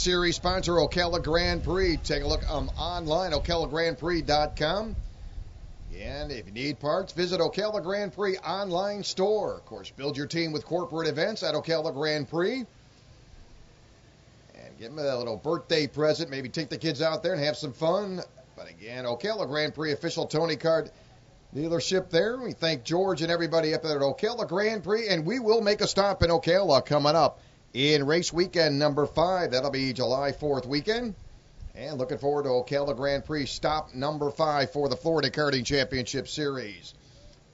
Series sponsor, Ocala Grand Prix. Take a look online, ocalagrandprix.com. And if you need parts, visit Ocala Grand Prix online store. Of course, build your team with corporate events at Ocala Grand Prix. And give them a little birthday present. Maybe take the kids out there and have some fun. But again, Ocala Grand Prix official Tony Kart dealership there. We thank George and everybody up there at Ocala Grand Prix. And we will make a stop in Ocala coming up in race weekend number 5. That'll be July 4th weekend. And looking forward to Ocala Grand Prix stop number 5 for the Florida Karting Championship Series.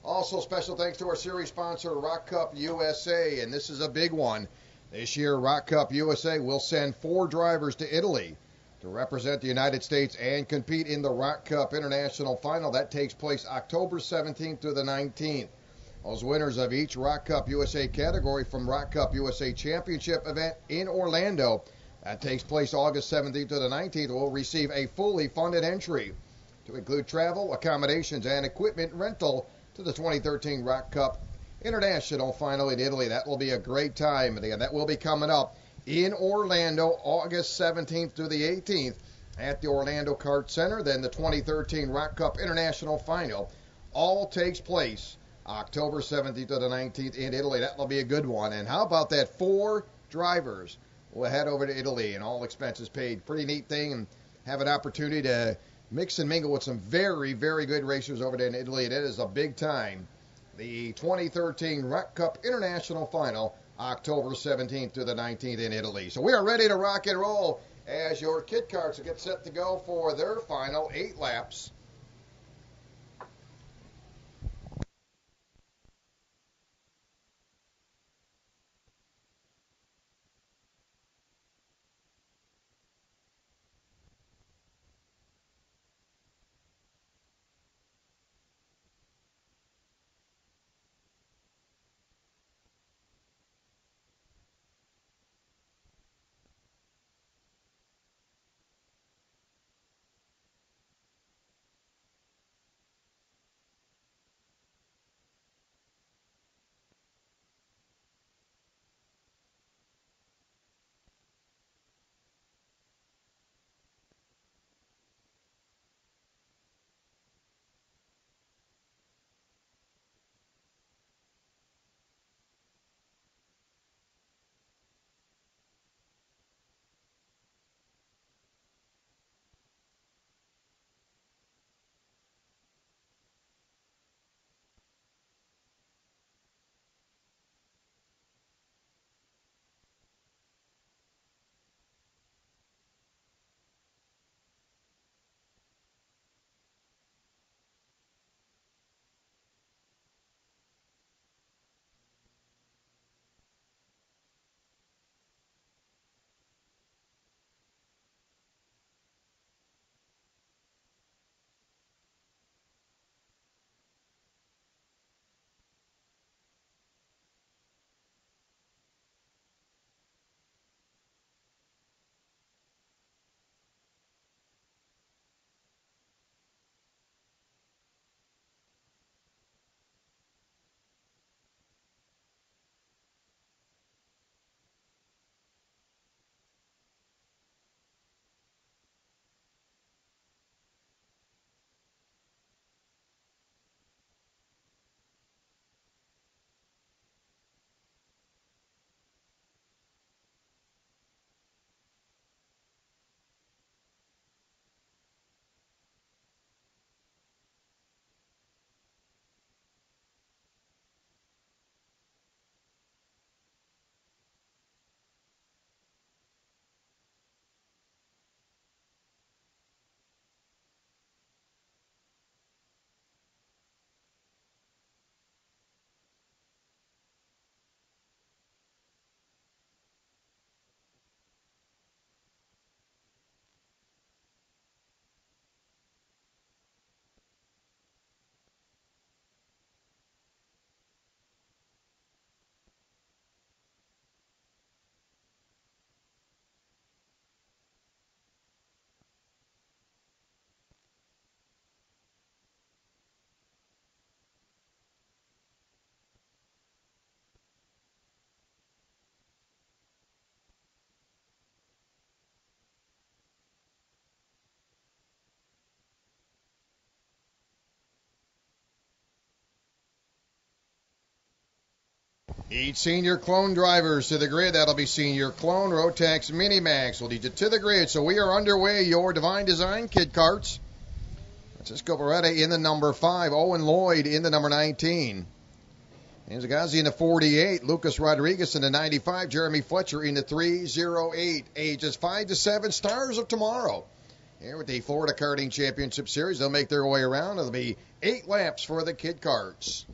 Also, special thanks to our series sponsor, Rock Cup USA. And this is a big one. This year, Rock Cup USA will send 4 drivers to Italy to represent the United States and compete in the Rock Cup International Final. That takes place October 17th to the 19th. Those winners of each Rock Cup USA category from Rock Cup USA Championship event in Orlando, that takes place August 17th to the 19th, will receive a fully funded entry to include travel, accommodations, and equipment rental to the 2013 Rock Cup International Final in Italy. That will be a great time. And again, that will be coming up in Orlando, August 17th to the 18th at the Orlando Kart Center. Then the 2013 Rock Cup International Final all takes place October 17th to the 19th in Italy. That will be a good one. And how about that? 4 drivers will head over to Italy and all expenses paid. Pretty neat thing, and have an opportunity to mix and mingle with some very, very good racers over there in Italy. It is a big time. The 2013 Rock Cup International Final, October 17th to the 19th in Italy. So we are ready to rock and roll as your kit carts get set to go for their final 8 laps. Each senior clone drivers to the grid. That'll be senior clone. Rotax Minimax will lead you to the grid. So we are underway. Your Divine Design Kid Karts. Francisco Beretta in the number 5. Owen Lloyd in the number 19. Anzagazi in the 48. Lucas Rodriguez in the 95. Jeremy Fletcher in the 308. Ages 5 to 7. Stars of tomorrow. Here with the Florida Karting Championship Series. They'll make their way around. It'll be 8 laps for the Kid Karts.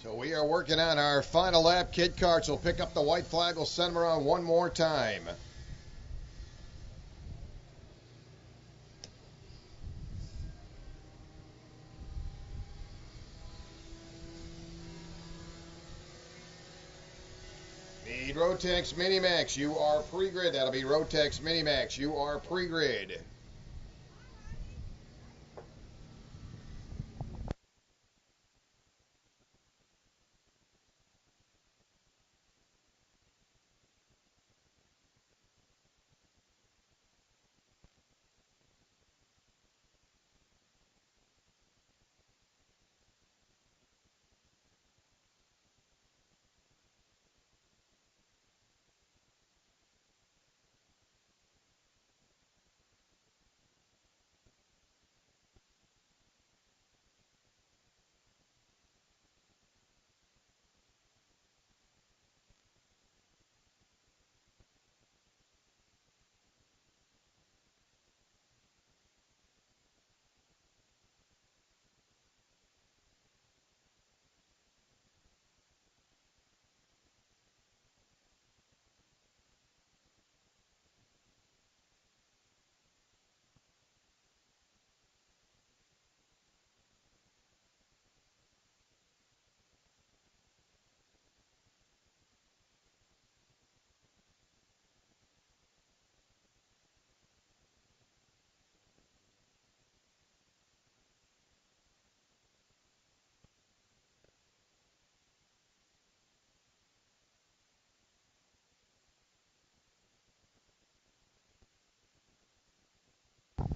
So we are working on our final lap. Kid carts will pick up the white flag. We'll send them around one more time. Need Rotex Minimax. You are pre-grid. That'll be Rotex Minimax. You are pre-grid.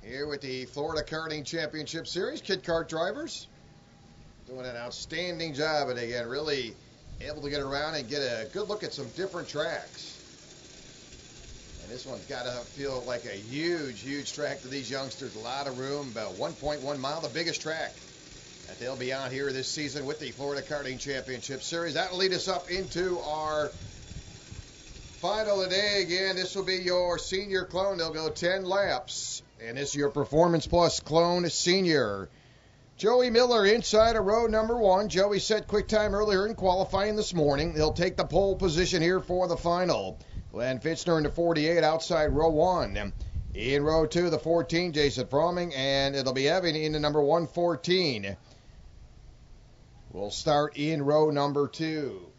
Here with the Florida Karting Championship Series, kid kart drivers doing an outstanding job, and again, really able to get around and get a good look at some different tracks. And this one's got to feel like a huge, huge track to these youngsters. A lot of room, about 1.1 mile, the biggest track that they'll be on here this season with the Florida Karting Championship Series. That'll lead us up into our final of the day. Again, this will be your senior clone. They'll go 10 laps. And this is your Performance Plus Clone Senior. Joey Miller inside of row number 1. Joey set quick time earlier in qualifying this morning. He'll take the pole position here for the final. Glenn Fitzner in the 48 outside row 1. In row 2, the 14, Jason Fromming, and it'll be Evan in the number 114. We'll start in row number 2.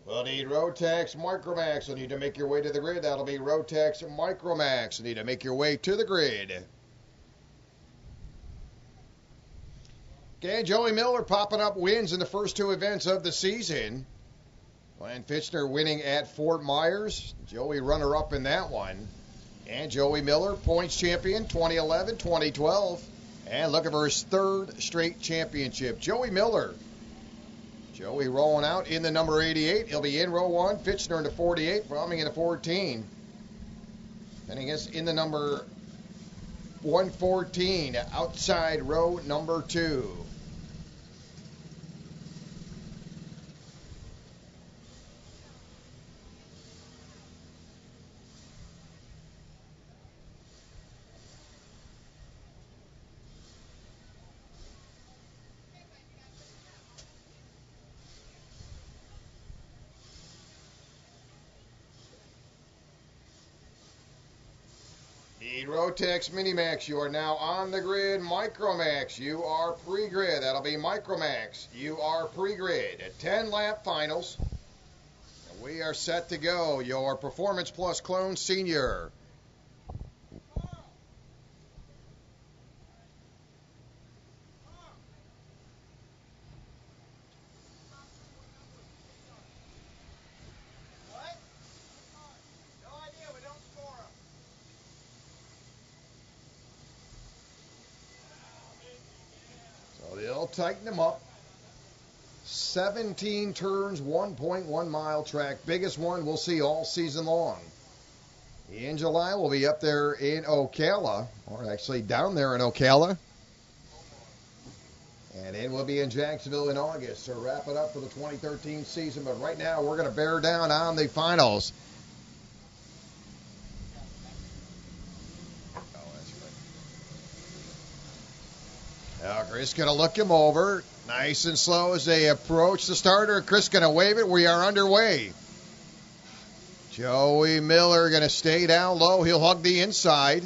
We'll need Rotex Micromax. You'll need to make your way to the grid. That'll be Rotex Micromax. You'll need to make your way to the grid. Okay, Joey Miller popping up wins in the first 2 events of the season. Glenn Fitzner winning at Fort Myers. Joey runner-up in that one. And Joey Miller, points champion 2011, 2012. And looking for his 3rd straight championship. Joey Miller. Joey rolling out in the number 88. He'll be in row 1. Fitzner in the 48. Fromming in the 14. And I guess in the number 114. Outside row number 2. Need Rotex Minimax. You are now on the grid. Micromax. You are pre-grid. That'll be Micromax. You are pre-grid. At 10 lap finals. And we are set to go. Your Performance Plus Clone Senior. They'll tighten them up. 17 turns, 1.1 mile track. Biggest one we'll see all season long. In July, we'll be up there in Ocala, or actually down there in Ocala. And then we'll be in Jacksonville in August to wrap it up for the 2013 season. But right now, we're going to bear down on the finals. Chris going to look him over. Nice and slow as they approach the starter. Chris going to wave it. We are underway. Joey Miller going to stay down low. He'll hug the inside.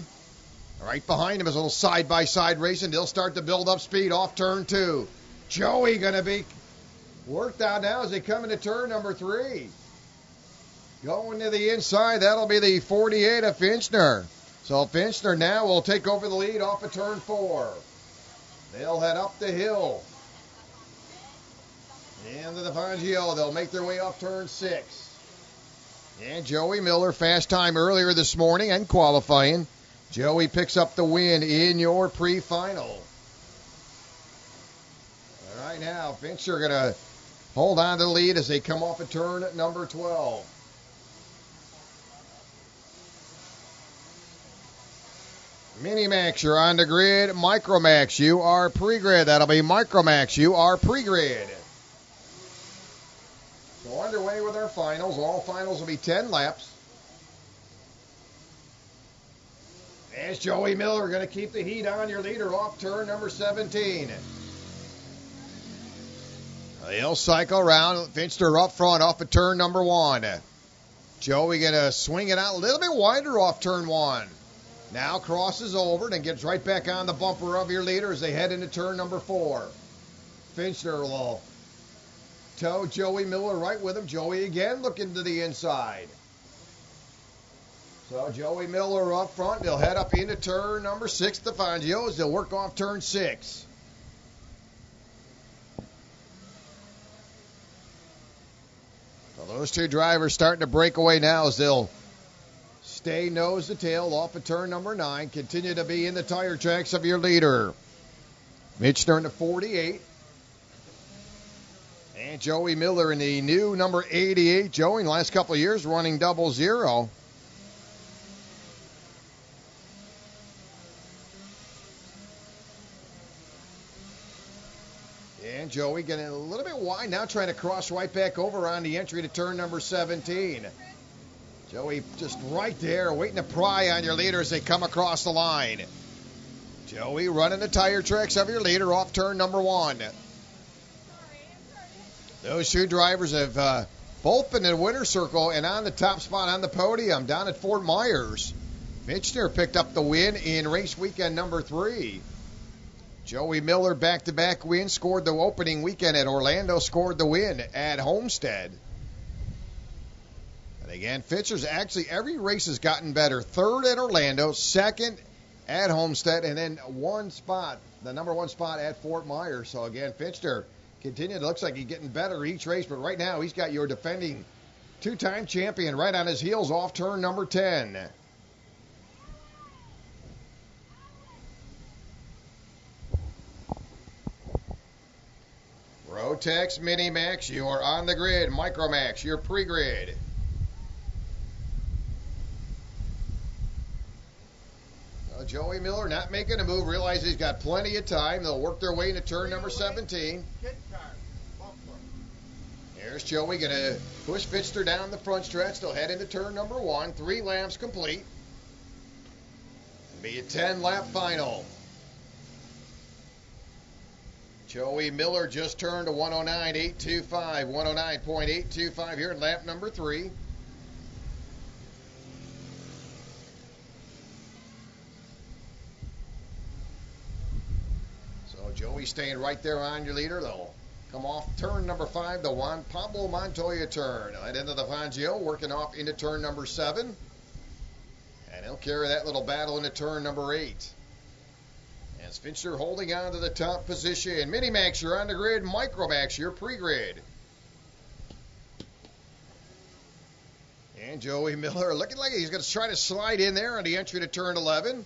Right behind him is a little side-by-side racing. They'll start to build up speed off turn 2. Joey going to be worked out now as they come into turn number 3. Going to the inside. That'll be the 48 of Finchner. So Finchner now will take over the lead off of turn 4. They'll head up the hill. Into the Fangio. They'll make their way off turn 6. And Joey Miller, fast time earlier this morning and qualifying. Joey picks up the win in your pre-final. All right, now Fincher going to hold on to the lead as they come off of turn number 12. Mini-Max, you're on the grid. Micro-Max, you are pre-grid. That'll be Micro-Max, you are pre-grid. So underway with our finals. All finals will be 10 laps. As Joey Miller going to keep the heat on, your leader off turn number 17. They'll cycle around. Finster up front off of turn number 1. Joey going to swing it out a little bit wider off turn 1. Now crosses over and gets right back on the bumper of your leader as they head into turn number 4. Finster will tow Joey Miller right with him. Joey again looking to the inside. So Joey Miller up front. They'll head up into turn number 6 to Fangio as they'll work off turn 6. So those two drivers starting to break away now as they'll stay nose to tail off of turn number 9. Continue to be in the tire tracks of your leader. Mitch turn to 48. And Joey Miller in the new number 88. Joey in the last couple of years running 00. And Joey getting a little bit wide now, trying to cross right back over on the entry to turn number 17. Joey just right there, waiting to pry on your leader as they come across the line. Joey running the tire tracks of your leader off turn number 1. Those two drivers have both been in the winner's circle and on the top spot on the podium down at Fort Myers. Mitchner picked up the win in race weekend number 3. Joey Miller back-to-back win, scored the opening weekend at Orlando, scored the win at Homestead. And again, Fincher's actually every race has gotten better. 3rd at Orlando, 2nd at Homestead, and then one spot, the number 1 spot at Fort Myers. So again, Fincher continued. It looks like he's getting better each race, but right now he's got your defending 2-time champion right on his heels off turn number 10. Rotex, Mini-Max, you are on the grid. Micro-Max, you're pre-grid. Joey Miller not making a move. Realize he's got plenty of time. They'll work their way into turn number 17. Here's Joey going to push Finster down the front stretch. They'll head into turn number 1. 3 laps complete. It'll be a 10-lap final. Joey Miller just turned to 109.825, 109.825 here in lap number 3. So Joey staying right there on your leader. They'll come off turn number 5, the Juan Pablo Montoya turn. At into the Fangio, working off into turn number 7. And he'll carry that little battle into turn number 8. As Fincher holding on to the top position. Mini-Max, you're on the grid. Micro-Max, you're pre-grid. And Joey Miller looking like he's going to try to slide in there on the entry to turn 11.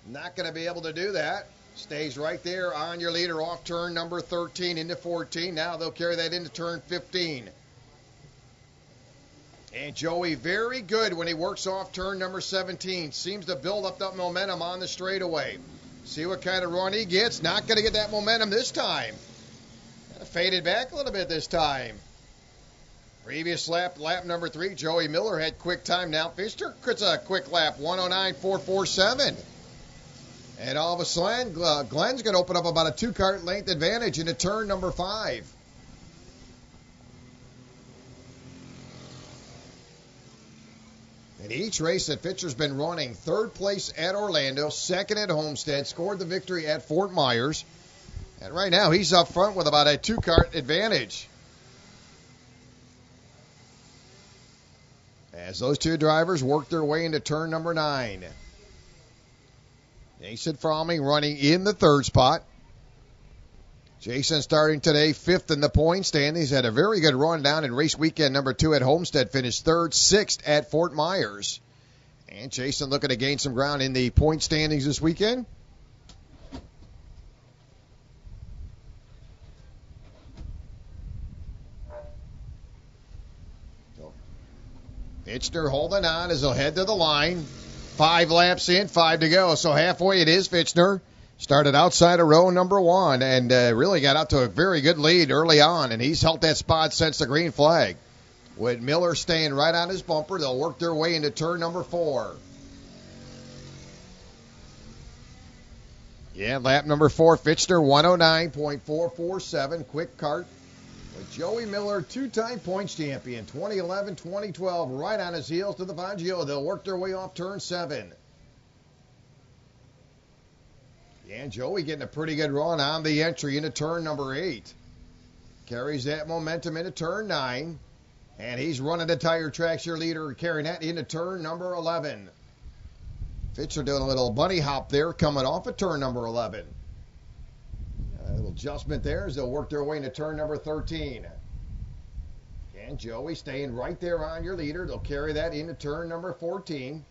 Not going to be able to do that. Stays right there on your leader off turn number 13 into 14. Now they'll carry that into turn 15. And Joey very good when he works off turn number 17. Seems to build up that momentum on the straightaway. See what kind of run he gets. Not going to get that momentum this time. Kind of faded back a little bit this time. Previous lap number 3, Joey Miller had quick time. Now Fisher gets a quick lap, 109.447. And all of a sudden, Glenn's going to open up about a 2-cart length advantage into turn number 5. In each race that Fisher's been running, 3rd place at Orlando, 2nd at Homestead, scored the victory at Fort Myers. And right now, he's up front with about a 2-cart advantage. As those two drivers work their way into turn number 9. Jason Fromming running in the 3rd spot. Jason starting today 5th in the point standings. Had a very good run down in race weekend number 2 at Homestead. Finished 3rd, 6th at Fort Myers. And Jason looking to gain some ground in the point standings this weekend. Fitchner holding on as he'll head to the line. 5 laps in, 5 to go. So halfway it is Fitchner. Started outside of row number 1 and really got out to a very good lead early on. And he's held that spot since the green flag. With Miller staying right on his bumper, they'll work their way into turn number 4. Yeah, lap number 4, Fitchner, 109.447. Quick cart. With Joey Miller, 2-time points champion, 2011, 2012, right on his heels to the Fangio. They'll work their way off turn 7. And Joey getting a pretty good run on the entry into turn number 8. Carries that momentum into turn 9. And he's running the tire tracks, your leader, carrying that into turn number 11. Fitcher doing a little bunny hop there, coming off of turn number 11. A little adjustment there as they'll work their way into turn number 13. And Joey staying right there on your leader. They'll carry that into turn number 14.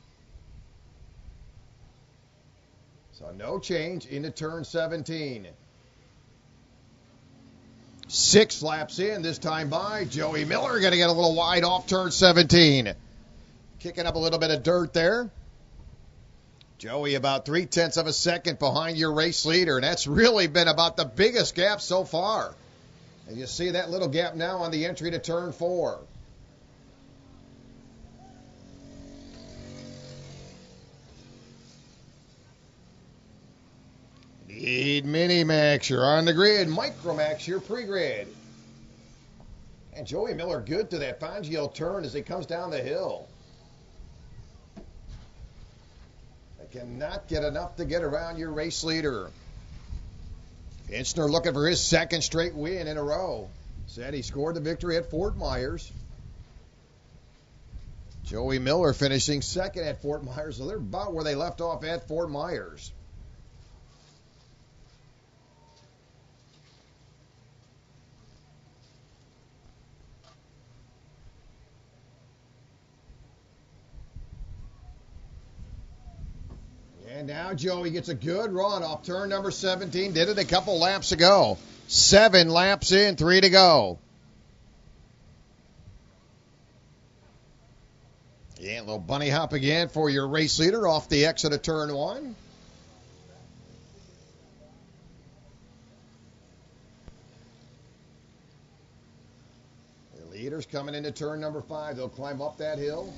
So no change into turn 17. 6 laps in this time by Joey Miller. Going to get a little wide off turn 17. Kicking up a little bit of dirt there. Joey about 0.3 of a second behind your race leader, and that's really been about the biggest gap so far. And you see that little gap now on the entry to turn 4. Need Mini-Max, you're on the grid. Micromax, your pre-grid. And Joey Miller good to that Fangio turn as he comes down the hill. Cannot get enough to get around your race leader. Finchner looking for his 2nd straight win in a row. Said he scored the victory at Fort Myers. Joey Miller finishing 2nd at Fort Myers, so they're about where they left off at Fort Myers. And now Joey gets a good run off turn number 17. Did it a couple laps ago. 7 laps in, 3 to go. Yeah, a little bunny hop again for your race leader off the exit of turn 1. The leader's coming into turn number 5. They'll climb up that hill.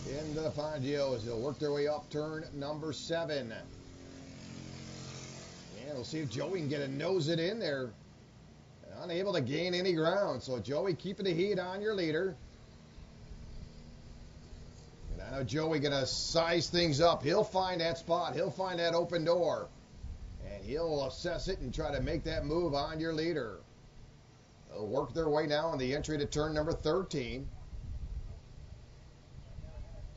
Into the Fangios. They'll work their way up turn number 7. And we'll see if Joey can get a nose it in there. Unable to gain any ground. So Joey keeping the heat on your leader. And I know Joey going to size things up. He'll find that spot. He'll find that open door. And he'll assess it and try to make that move on your leader. They'll work their way now on the entry to turn number 13.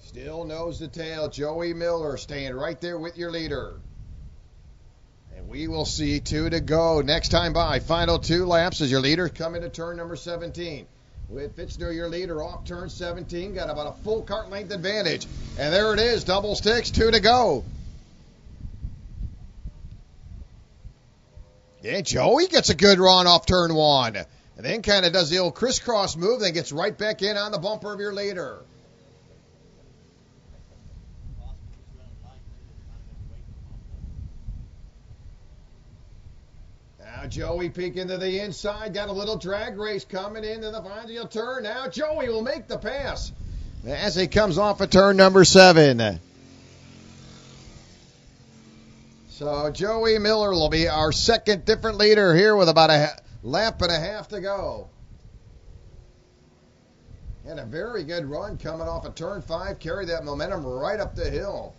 Still nose to tail, Joey Miller staying right there with your leader. And we will see 2 to go. Next time by, final 2 laps as your leader come into turn number 17. With Fitchner, your leader, off turn 17. Got about a full cart length advantage. And there it is, double sticks, 2 to go. Yeah, Joey gets a good run off turn 1. And then kind of does the old crisscross move, then gets right back in on the bumper of your leader. Now Joey peeking to the inside, got a little drag race coming into the final turn. Now Joey will make the pass as he comes off of turn number 7. So Joey Miller will be our second different leader here with about a lap and a half to go. Had a very good run coming off of turn 5, carried that momentum right up the hill.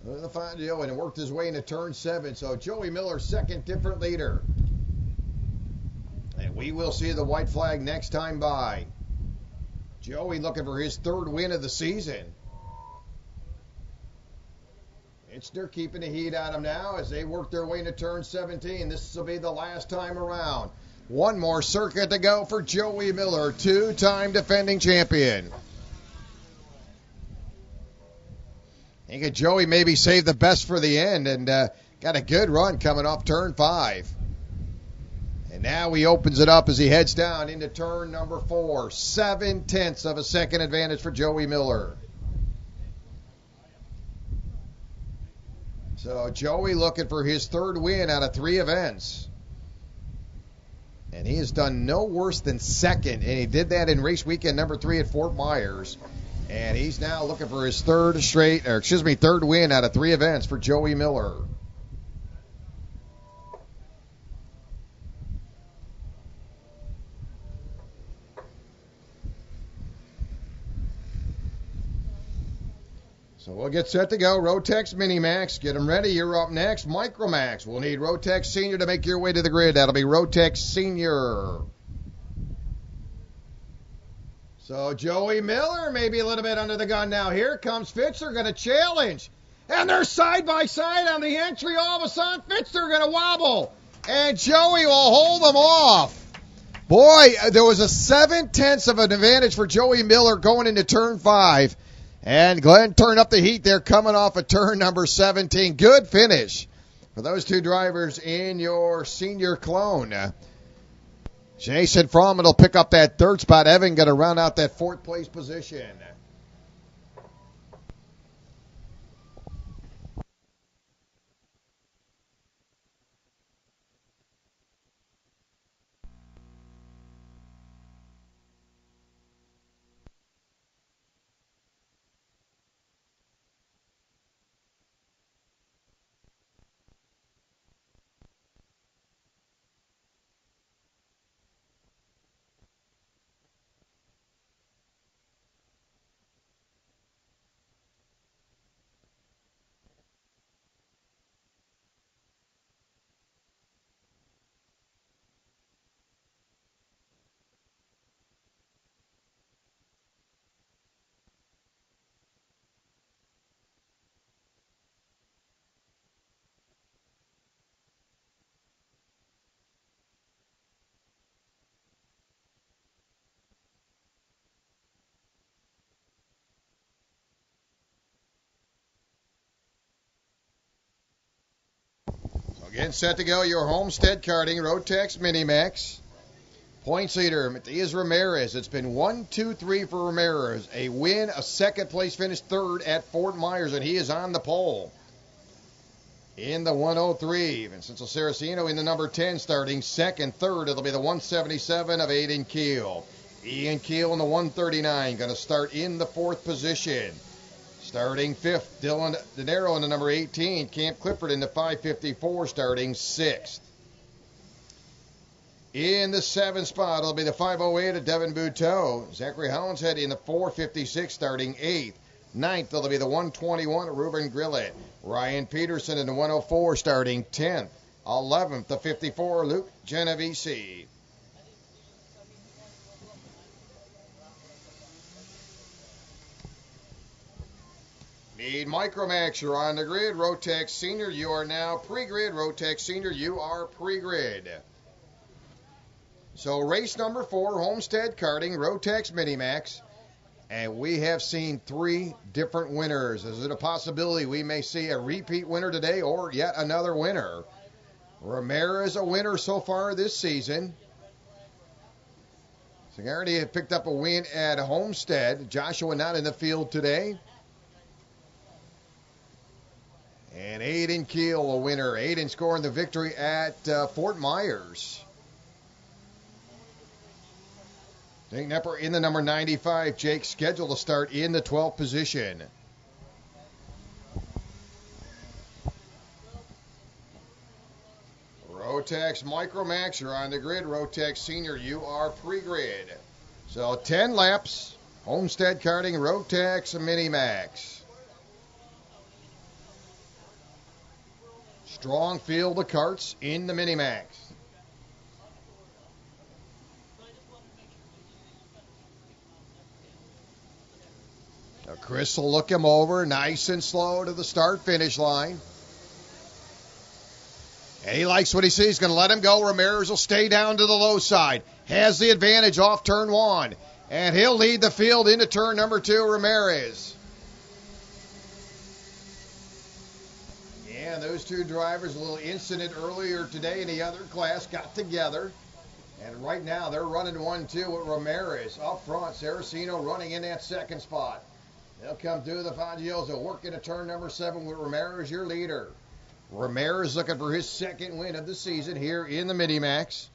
And worked his way into turn 7. So Joey Miller, second different leader. And we will see the white flag next time by. Joey looking for his third win of the season. They're keeping the heat on him now as they work their way into turn 17. This will be the last time around. One more circuit to go for Joey Miller, two-time defending champion. I think Joey maybe saved the best for the end and got a good run coming off turn 5. And now he opens it up as he heads down into turn number 4. 0.7 of a second advantage for Joey Miller. So Joey looking for his third win out of 3 events. And he has done no worse than second. And he did that in race weekend number 3 at Fort Myers. And he's now looking for his third win out of 3 events for Joey Miller. So we'll get set to go. Rotex Minimax, get them ready. You're up next. Micromax. We'll need Rotex Senior to make your way to the grid. That'll be Rotex Senior. So Joey Miller maybe a little bit under the gun now. Here comes Fitzer, going to challenge. And they're side by side on the entry. All of a sudden, Fitzer going to wobble. And Joey will hold them off. Boy, there was a 0.7 of an advantage for Joey Miller going into turn 5. And Glenn turned up the heat there coming off of turn number 17. Good finish for those two drivers in your senior clone. Jason Frommel will pick up that third spot. Evan going to round out that 4th place position. Again, set to go, your Homestead Karting Rotex Minimax. Points leader, Matias Ramirez. It's been 1, 2, 3 for Ramirez. A win, a second place finish, third at Fort Myers, and he is on the pole. In the 103, Vincenzo Saraceno in the number 10, starting second. Third, it'll be the 177 of Aiden Keel. Ian Keel in the 139, going to start in the 4th position. Starting 5th, Dylan De Niro in the number 18. Camp Clifford in the 554, starting 6th. In the 7th spot, it'll be the 508 of Devin Buteau. Zachary Hollinshead in the 456, starting 8th. 9th, it'll be the 121 of Ruben Grillet. Ryan Peterson in the 104, starting 10th. 11th, the 54, Luke Genovese. Need Micromax, you're on the grid. Rotex Senior, you are now pre-grid. Rotex Senior, you are pre-grid. So race number 4, Homestead Karting, Rotex Minimax. And we have seen 3 different winners. Is it a possibility we may see a repeat winner today or yet another winner? Ramirez a winner so far this season. Sigardi had picked up a win at Homestead. Joshua not in the field today. And Aiden Keel, a winner. Aiden scoring the victory at Fort Myers. Jake Nepper in the number 95. Jake scheduled to start in the 12th position. Rotax Micromax, you're on the grid. Rotax Senior, you are pre-grid. So 10 laps, Homestead Karting, Rotax Minimax. Strong field of karts in the Minimax. Now Chris will look him over nice and slow to the start-finish line. And he likes what he sees. He's going to let him go. Ramirez will stay down to the low side. Has the advantage off turn 1. And he'll lead the field into turn number 2, Ramirez. Yeah, those two drivers, a little incident earlier today in the other class, got together. And right now they're running 1-2 with Ramirez up front. Saraceno running in that second spot. They'll come through the Fagios. They'll work into turn number 7 with Ramirez, your leader. Ramirez looking for his second win of the season here in the Minimax.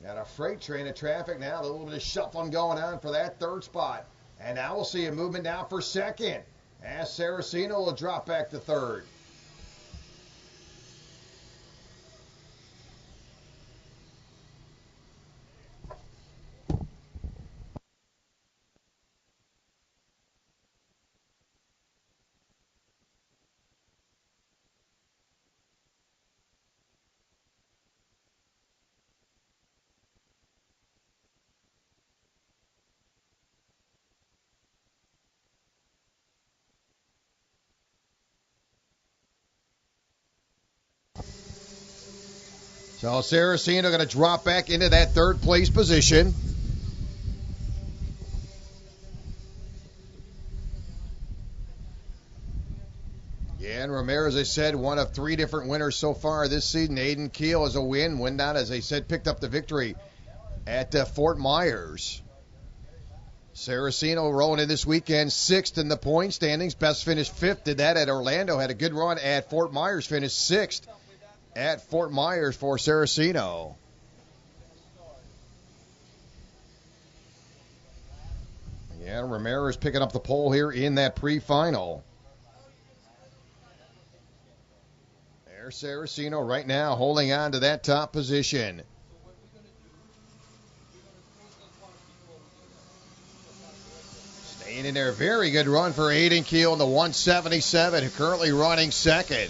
Got a freight train of traffic now. A little bit of shuffling going on for that third spot. And now we'll see a movement down for second, as Saraceno will drop back to third. So Saraceno going to drop back into that third place position. Yeah, and Ramirez, as I said, one of 3 different winners so far this season. Aiden Keel is a win down, as I said, picked up the victory at Fort Myers. Saraceno rolling in this weekend, 6th in the point standings. Best finished 5th, did that at Orlando. Had a good run at Fort Myers, finished 6th at Fort Myers for Saraceno. Yeah, Ramirez picking up the pole here in that pre-final. There's Saraceno right now holding on to that top position. Staying in there. Very good run for Aiden Keel in the 177, currently running second.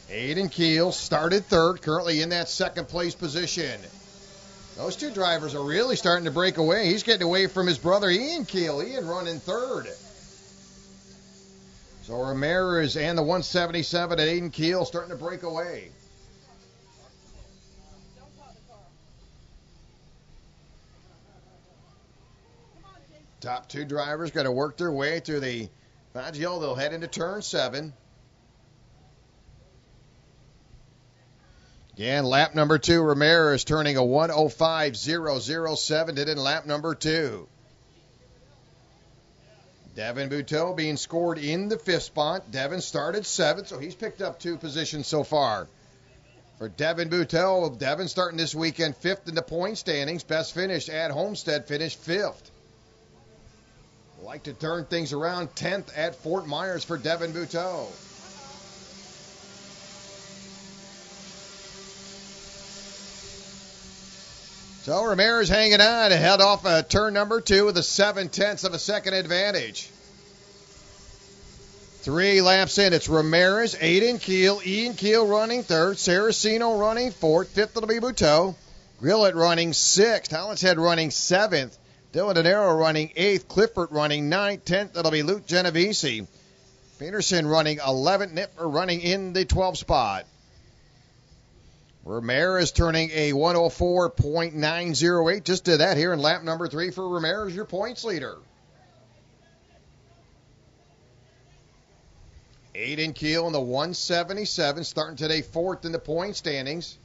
Aiden Keel started third, currently in that second place position. Those two drivers are really starting to break away. He's getting away from his brother Ian Keel. Ian running third. So Ramirez and the 177 at Aiden Keel starting to break away. Top 2 drivers got to work their way through the Faggio. They'll head into turn 7. Again, lap number 2, Ramirez turning a 1:05.007, did in lap number 2. Devin Buteau being scored in the 5th spot. Devin started 7th, so he's picked up 2 positions so far. For Devin Buteau, Devin starting this weekend 5th in the point standings. Best finish at Homestead, finished 5th. Like to turn things around, 10th at Fort Myers for Devin Buteau. So Ramirez hanging on to head off turn number 2 with a 0.7 of a second advantage. 3 laps in, it's Ramirez, Aiden Keel, Ian Keel running 3rd, Saraceno running 4th, 5th it'll be Buteau, Grillett running 6th, Hollinshead running 7th, Dylan Denaro running 8th, Clifford running 9th, 10th it'll be Luke Genovese, Peterson running 11th, Nipper running in the 12th spot. Ramirez turning a 1:04.908. Just did that here in lap number 3 for Ramirez, your points leader. Aiden Keel in the 177, starting today 4th in the point standings.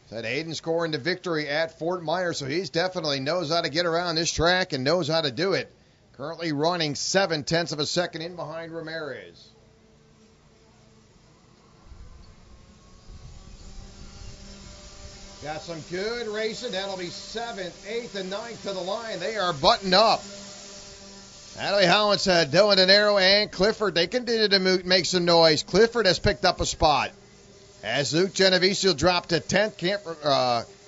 Said Aiden scoring the victory at Fort Myers, so he definitely knows how to get around this track and knows how to do it. Currently running 0.7 of a second in behind Ramirez. Got some good racing. That'll be 7th, 8th, and 9th to the line. They are buttoned up. Natalie Hollins, Dylan Denaro, and Clifford. They continue to make some noise. Clifford has picked up a spot. As Luke Genovese will drop to 10th,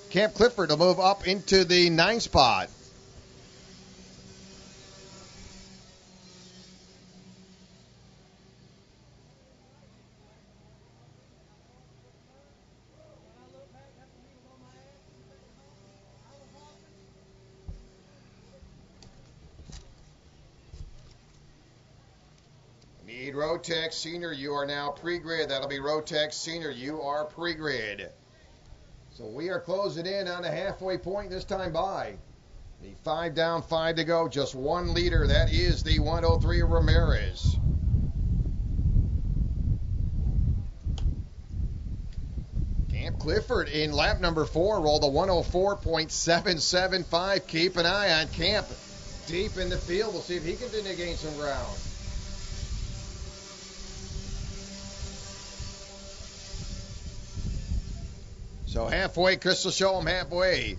Camp Clifford will move up into the 9th spot. Need Rotex Senior, you are now pre-grid. That'll be Rotex Senior, you are pre-grid. So we are closing in on the halfway point this time by. The 5 down, 5 to go, just 1 leader. That is the 103 Ramirez. Camp Clifford in lap number 4 rolled a 104.775. Keep an eye on Camp deep in the field. We'll see if he can continue to gain some ground. So halfway, Chris will show him halfway.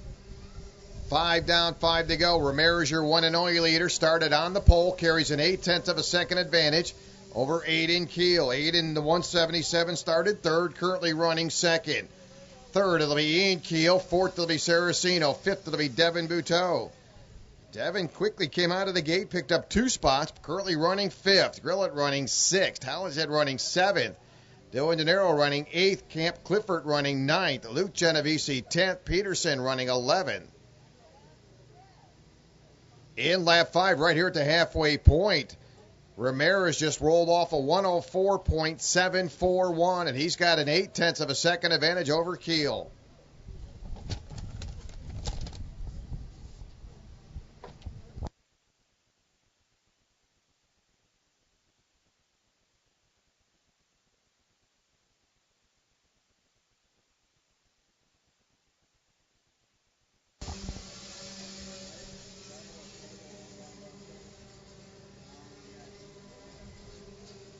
5 down, 5 to go. Ramirez, your one and only leader, started on the pole, carries an 0.8 of a second advantage over Aiden Keel. Aiden, the 177, started third, currently running second. Third, it'll be Ian Keel. Fourth, it'll be Saraceno. Fifth, it'll be Devin Buteau. Devin quickly came out of the gate, picked up 2 spots, currently running 5th. Grillett running 6th. Hollinshead running 7th. Dylan Denaro running 8th. Camp Clifford running 9th. Luke Genovese 10th. Peterson running 11th. In lap 5, right here at the halfway point, Ramirez just rolled off a 104.741, and he's got an 0.8 of a second advantage over Keel.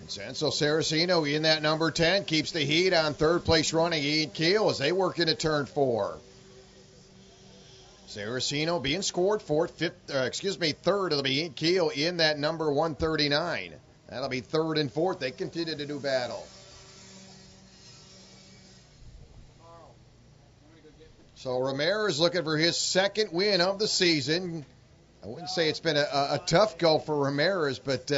Senso Saraceno in that number 10 keeps the heat on third place running Ian Keel as they work into turn 4. Saraceno being scored third. It'll be Ian Keel in that number 139. That'll be third and fourth. They continue to do battle. So Ramirez looking for his second win of the season. I wouldn't say it's been a tough go for Ramirez, but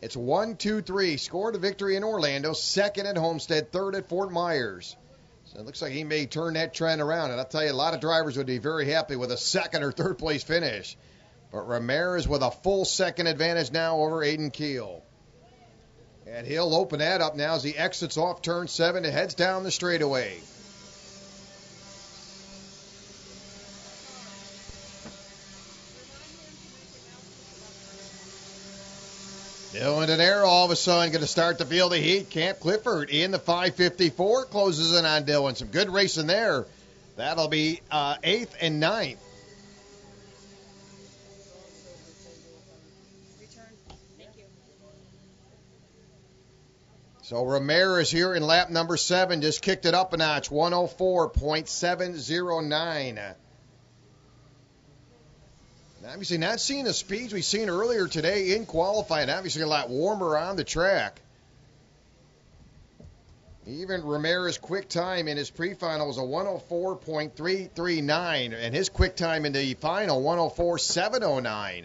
it's 1, 2, 3. Scored a victory in Orlando, second at Homestead, third at Fort Myers. So it looks like he may turn that trend around. And I'll tell you, a lot of drivers would be very happy with a second or third place finish. But Ramirez with a full second advantage now over Aiden Keel. And he'll open that up now as he exits off turn 7 and heads down the straightaway. Dylan Denaro all of a sudden going to start to feel the heat. Camp Clifford in the 554 closes in on Dylan. Some good racing there. That'll be 8th and 9th. So Ramirez here in lap number 7 just kicked it up a notch. 104.709. Obviously not seeing the speeds we've seen earlier today in qualifying. Obviously a lot warmer on the track. Even Ramirez's quick time in his pre-final was a 104.339, and his quick time in the final, 104.709.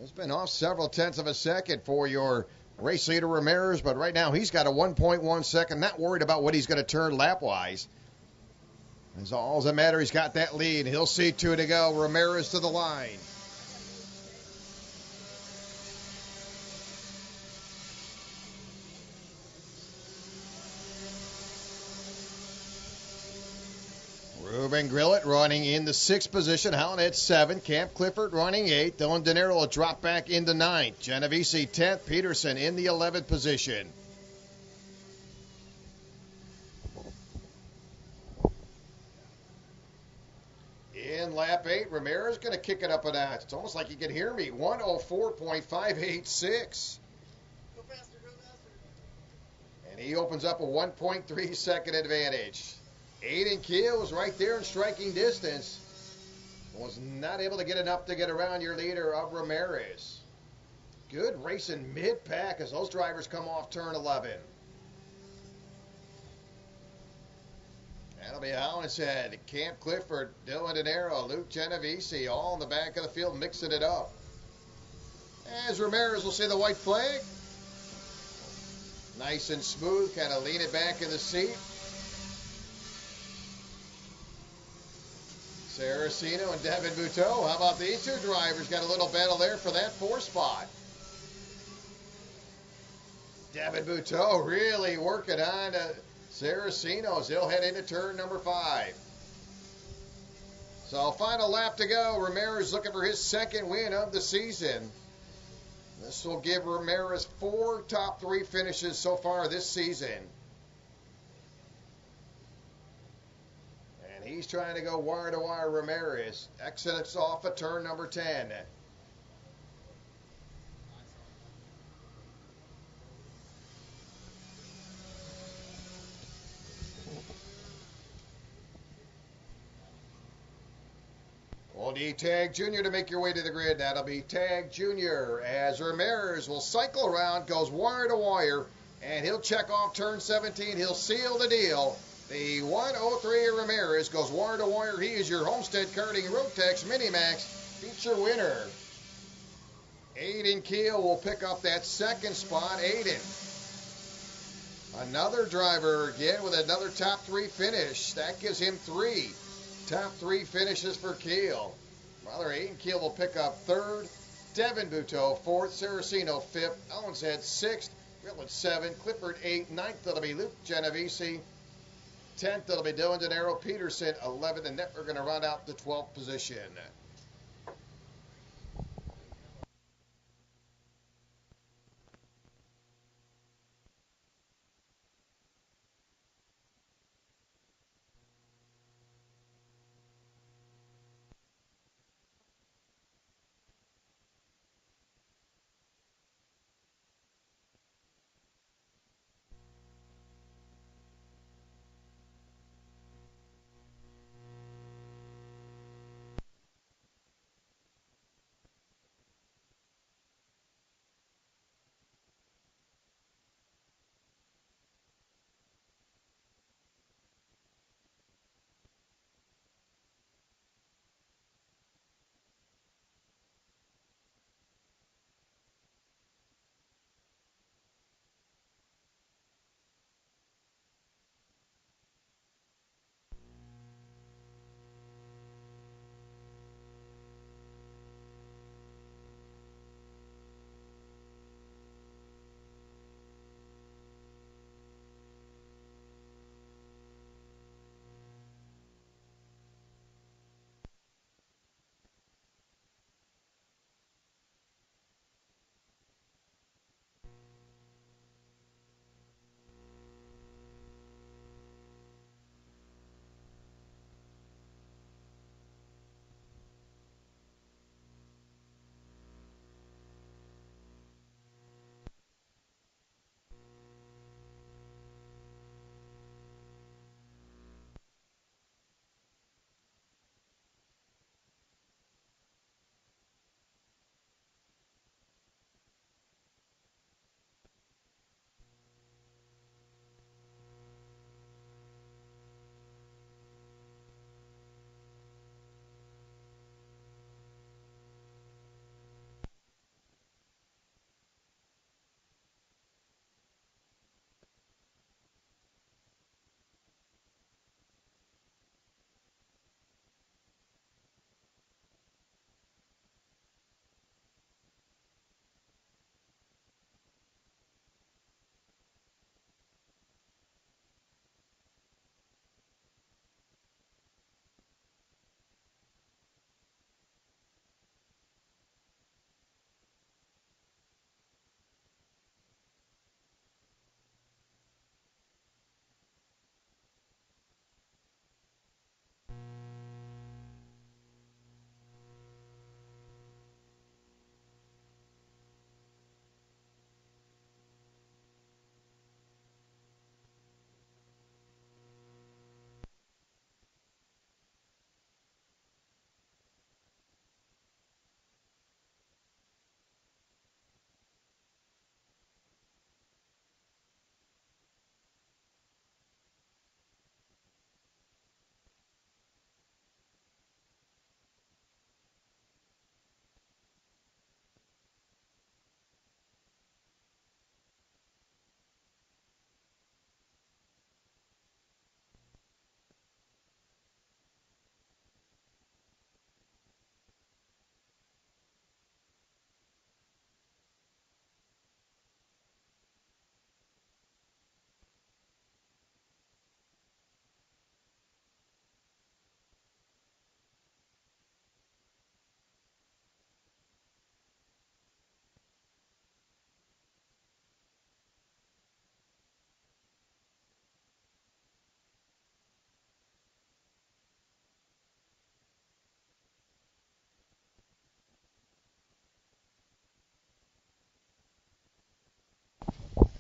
It's been off several tenths of a second for your race leader Ramirez, but right now he's got a 1.1 second. Not worried about what he's going to turn lap-wise. It's all that matters. He's got that lead. He'll see 2 to go. Ramirez to the line. Ruben Grillett running in the 6th position. Howland at 7. Camp Clifford running 8. Dylan Denaro will drop back into 9th. Genovese 10th. Peterson in the 11th position. In lap 8, Ramirez going to kick it up a notch. It's almost like you can hear me. 104.586. Go faster. And he opens up a 1.3 second advantage. Aiden Keel is right there in striking distance. Was not able to get enough to get around your leader of Ramirez. Good racing mid-pack as those drivers come off turn 11. That'll be Hollinshead, Camp Clifford, Dylan De Niro, Luke Genovese, all in the back of the field mixing it up. As Ramirez will see the white flag. Nice and smooth, kind of lean it back in the seat. Saraceno and Devin Buteau. How about these two drivers? Got a little battle there for that 4 spot. Devin Buteau really working on Saraceno as he'll head into turn number 5. So final lap to go. Ramirez looking for his second win of the season. This will give Ramirez 4 top 3 finishes so far this season. And he's trying to go wire to wire. Ramirez exits off of turn number 10. We'll need Tag Jr. to make your way to the grid. That'll be Tag Jr. as Ramirez will cycle around, goes wire to wire, and he'll check off turn 17. He'll seal the deal. The 103 Ramirez goes wire to wire. He is your Homestead Karting Rotex Minimax feature winner. Aiden Keel will pick up that second spot. Aiden, another driver again with another top 3 finish. That gives him 3 top 3 finishes for Keel. Brother Aiden Keel will pick up 3rd. Devin Buteau 4th. Saraceno 5th. Hollinshead 6th. Rillet 7th. Clifford 8th. 9th, that'll be Luke Genovese. 10th, that'll be Dylan De Niro. Peterson 11th. And then we're going to run out the 12th position.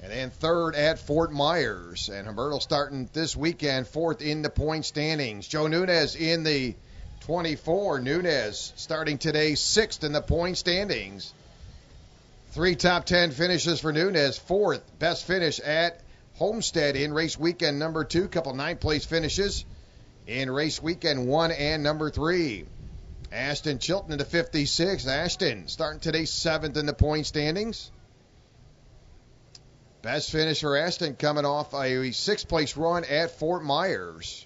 And then third at Fort Myers. And Humberto starting this weekend fourth in the point standings. Joe Nunez in the 24. Nunez starting today sixth in the point standings. 3 top 10 finishes for Nunez. Fourth best finish at Homestead in race weekend number 2. Couple 9th place finishes in race weekend 1 and number 3. Ashton Chilton in the 56. Ashton starting today 7th in the point standings. Best finish for Ashton coming off a 6th place run at Fort Myers.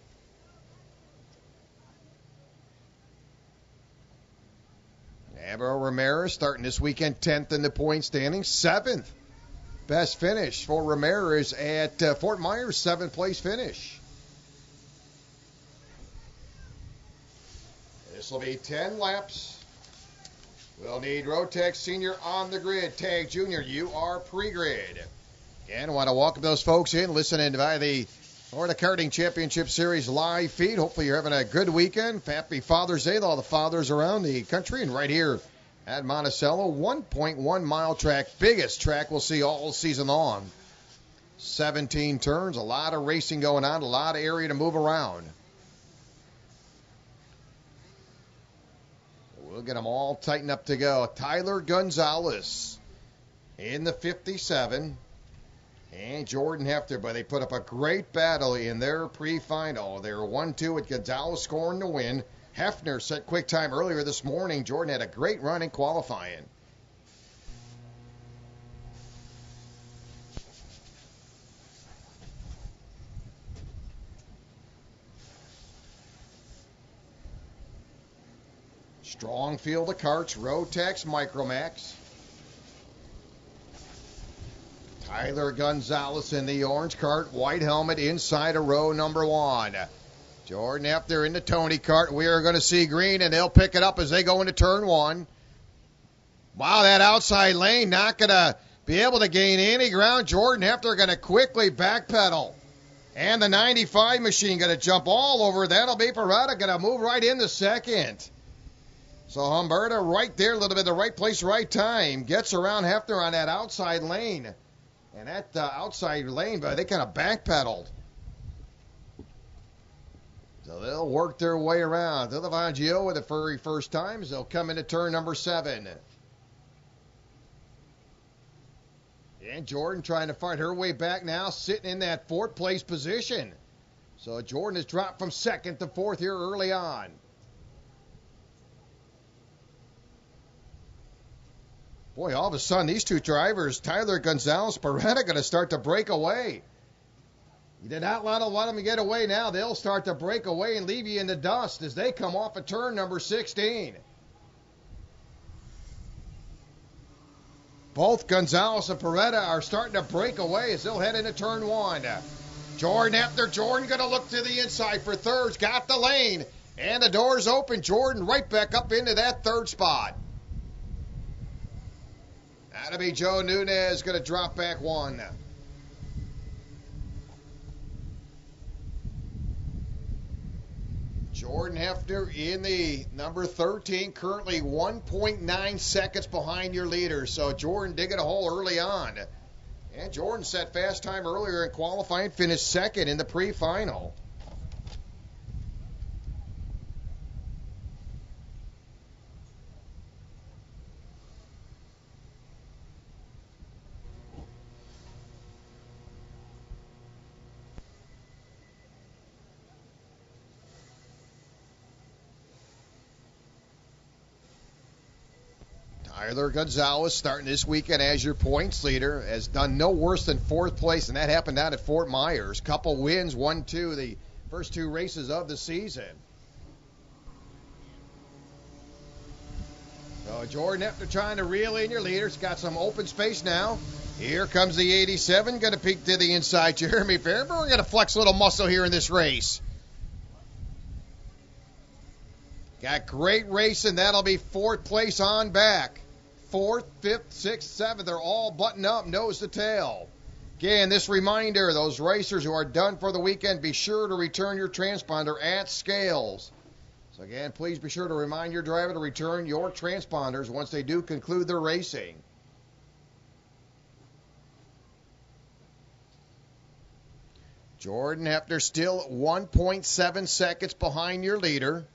Amaro Ramirez starting this weekend 10th in the point standings. 7th best finish for Ramirez at Fort Myers, 7th place finish. This will be 10 laps. We'll need Rotex Senior on the grid. Tag Junior, you are pre-grid. Again, I want to welcome those folks in listening via the Florida Karting Championship Series live feed. Hopefully you're having a good weekend. Happy Father's Day to all the fathers around the country and right here at Monticello. 1.1 mile track, biggest track we'll see all season long. 17 turns, a lot of racing going on, a lot of area to move around. We'll get them all tightened up to go. Tyler Gonzalez in the 57. And Jordan Hefner, but they put up a great battle in their pre-final. They were 1-2 with Gonzalez scoring the win. Hefner set quick time earlier this morning. Jordan had a great run in qualifying. Strong field of karts, Rotex, Micromax. Tyler Gonzalez in the orange kart, white helmet inside of row number 1. Jordan Hefner in the Tony kart. We are going to see green, and they'll pick it up as they go into turn 1. Wow, that outside lane not going to be able to gain any ground. Jordan Hefner going to quickly backpedal. And the 95 machine going to jump all over. That'll be Parada going to move right in the second. So Humberto right there, a little bit the right place, right time. Gets around Hefner on that outside lane. And that outside lane, but they kind of backpedaled. So they'll work their way around. Delevangio with the very first time as they'll come into turn number 7. And Jordan trying to fight her way back now, sitting in that 4th place position. So Jordan has dropped from 2nd to 4th here early on. Boy, all of a sudden, these two drivers, Tyler Gonzalez, Beretta, going to start to break away. You did not let them get away now. They'll start to break away and leave you in the dust as they come off of turn number 16. Both Gonzalez and Beretta are starting to break away as they'll head into turn 1. Jordan Hefner, Jordan going to look to the inside for thirds. Got the lane, and the door's open. Jordan right back up into that 3rd spot. That'll be Joe Nunez going to drop back 1. Jordan Hefner in the number 13, currently 1.9 seconds behind your leader. So Jordan digging a hole early on. And Jordan set fast time earlier in qualifying, finished 2nd in the pre-final. Tyler Gonzalez starting this weekend as your points leader, has done no worse than 4th place, and that happened down at Fort Myers. Couple wins, 1-2, the first 2 races of the season. So Jordan Hefner trying to reel in your leaders. Got some open space now. Here comes the 87, going to peek to the inside. Jeremy Fairburn going to flex a little muscle here in this race. Got great racing. That'll be 4th place on back. 4th, 5th, 6th, 7th. They're all buttoned up, nose to tail. Again, this reminder, those racers who are done for the weekend, be sure to return your transponder at scales. So again, please be sure to remind your driver to return your transponders once they do conclude their racing. Jordan Hefner still 1.7 seconds behind your leader.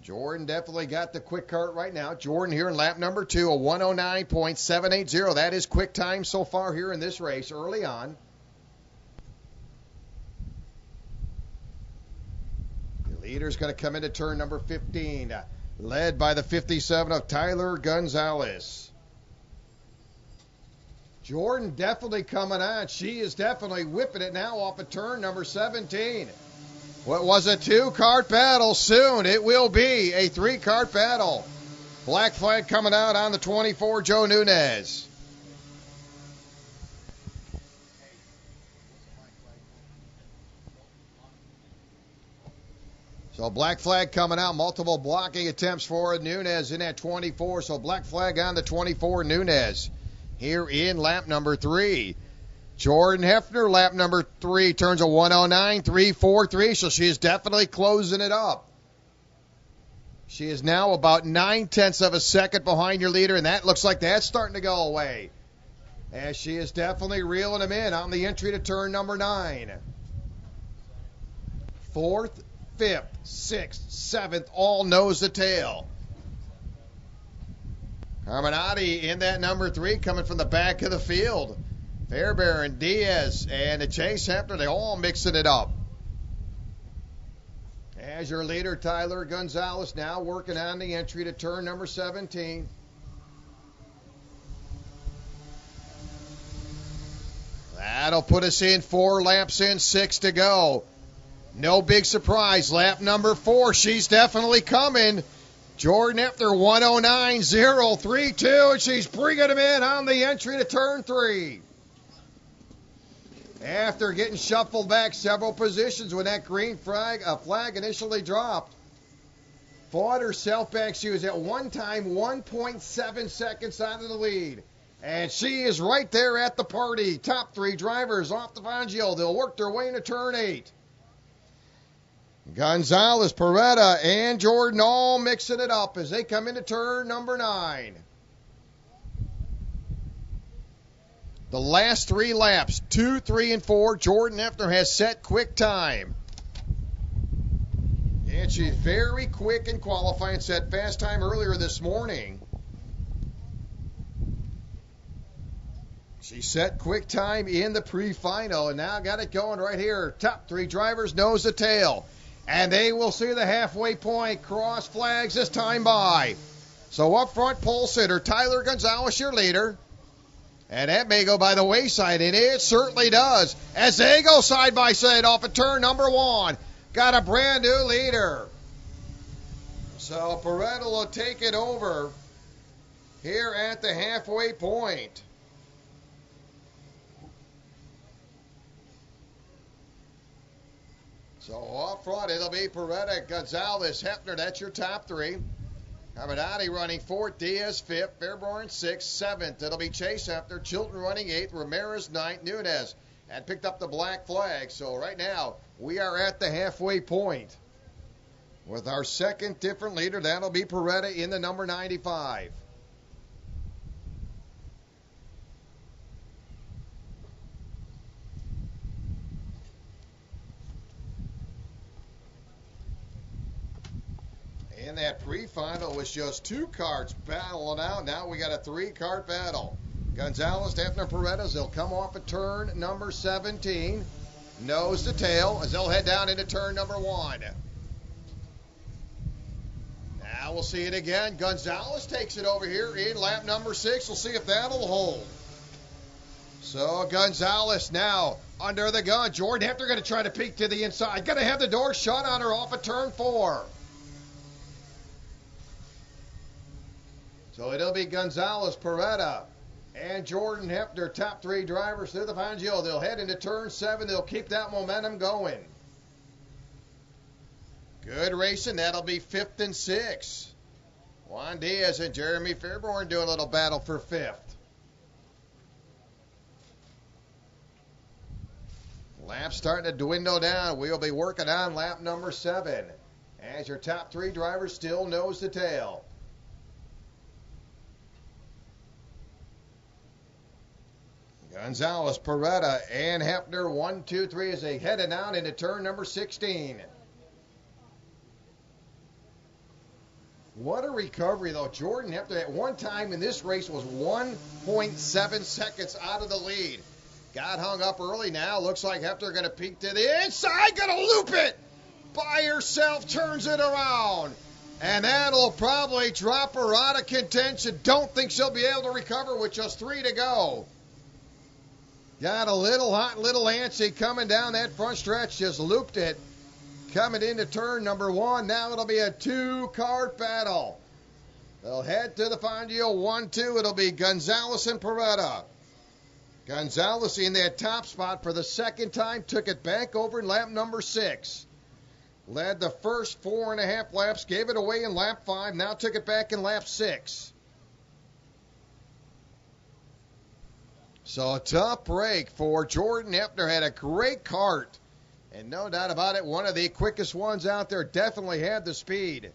Jordan definitely got the quick cart right now. Jordan here in lap number 2, a 109.780. That is quick time so far here in this race early on. The leader's going to come into turn number 15, led by the 57 of Tyler Gonzalez. Jordan definitely coming on. She is definitely whipping it now off of turn number 17. What was a 2-cart battle? Soon it will be a 3-cart battle. Black flag coming out on the 24, Joe Nunez. So black flag coming out. Multiple blocking attempts for Nunez in at 24. So black flag on the 24, Nunez. Here in lap number 3. Jordan Hefner, lap number 3, turns a 109.343, so she is definitely closing it up. She is now about 0.9 of a second behind your leader, and that looks like that's starting to go away. As she is definitely reeling them in on the entry to turn number 9. 4th, 5th, 6th, 7th, all nose to tail. Carminati in that number 3 coming from the back of the field. Fairbairn, Diaz, and Chase Hefner, they all mixing it up. As your leader, Tyler Gonzalez, now working on the entry to turn number 17. That'll put us in 4 laps in, 6 to go. No big surprise. Lap number 4, she's definitely coming. Jordan Hefner, 109.032, and she's bringing him in on the entry to turn 3. After getting shuffled back several positions when that green flag initially dropped, fought herself back. She was at one time 1.7 seconds out of the lead. And she is right there at the party. Top 3 drivers off the Fangio. They'll work their way into turn 8. Gonzalez, Peretta, and Jordan all mixing it up as they come into turn number 9. The last 3 laps, 2, 3, and 4, Jordan Hefner has set quick time. And she's very quick in qualifying, set fast time earlier this morning. She set quick time in the pre-final and now got it going right here. Top 3 drivers nose to tail. And they will see the halfway point. Cross flags this time by. So up front, pole sitter, Tyler Gonzalez, your leader. And that may go by the wayside, and it certainly does. As they go side by side off of turn number 1. Got a brand new leader. So Peretta will take it over here at the halfway point. So up front, it'll be Peretta, Gonzalez, Hefner. That's your top 3. Carminati running 4th, Diaz 5th, Fairbairn 6th, 7th. It'll be Chase Hefner, Chilton running 8th, Ramirez 9th, Nunez had picked up the black flag. So right now, we are at the halfway point with our second different leader. That'll be Peretta in the number 95. In that pre-final was just 2 carts battling out. Now we got a 3-cart battle. Gonzalez, Hefner, Peretta, they'll come off at turn number 17. Nose to tail as they'll head down into turn number 1. Now we'll see it again. Gonzalez takes it over here in lap number 6. We'll see if that'll hold. So Gonzalez now under the gun. Jordan Hefner going to try to peek to the inside. Going to have the door shut on her off of turn 4. So it'll be Gonzalez, Peretta, and Jordan Hefner, top 3 drivers through the Fangio. They'll head into turn 7. They'll keep that momentum going. Good racing. That'll be 5th and 6th. Juan Diaz and Jeremy Fairbairn doing a little battle for 5th. Lap starting to dwindle down. We'll be working on lap number 7 as your top 3 drivers still nose to tail. Gonzalez, Peretta, and Hefner, 1, 2, 3 as they headed out into turn number 16. What a recovery, though. Jordan Hefner at one time in this race was 1.7 seconds out of the lead. Got hung up early now. Looks like Hefner going to peek to the inside. Going to loop it by herself. Turns it around. And that'll probably drop her out of contention. Don't think she'll be able to recover with just 3 to go. Got a little hot, little antsy coming down that front stretch. Just looped it. Coming into turn number 1. Now it'll be a 2-cart battle. They'll head to the Fangio 1-2. It'll be Gonzalez and Peretta. Gonzalez in that top spot for the second time. Took it back over in lap number 6. Led the first 4.5 laps. Gave it away in lap 5. Now took it back in lap 6. So a tough break for Jordan Hefner. Had a great kart. And no doubt about it, one of the quickest ones out there. Definitely had the speed.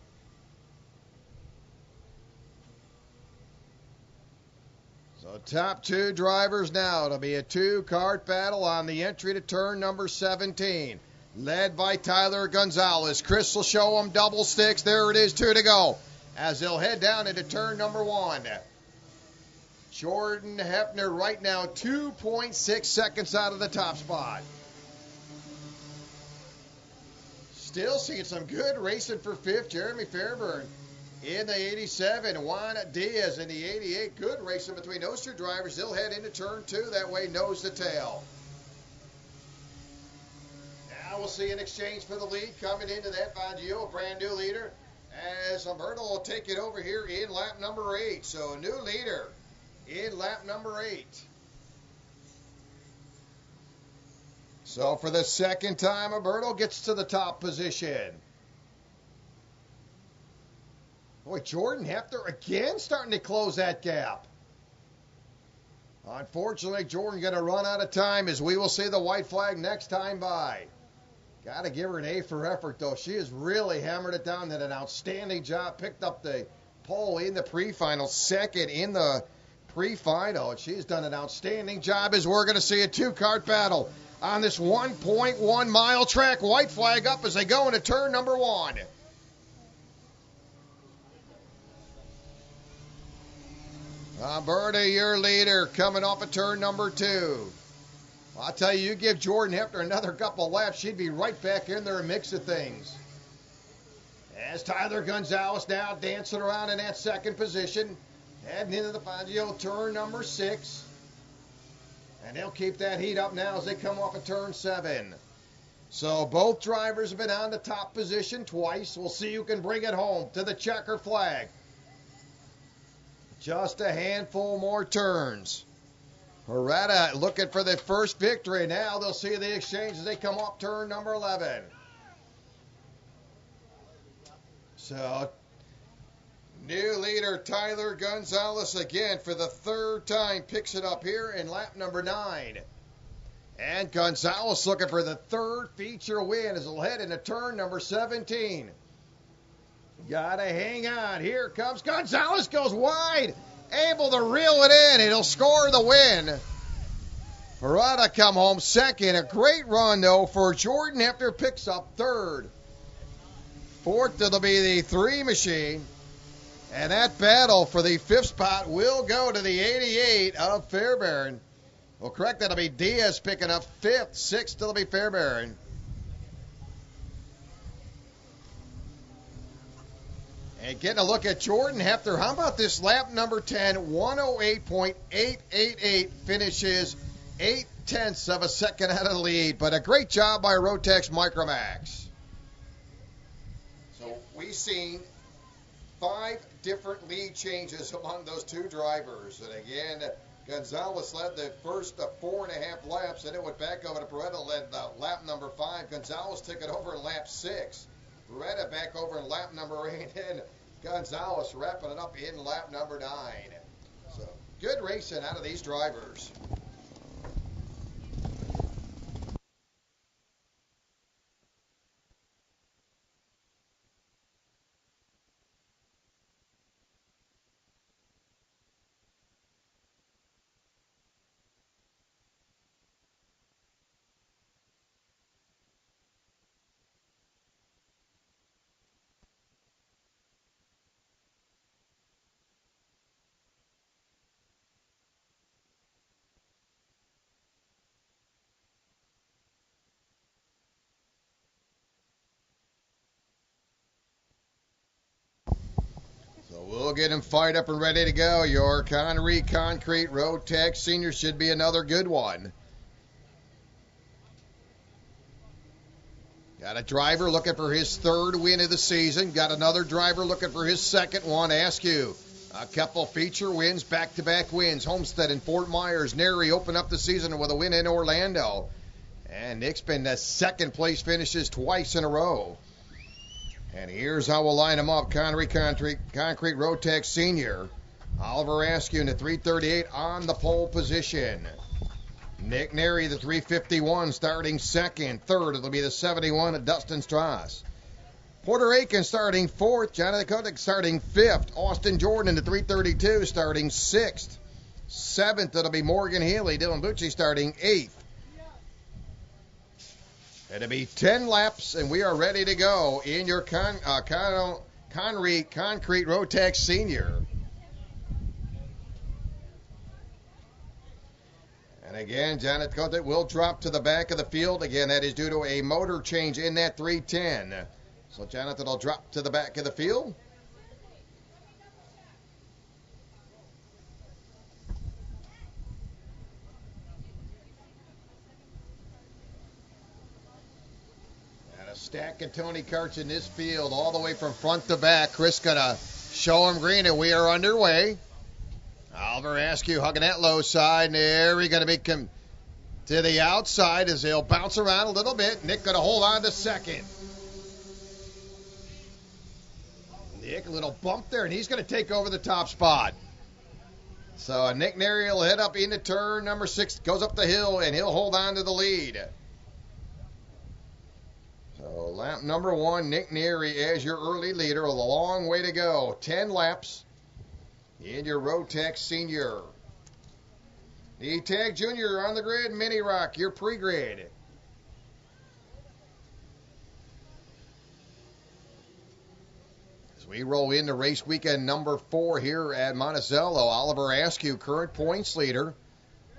So top 2 drivers now. It'll be a 2-cart battle on the entry to turn number 17. Led by Tyler Gonzalez. Chris will show them double sticks. There it is, 2 to go. As they'll head down into turn number 1. Jordan Hefner right now 2.6 seconds out of the top spot. Still seeing some good racing for 5th. Jeremy Fairburn in the 87. Juan Diaz in the 88. Good racing between those 2 drivers. They'll head into turn 2. That way, nose to tail. Now we'll see an exchange for the lead coming into that Fangio, a brand new leader. As Humberto will take it over here in lap number 8. So a new leader in lap number 8. So for the second time, Humberto gets to the top position. Boy, Jordan Hefner again starting to close that gap. Unfortunately, Jordan going to run out of time as we will see the white flag next time by. Got to give her an A for effort, though. She has really hammered it down. Did an outstanding job. Picked up the pole in the pre-final, second in the pre-final. She's done an outstanding job as we're going to see a 2-cart battle on this 1.1 mile track. White flag up as they go into turn number 1. Alberta, your leader, coming off of turn number 2. Well, I'll tell you, you give Jordan Hefner another couple laps, she'd be right back in there and mix of things. As Tyler Gonzalez now dancing around in that second position, heading into the Fangio turn number 6. And they'll keep that heat up now as they come off of turn 7. So both drivers have been on the top position twice. We'll see who can bring it home to the checker flag. Just a handful more turns. Peretta looking for the first victory. Now they'll see the exchange as they come off turn number 11. So new leader Tyler Gonzalez again for the 3rd time picks it up here in lap number 9. And Gonzalez looking for the 3rd feature win as he'll head into turn number 17. Gotta hang on. Here comes Gonzalez, goes wide, able to reel it in, and he'll score the win. Peretta come home 2nd. A great run, though, for Jordan Hefner, picks up 3rd. 4th, it'll be the 3 machine. And that battle for the 5th spot will go to the 88 of Fairbairn. Well, correct, that'll be Diaz picking up 5th. 6th, it'll be Fairbairn. And getting a look at Jordan Hefner. How about this lap number 10? 108.888 finishes 0.8 of a second out of the lead. But a great job by Rotex Micromax. So we've seen 5 different lead changes among those 2 drivers. And again, Gonzalez led the first 4.5 laps, and it went back over to Peretta, led lap number 5. Gonzalez took it over in lap 6. Peretta back over in lap number 8, and Gonzalez wrapping it up in lap number 9. So good racing out of these drivers. We'll get him fired up and ready to go. Your Connery Concrete Road Tech Senior should be another good one. Got a driver looking for his third win of the season. Got another driver looking for his second one. Ask you. A couple feature wins, back-to-back wins. Homestead and Fort Myers. Nary open up the season with a win in Orlando. And Nick's been the second place finishes twice in a row. And here's how we'll line them up. Connery Concrete Road Tech Senior. Oliver Askew in the 338 on the pole position. Nick Neri, the 351, starting second. Third, it'll be the 71 of Dustin Strauss. Porter Aiken starting fourth. Jonathan Kotick starting fifth. Austin Jordan in the 332 starting sixth. Seventh, it'll be Morgan Healy. Dylan Bucci starting eighth. It'll be 10 laps, and we are ready to go in your Connery Concrete Road Tech Senior. And again, Jonathan Kotick will drop to the back of the field. Again, that is due to a motor change in that 310. So Jonathan will drop to the back of the field. And a stack of Tony karts in this field all the way from front to back. Chris going to show him green, and we are underway. Oliver Askew hugging that low side, and there we're going to be to the outside as he'll bounce around a little bit. Nick going to hold on to second. Nick, a little bump there, and he's going to take over the top spot. So Nick Neri will head up into turn number 6, goes up the hill, and he'll hold on to the lead. So lap number 1, Nick Neri as your early leader with a long way to go. 10 laps in your Road Tech Senior. The Tag Junior on the grid, Mini Rock, your pre-grid. As we roll into race weekend number 4 here at Monticello, Oliver Askew, current points leader.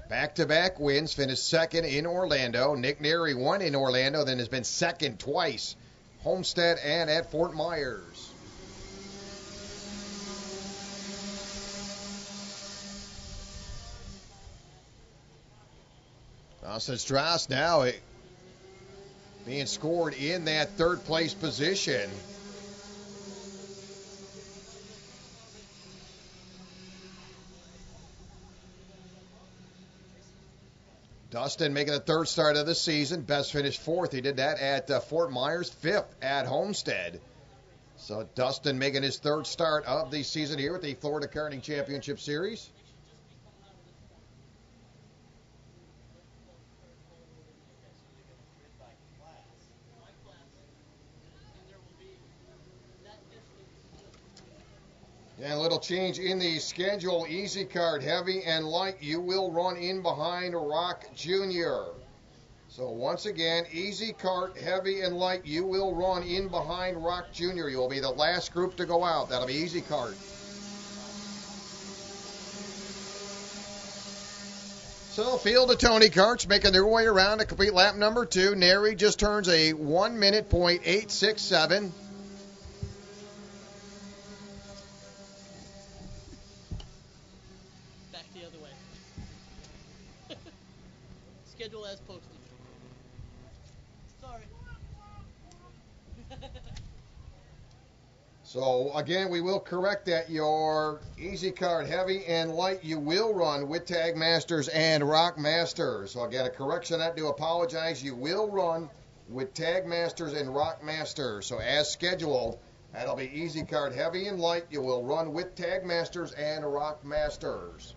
Back-to-back wins, finished second in Orlando. Nick Neri won in Orlando, then has been second twice. Homestead and at Fort Myers. Dustin Strauss now being scored in that third place position. Dustin making the third start of the season. Best finished fourth. He did that at Fort Myers, fifth at Homestead. So Dustin making his third start of the season here with the Florida Karting Championship Series. And a little change in the schedule. Easy Kart, heavy and light. You will run in behind Rock Jr. So once again, Easy Kart, heavy and light. You will run in behind Rock Jr. You'll be the last group to go out. That'll be Easy Kart. So field of Tony karts making their way around to complete lap number 2. Neri just turns a 1 minute .867. Schedule as posted. Sorry. So again, we will correct that. Your Easy Kart, heavy and light, you will run with Tag Masters and Rock Masters. So again, a correction. I do apologize. You will run with Tag Masters and Rock Masters. So as scheduled, that'll be Easy Kart, heavy and light. You will run with Tag Masters and Rock Masters.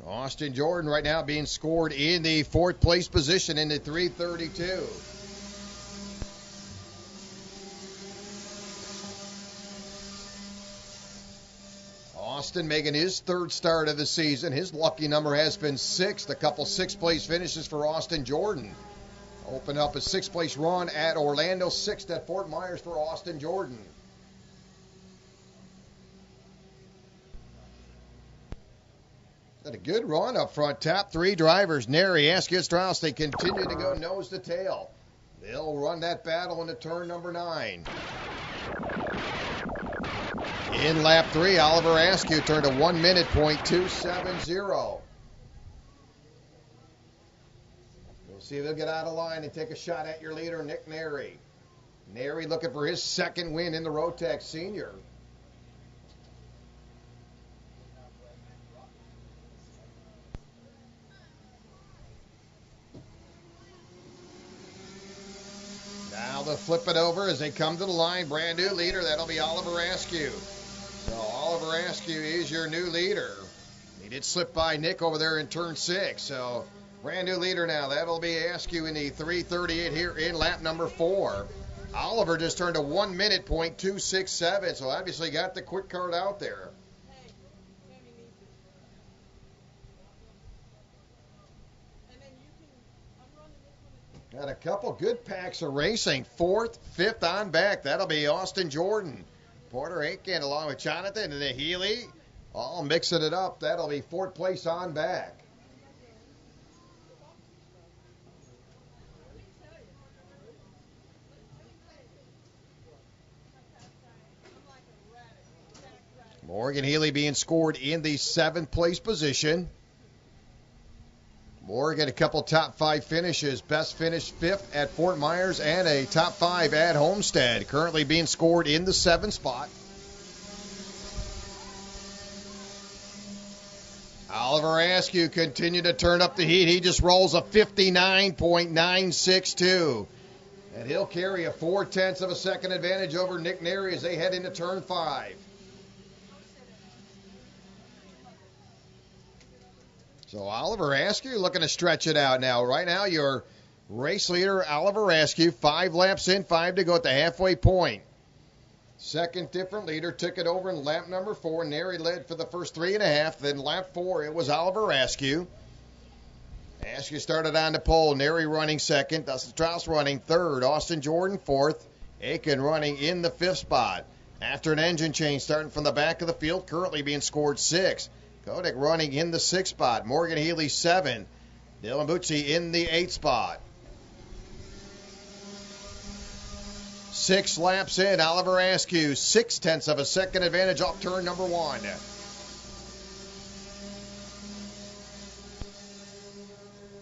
Austin Jordan right now being scored in the 4th place position in the 332. Austin making his 3rd start of the season. His lucky number has been 6th. A couple 6th place finishes for Austin Jordan. Opened up a 6th place run at Orlando, 6th at Fort Myers for Austin Jordan. Had a good run up front. Top three drivers, Neri, Askew, Strauss, they continue to go nose to tail. They'll run that battle into turn number 9. In lap 3, Oliver Askew turned a 1 minute .270. We'll see if they'll get out of line and take a shot at your leader, Nick Neri. Neri looking for his second win in the Rotex Senior. Now they'll flip it over as they come to the line. Brand new leader, that'll be Oliver Askew. So Oliver Askew is your new leader. He did slip by Nick over there in turn 6. So brand new leader now. That'll be Askew in the 3:38 here in lap number 4. Oliver just turned a 1 minute .267. So obviously got the quick card out there. Got a couple good packs of racing. 4th, 5th on back. That'll be Austin Jordan. Porter Aiken along with Jonathan and the Healy. All mixing it up. That'll be 4th place on back. Morgan Healy being scored in the 7th place position. Morgan, a couple top 5 finishes. Best finish 5th at Fort Myers and a top 5 at Homestead. Currently being scored in the 7th spot. Oliver Askew continued to turn up the heat. He just rolls a 59.962. And he'll carry a 0.4 of a second advantage over Nick Neri as they head into turn 5. So Oliver Askew looking to stretch it out now. Right now, your race leader, Oliver Askew, 5 laps in, 5 to go at the halfway point. Second different leader took it over in lap number 4. Neri led for the first 3.5. Then lap 4, it was Oliver Askew. Askew started on the pole. Neri running second. Dustin Strauss running third. Austin Jordan 4th. Aiken running in the 5th spot. After an engine change starting from the back of the field, currently being scored 6th. Kodak running in the 6th spot. Morgan Healy 7th. Dylan Bucci in the 8th spot. 6 laps in. Oliver Askew, 0.6 of a second advantage off turn number 1.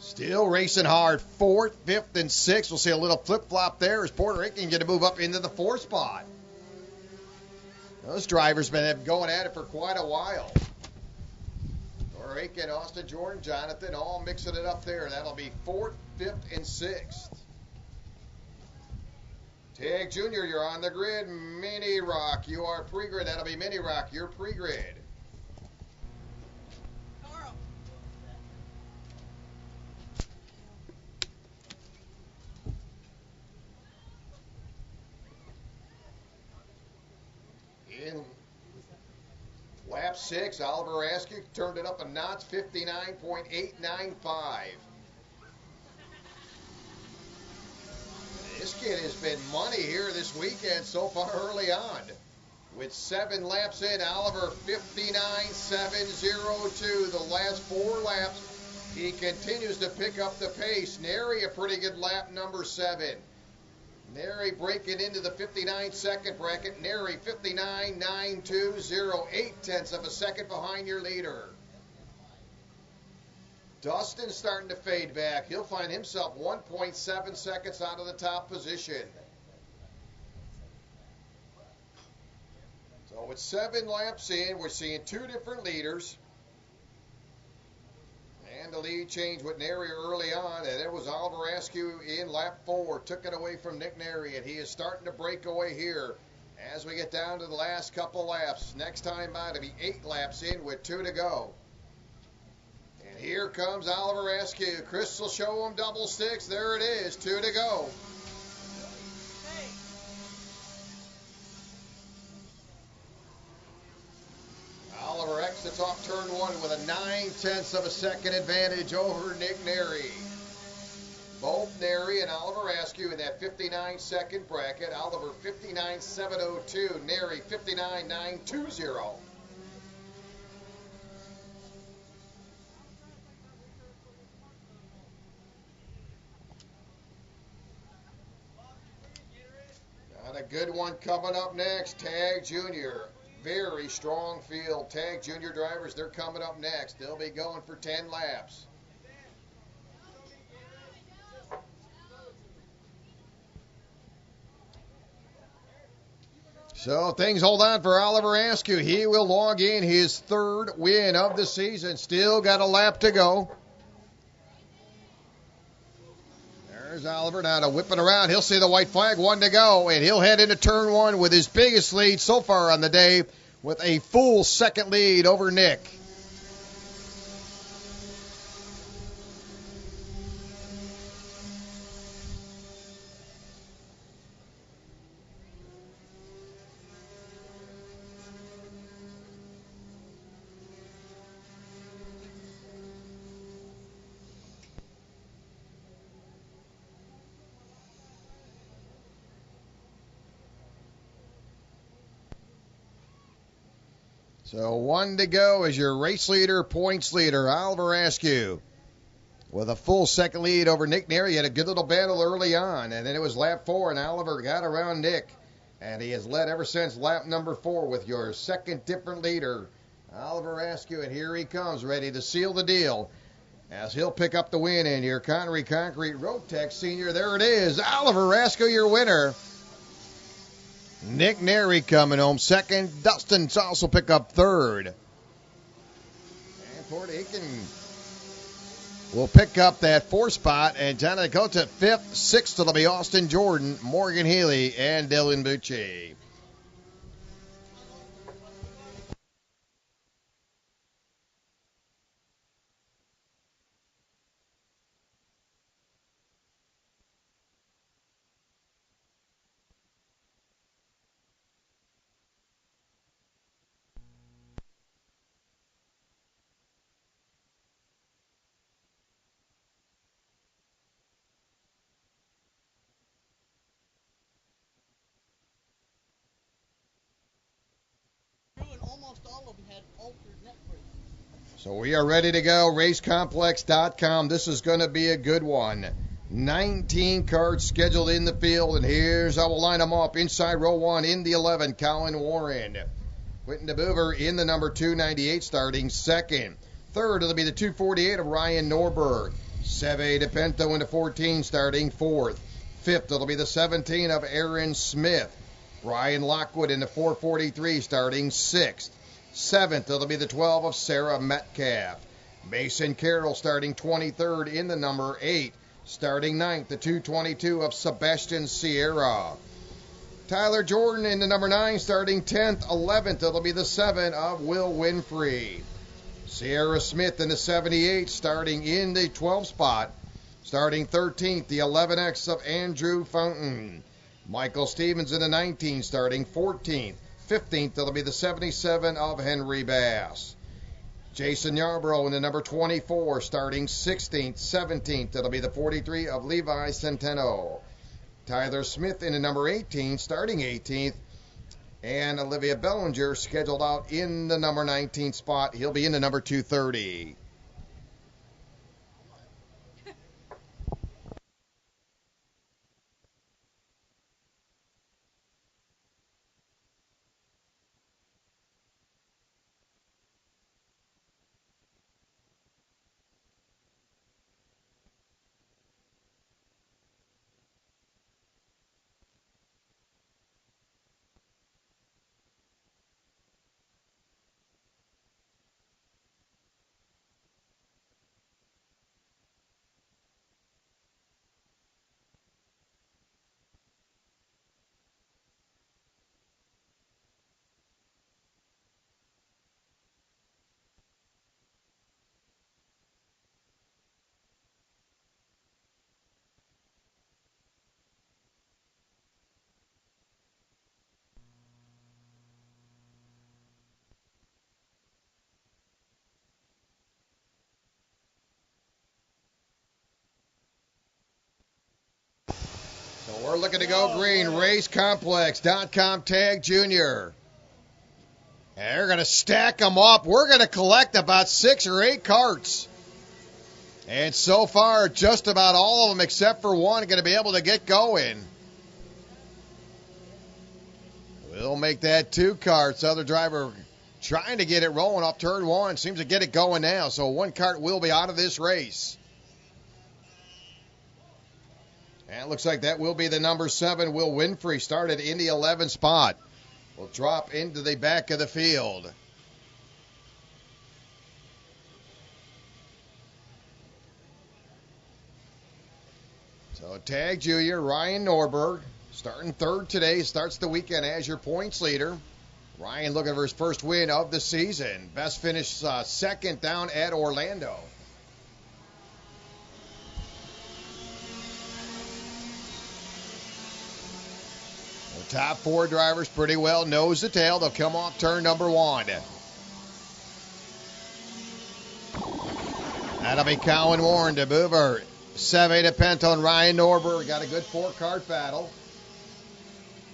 Still racing hard. 4th, 5th, and 6th. We'll see a little flip-flop there as Porter Aiken going to move up into the 4th spot. Those drivers been going at it for quite a while. Aiken, Austin Jordan, Jonathan, all mixing it up there. That'll be 4th, 5th, and 6th. Tag Jr., you're on the grid. Mini Rock, you are pre-grid. That'll be Mini Rock, you're pre-grid. Carl. In lap 6, Oliver Askew turned it up a notch, 59.895. This kid has been money here this weekend so far early on. With 7 laps in, Oliver 59.702. The last 4 laps, he continues to pick up the pace. Neri a pretty good lap number 7. Neri breaking into the 59-second bracket. Neri 59.920, 0.8 of a second behind your leader. Dustin starting to fade back. He'll find himself 1.7 seconds out of the top position. So with 7 laps in, we're seeing 2 different leaders. And the lead change with Neri early on, and it was Oliver Askew in lap 4. Took it away from Nick Neri, and he is starting to break away here as we get down to the last couple laps. Next time out, it'll be 8 laps in with 2 to go. And here comes Oliver Askew. Chris will show him double sticks. There it is, 2 to go. Oliver exits off turn 1 with a 0.9 of a second advantage over Nick Neri. Both Neri and Oliver Askew in that 59-second bracket. Oliver 59.702, Neri 59.920. good one coming up next. Tag Junior. Very strong field. Tag Junior drivers, they're coming up next. They'll be going for 10 laps. So things hold on for Oliver Askew. He will log in his third win of the season. Still got a lap to go. There's Oliver now to whip it around. He'll see the white flag, 1 to go, and he'll head into turn 1 with his biggest lead so far on the day with a full second lead over Nick. So 1 to go as your race leader, points leader, Oliver Askew. With a full second lead over Nick Neary. He had a good little battle early on, and then it was lap 4, and Oliver got around Nick. And he has led ever since lap number 4 with your second different leader, Oliver Askew. And here he comes, ready to seal the deal as he'll pick up the win in your Connery Concrete Road Tech Senior. There it is, Oliver Askew, your winner. Nick Neary coming home second. Dustin also pick up third. And Fort Aiken will pick up that 4th spot. And John Dakota 5th. 6th, it'll be Austin Jordan, Morgan Healy, and Dylan Bucci. And almost all of them had altered net brakes. So we are ready to go. Racecomplex.com. This is going to be a good one. 19 cars scheduled in the field, and here's how we'll line them up. Inside row 1 in the 11, Colin Warren. Quentin DeBoover in the number 298 starting second. Third, it'll be the 248 of Ryan Norberg. Seve DePinto in the 14 starting fourth. Fifth, it'll be the 17 of Aaron Smith. Brian Lockwood in the 443 starting sixth. Seventh, it'll be the 12 of Sarah Metcalf. Mason Carroll starting 23rd in the number 8. Starting 9th, the 222 of Sebastian Sierra. Tyler Jordan in the number 9 starting 10th. 11th, it'll be the 7 of Will Winfrey. Sierra Smith in the 78 starting in the 12th spot. Starting 13th, the 11X of Andrew Fountain. Michael Stevens in the 19 starting 14th. 15th, it'll be the 77 of Henry Bass. Jason Yarbrough in the number 24, starting 16th. 17th, it'll be the 43 of Levi Centeno. Tyler Smith in the number 18, starting 18th. And Olivia Bellinger scheduled out in the number 19 spot. He'll be in the number 230. So we're looking to go green. Racecomplex.com Tag Junior. And they're going to stack them up. We're going to collect about 6 or 8 carts. And so far, just about all of them except for one are going to be able to get going. We'll make that 2 carts. Other driver trying to get it rolling off turn 1. Seems to get it going now. So 1 cart will be out of this race. And it looks like that will be the number 7, Will Winfrey, started in the 11th spot. Will drop into the back of the field. So tag junior Ryan Norberg, starting 3rd today, starts the weekend as your points leader. Ryan looking for his first win of the season. Best finish 2nd down at Orlando. The top 4 drivers pretty well nose to tail. They'll come off turn number 1. That'll be Cowan Warren to Boover. Seve to Pinto and Ryan Norberg. Got a good 4-cart battle.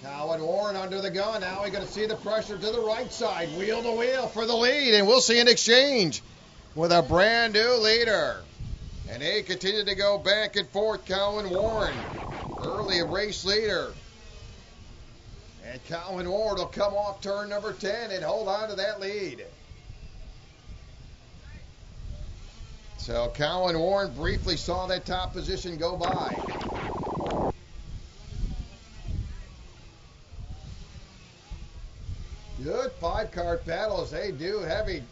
Cowan Warren under the gun. Now we're going to see the pressure to the right side. Wheel to wheel for the lead. And we'll see an exchange with a brand new leader. And they continue to go back and forth. Cowan Warren, early race leader. And Cowan Warren will come off turn number 10 and hold on to that lead. So Cowan Warren briefly saw that top position go by. Good 5-cart battle as they do heavy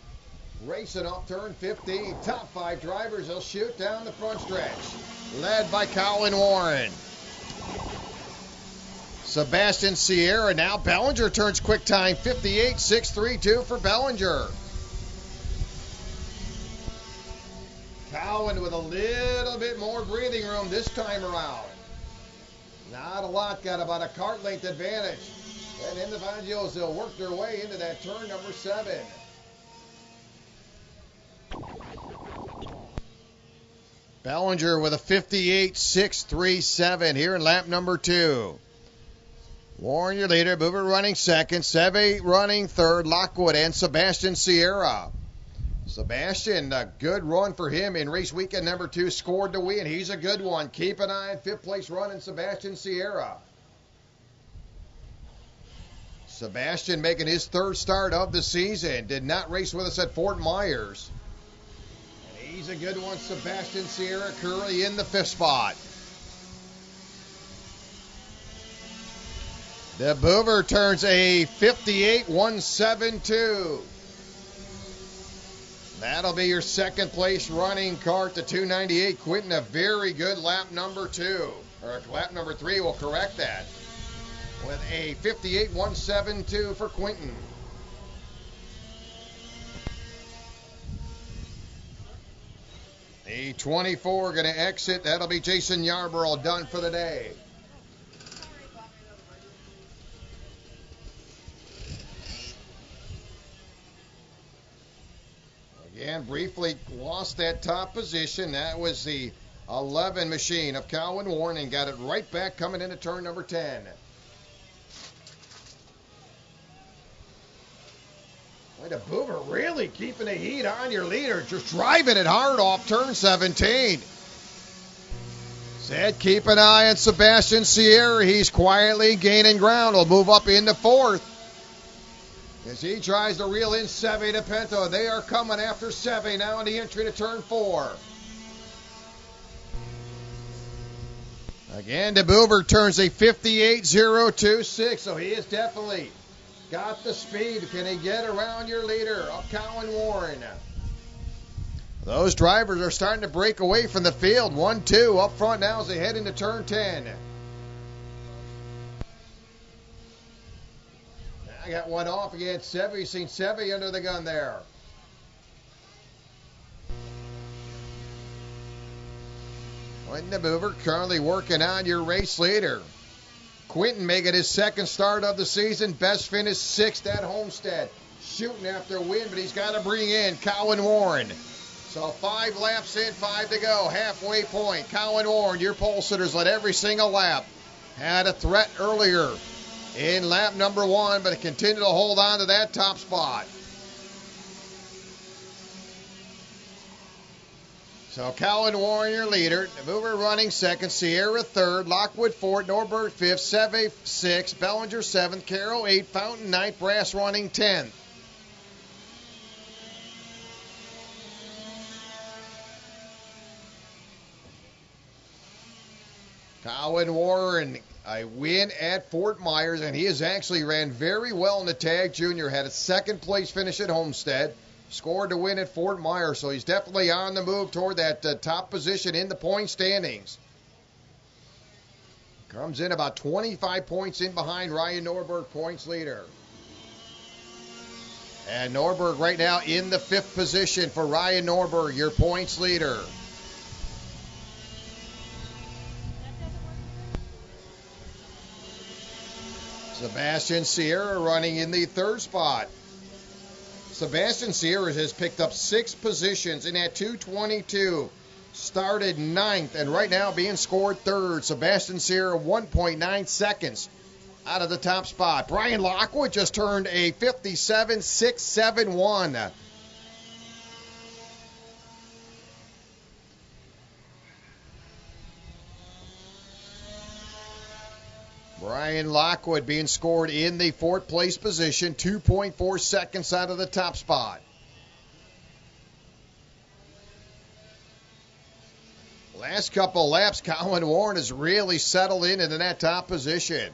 racing off turn 15. Top 5 drivers will shoot down the front stretch. Led by Cowan Warren. Sebastian Sierra now. Bellinger turns quick time. 58.632 for Bellinger. Cowan with a little bit more breathing room this time around. Not a lot, got about a cart length advantage. And individuals will work their way into that turn number 7. Bellinger with a 58.637 here in lap number 2. Warren, your leader. Boover running 2nd. Seve running 3rd. Lockwood and Sebastian Sierra. Sebastian, a good run for him in race weekend number 2. Scored to win. He's a good one. Keep an eye on 5th place running Sebastian Sierra. Sebastian making his 3rd start of the season. Did not race with us at Fort Myers. And he's a good one. Sebastian Sierra currently in the 5th spot. The Boover turns a 58.172. That'll be your 2nd place running cart, the 298. Quinton, a very good lap number 2. Or lap number 3 will correct that. With a 58.172 for Quinton. The 24 going to exit. That'll be Jason Yarborough done for the day. Again, briefly lost that top position. That was the 11 machine of Cowan Warren and got it right back coming into turn number 10. Boy, the Boover really keeping the heat on your leader. Just driving it hard off turn 17. Said keep an eye on Sebastian Sierra. He's quietly gaining ground. He'll move up into 4th. As he tries to reel in Seve to Pinto. They are coming after Seve now in the entry to turn 4. Again, De Boover turns a 58.026, so he is definitely got the speed. Can he get around your leader of Cowan Warren? Those drivers are starting to break away from the field. 1-2 up front now as they head into turn 10. I got one off against Seve. You've seen Seve under the gun there. Quinton DeBoover currently working on your race leader. Quinton making his 2nd start of the season. Best finish 6th at Homestead. Shooting after a win, but he's got to bring in Cowan Warren. So 5 laps in, 5 to go. Halfway point. Cowan Warren, your pole sitters led every single lap. Had a threat earlier in lap number 1, but continue to hold on to that top spot. So Colin Warren, your leader. Mover running second. Sierra third. Lockwood fourth. Norberg fifth. Seve sixth. Bellinger seventh. Carroll eighth. Fountain ninth. Brass running 10th. Colin Warren, a win at Fort Myers, and he has actually ran very well in the tag junior. Had a second place finish at Homestead. Scored to win at Fort Myers, so he's definitely on the move toward that top position in the point standings. Comes in about 25 points in behind Ryan Norberg, points leader. And Norberg right now in the 5th position for Ryan Norberg, your points leader. Sebastian Sierra running in the 3rd spot. Sebastian Sierra has picked up 6 positions in that 222. Started 9th and right now being scored 3rd. Sebastian Sierra 1.9 seconds out of the top spot. Brian Lockwood just turned a 57.671. Brian Lockwood being scored in the 4th place position, 2.4 seconds out of the top spot. Last couple laps, Colin Warren has really settled into that top position.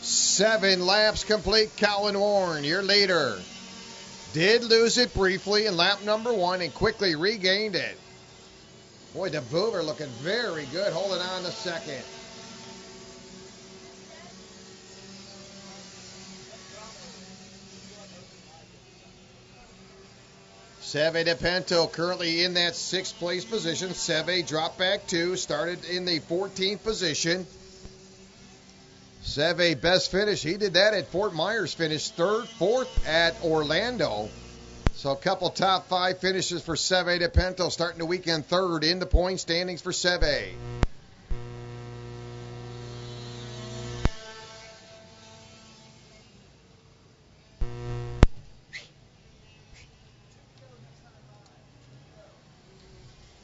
7 laps complete, Colin Warren, your leader. Did lose it briefly in lap number 1 and quickly regained it. Boy, DeBoover looking very good, holding on to second. Seve DePinto currently in that 6th place position. Seve dropped back 2, started in the 14th position. Seve best finish. He did that at Fort Myers, finished 3rd, 4th at Orlando. So a couple top 5 finishes for Seve DePinto, starting the weekend 3rd in the point standings for Seve.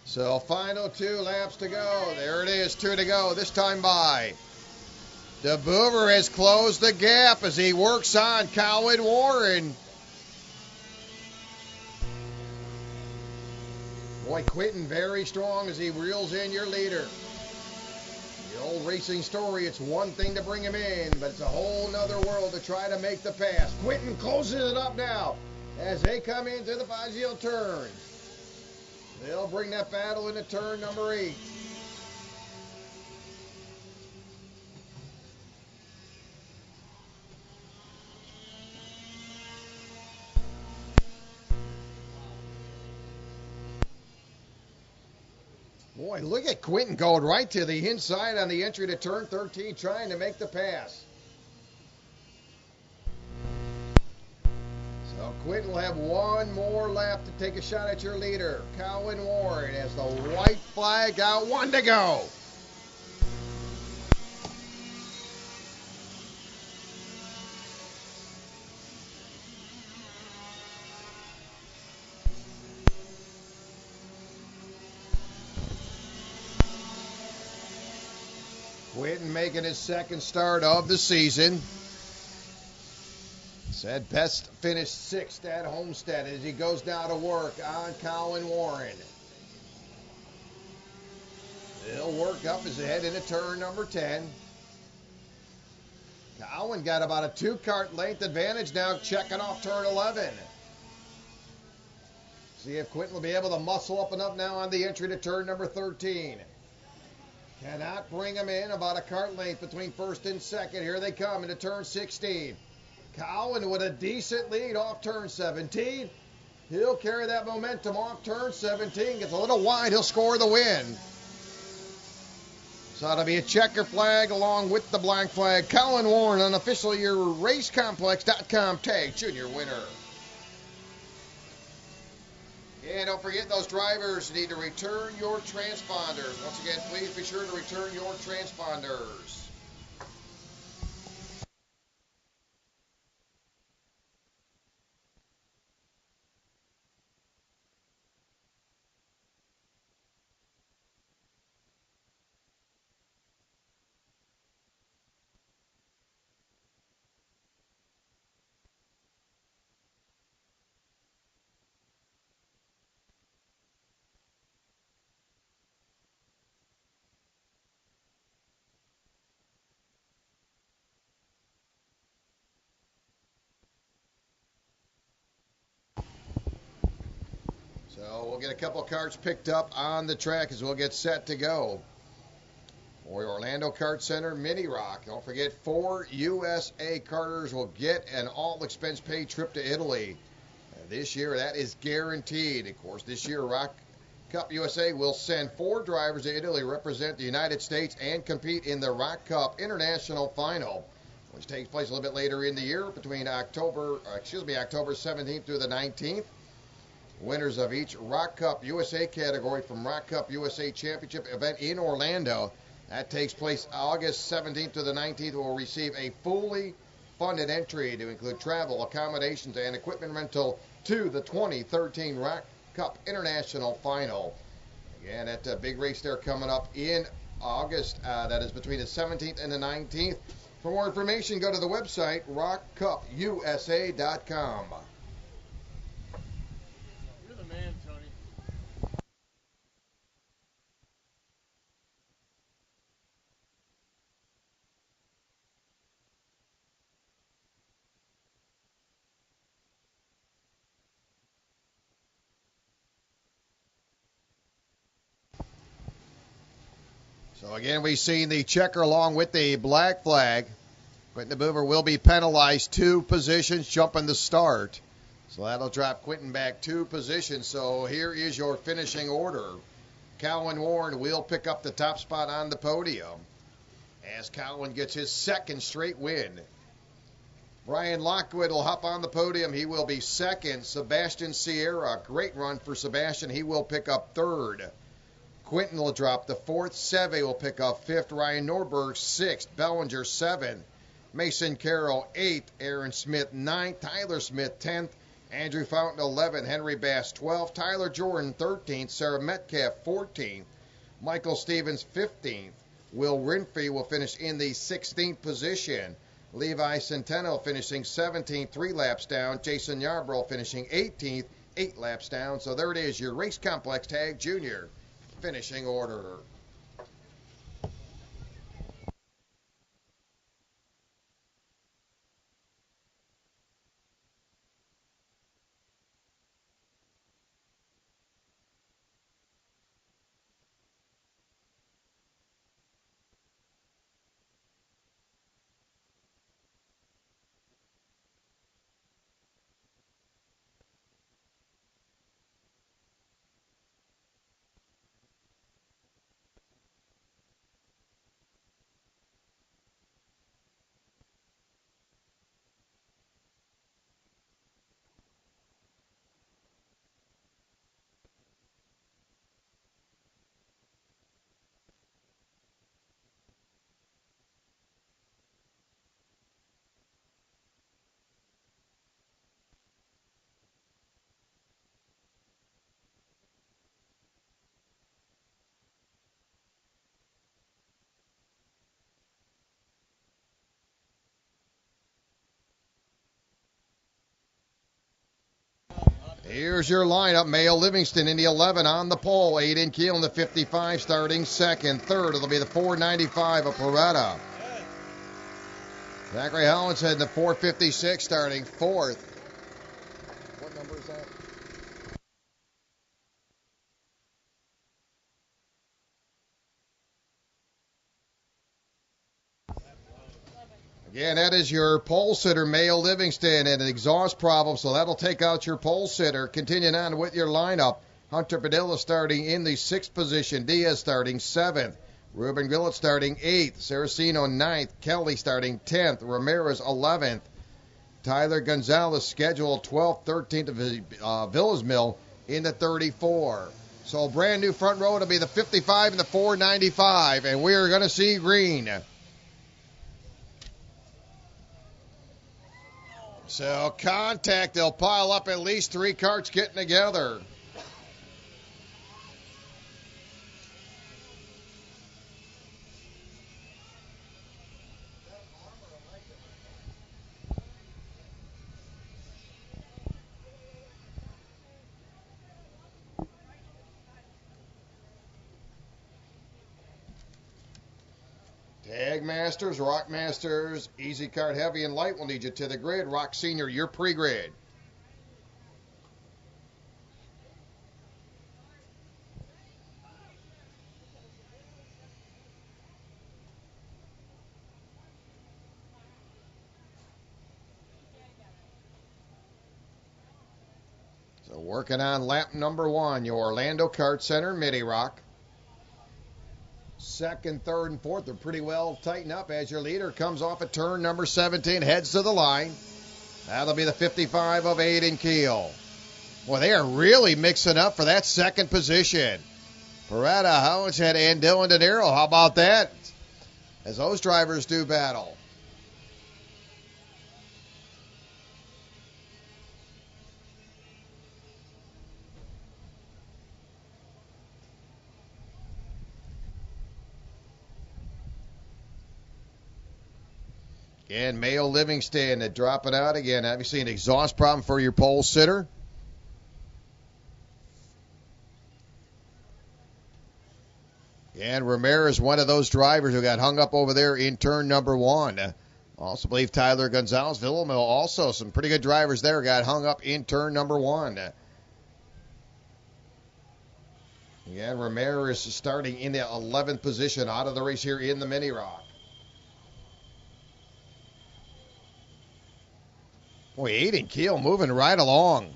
So final 2 laps to go. There it is, 2 to go, this time by. DeBoover has closed the gap as he works on Colin Warren. Boy, Quinton very strong as he reels in your leader. The old racing story, it's one thing to bring him in, but it's a whole nother world to try to make the pass. Quinton closes it up now as they come into the Fazio turn. They'll bring that battle into turn number 8. Boy, look at Quinton going right to the inside on the entry to turn 13, trying to make the pass. So Quinton will have one more lap to take a shot at your leader, Colin Warren, as the white flag out, 1 to go. Quinton making his 2nd start of the season. Said best finished 6th at Homestead as he goes now to work on Colin Warren. He'll work up as they head into turn number 10. Colin got about a 2-cart length advantage now, checking off turn 11. See if Quinton will be able to muscle up enough now on the entry to turn number 13. Cannot bring him in, about a cart length between 1st and 2nd. Here they come into turn 16. Colin with a decent lead off turn 17. He'll carry that momentum off turn 17. Gets a little wide, he'll score the win. So it'll be a checker flag along with the black flag. Colin Warren, unofficially your racecomplex.com tag junior winner. And don't forget, those drivers need to return your transponders. Once again, please be sure to return your transponders. So we'll get a couple carts picked up on the track as we'll get set to go. For Orlando Kart Center Mini Rock. Don't forget, 4 USA karters will get an all-expense paid trip to Italy. This year, that is guaranteed. Of course, this year, Rock Cup USA will send 4 drivers to Italy to represent the United States and compete in the Rock Cup International Final, which takes place a little bit later in the year between October 17th through the 19th. Winners of each Rock Cup USA category from Rock Cup USA Championship event in Orlando, that takes place August 17th to the 19th, will receive a fully funded entry to include travel, accommodations, and equipment rental to the 2013 Rock Cup International Final. Again, that big race there coming up in August. That is between the 17th and the 19th. For more information, go to the website rockcupusa.com. You're the man, Tony. So again, we've seen the checker along with the black flag. Quentin DeBoover will be penalized 2 positions jumping the start. So that'll drop Quentin back 2 positions. So here is your finishing order. Cowan Warren will pick up the top spot on the podium as Cowan gets his 2nd straight win. Brian Lockwood will hop on the podium. He will be 2nd. Sebastian Sierra, great run for Sebastian. He will pick up 3rd. Quentin will drop the 4th. Seve will pick up 5th. Ryan Norberg 6th. Bellinger 7th. Mason Carroll 8th. Aaron Smith 9th. Tyler Smith 10th. Andrew Fountain 11th. Henry Bass 12th. Tyler Jordan 13th. Sarah Metcalf 14th. Michael Stevens 15th. Will Renfrey will finish in the 16th position. Levi Centeno finishing 17th, 3 laps down. Jason Yarbrough finishing 18th, 8 laps down. So there it is, your Race Complex Tag Junior finishing order. Here's your lineup. Mayo Livingston in the 11 on the pole. Aiden Keel in the 55 starting 2nd. 3rd, it'll be the 495 of Peretta. Zachary Hollinshead in the 456 starting 4th. What number is that? Again, that is your pole sitter, Mayo Livingston, and an exhaust problem, so that'll take out your pole sitter. Continuing on with your lineup, Hunter Padilla starting in the 6th position, Diaz starting 7th, Ruben Gillett starting 8th, Saraceno 9th, Kelly starting 10th, Ramirez 11th, Tyler Gonzalez scheduled 12th, 13th of Villas Mill in the 34. So brand new front row, it'll be the 55 and the 495, and we're going to see green. So contact, they'll pile up at least 3 carts getting together. Tag Masters, Rock Masters, Easy Kart Heavy and Light will need you to the grid. Rock Senior, your pre-grid. So working on lap number 1, your Orlando Kart Center, Mini-Rock. Second, third, and fourth are pretty well tightened up as your leader comes off at turn number 17, heads to the line. That'll be the 55 of Aiden Keel. Boy, they are really mixing up for that second position. Beretta, Howinshead, and Dylan De Niro. How about that? As those drivers do battle. Again, Mayo Livingston dropping out again. Obviously an exhaust problem for your pole sitter. And Ramirez, one of those drivers who got hung up over there in turn number 1. Also believe Tyler Gonzalez, Villamil, also some pretty good drivers there got hung up in turn number 1. Again, Ramirez starting in the 11th position out of the race here in the Mini-Rock. Boy, Aiden Keel moving right along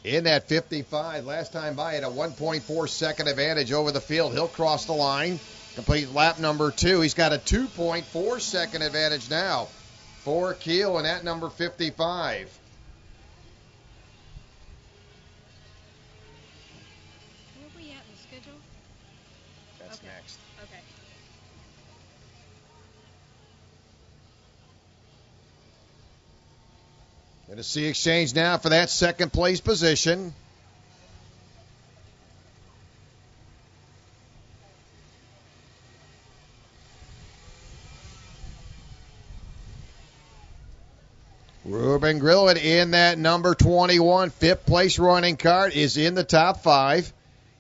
in that 55. Last time by at a 1.4 second advantage over the field. He'll cross the line, complete lap number 2. He's got a 2.4 second advantage now for Keel in that number 55. Where are we at in the schedule? That's Okay. next. Okay. Going to see exchange now for that second place position. Ruben Grilwood in that number 21. Fifth place running cart is in the top 5.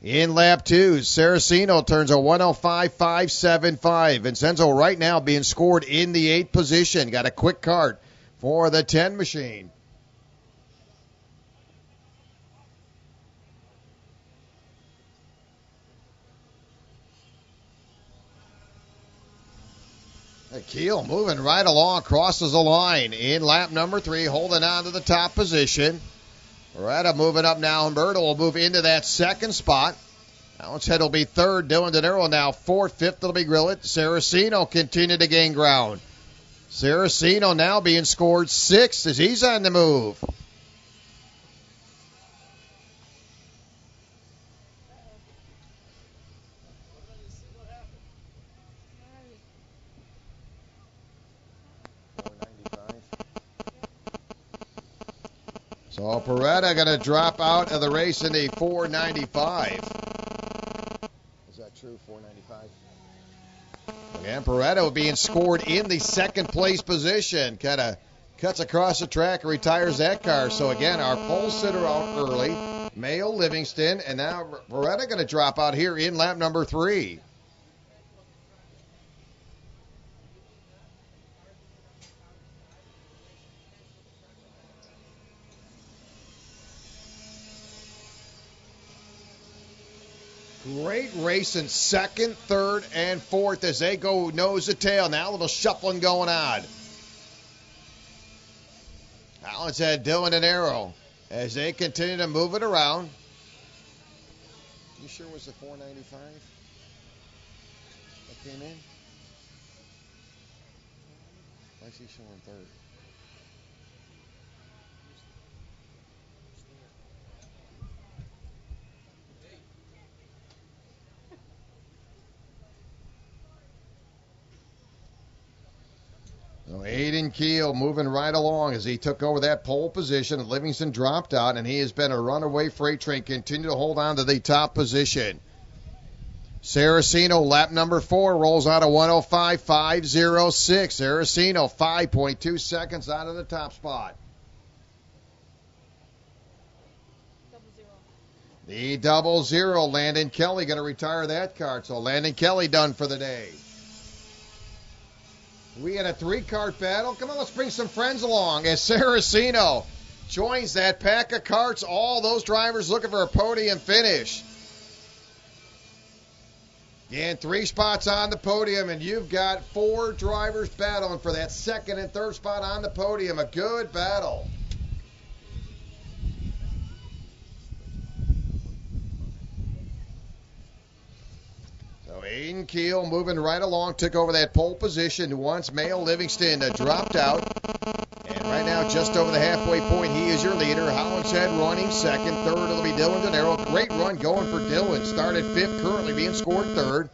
In lap 2, Saraceno turns a 105.575. Vincenzo right now being scored in the 8th position. Got a quick cart for the 10 machine. Keel moving right along, crosses the line in lap number 3, holding on to the top position. Beretta moving up now. Humberto will move into that second spot. Howinshead will be third. Dylan De Niro now fourth. Fifth will be Grillet. Saraceno continue to gain ground. Saraceno now being scored 6th as he's on the move. So Beretta going to drop out of the race in the 495. Is that true, 495? Again, Beretta being scored in the second place position. Kind of cuts across the track and retires that car. So again, our pole sitter out early, Mayo Livingston, and now Beretta going to drop out here in lap number 3. Great race in second, third, and fourth as they go nose to tail. Now a little shuffling going on. Howinshead, Dylan De Niro as they continue to move it around. You sure it was the 495 that came in? Why is he showing third? So Aiden Keel moving right along as he took over that pole position. Livingston dropped out, and he has been a runaway freight train. Continue to hold on to the top position. Saraceno, lap number 4, rolls out of 105.506. Saraceno, 5.2 seconds out of the top spot. The 00, Landon Kelly going to retire that cart. So Landon Kelly done for the day. We had a 3-cart battle. Come on, let's bring some friends along as Saraceno joins that pack of carts. All those drivers looking for a podium finish. Again, 3 spots on the podium, and you've got 4 drivers battling for that second and third spot on the podium. A good battle. So Aiden Keel moving right along, took over that pole position once Mayo Livingston dropped out. And right now, just over the halfway point, he is your leader. Hollinshead running second. Third, it'll be Dylan Denero. Great run going for Dylan. Started fifth, currently being scored third.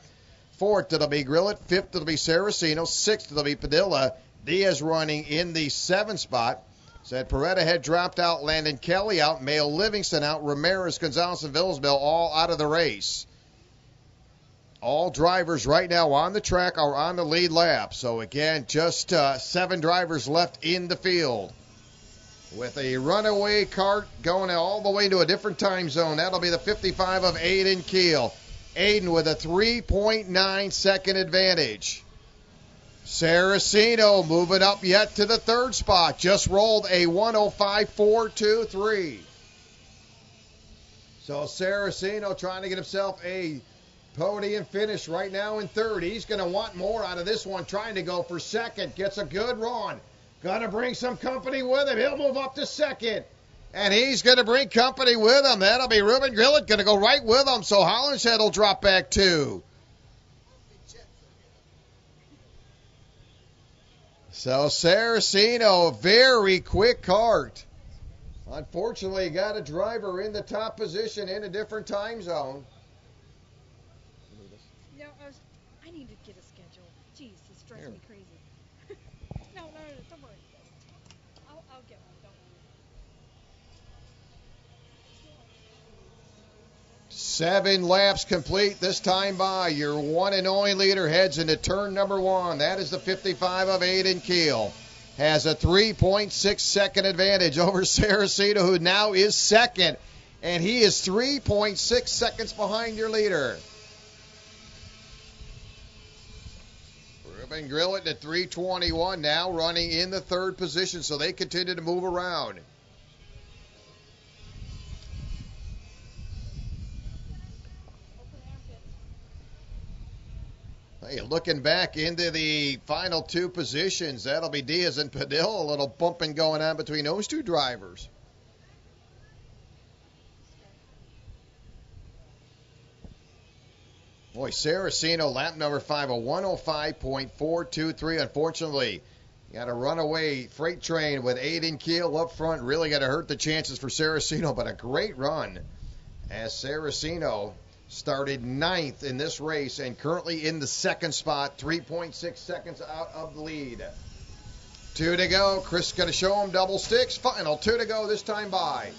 Fourth, it'll be Grillett. Fifth, it'll be Saraceno. Sixth, it'll be Padilla. Diaz running in the seventh spot. Said Peretta had dropped out. Landon Kelly out. Mayo Livingston out. Ramirez, Gonzalez, and Villesville all out of the race. All drivers right now on the track are on the lead lap. So, again, just 7 drivers left in the field. With a runaway cart going all the way to a different time zone. That'll be the 55 of Aiden Keel. Aiden with a 3.9 second advantage. Saraceno moving up yet to the third spot. Just rolled a 105.423. So Saraceno trying to get himself a podium finish right now in third. He's going to want more out of this one, trying to go for second. Gets a good run. Going to bring some company with him. He'll move up to second. And he's going to bring company with him. That'll be Ruben Grillett going to go right with him. So Hollinshead will drop back too. So Saraceno, very quick cart. Unfortunately, got a driver in the top position in a different time zone. No, I need to get a schedule. Jeez, it's driving me crazy. No, don't worry. I'll get one, don't worry. 7 laps complete this time by. Your one and only leader heads into turn number 1. That is the 55 of Aiden Keel. Has a 3.6 second advantage over Saraceno, who now is second. And he is 3.6 seconds behind your leader. Ruben Grillett at 3:21 now running in the third position, so they continue to move around. Hey, looking back into the final 2 positions, that'll be Diaz and Padilla. A little bumping going on between those 2 drivers. Boy, Saraceno, lap number 5, a 105.423. Unfortunately, got a runaway freight train with Aiden Keel up front. Really got to hurt the chances for Saraceno, but a great run as Saraceno started 9th in this race and currently in the second spot, 3.6 seconds out of the lead. 2 to go. Chris going to show him double sticks. Final 2 to go this time by.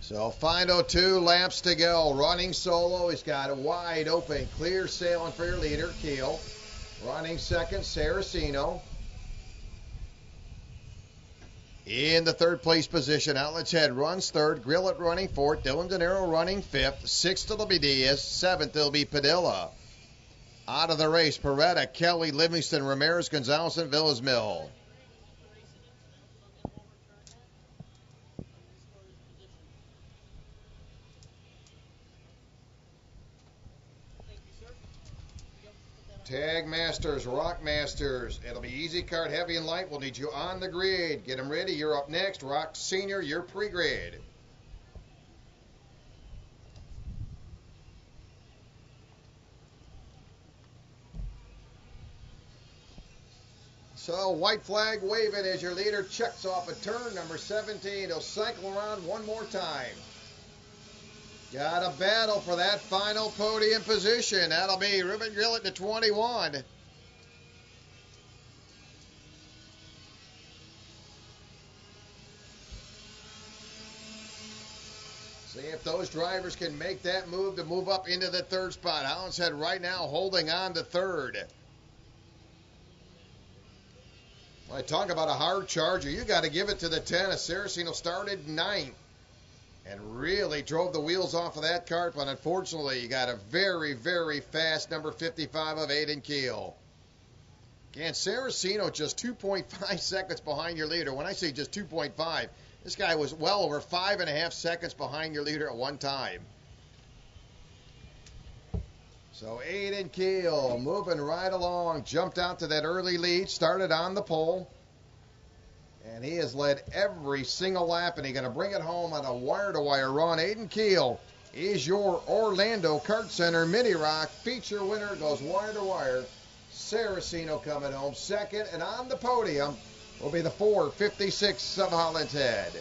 So final 2 laps to go. Running solo. He's got a wide open, clear sailing for your leader, Keel. Running second, Saraceno. In the third place position, Outlet's Head runs third. Grillett running fourth. Dylan Denero running fifth. Sixth, it'll be Diaz. Seventh, it'll be Padilla. Out of the race, Peretta, Kelly, Livingston, Ramirez, Gonzalez, and Villesville. Tag Masters, Rock Masters. It'll be easy cart, heavy and light. We'll need you on the grid. Get them ready. You're up next. Rock Senior, you're pre-grid. So white flag waving as your leader checks off a turn number 17. He'll cycle around one more time. Got a battle for that final podium position. That'll be Ruben Grillett to 21. See if those drivers can make that move to move up into the third spot. Hollinshead right now holding on to third. When I talk about a hard charger, you got to give it to the 10. Saraceno started 9th. And really drove the wheels off of that cart, but unfortunately, you got a very, very fast number 55 of Aiden Keel. Again, Saraceno just 2.5 seconds behind your leader. When I say just 2.5, this guy was well over 5.5 seconds behind your leader at one time. So Aiden Keel moving right along, jumped out to that early lead, started on the pole. And he has led every single lap, and he's going to bring it home on a wire-to-wire run. Aiden Keel is your Orlando Kart Center Mini Rock feature winner. Goes wire-to-wire. Saraceno coming home second, and on the podium will be the 456 of Holland Head.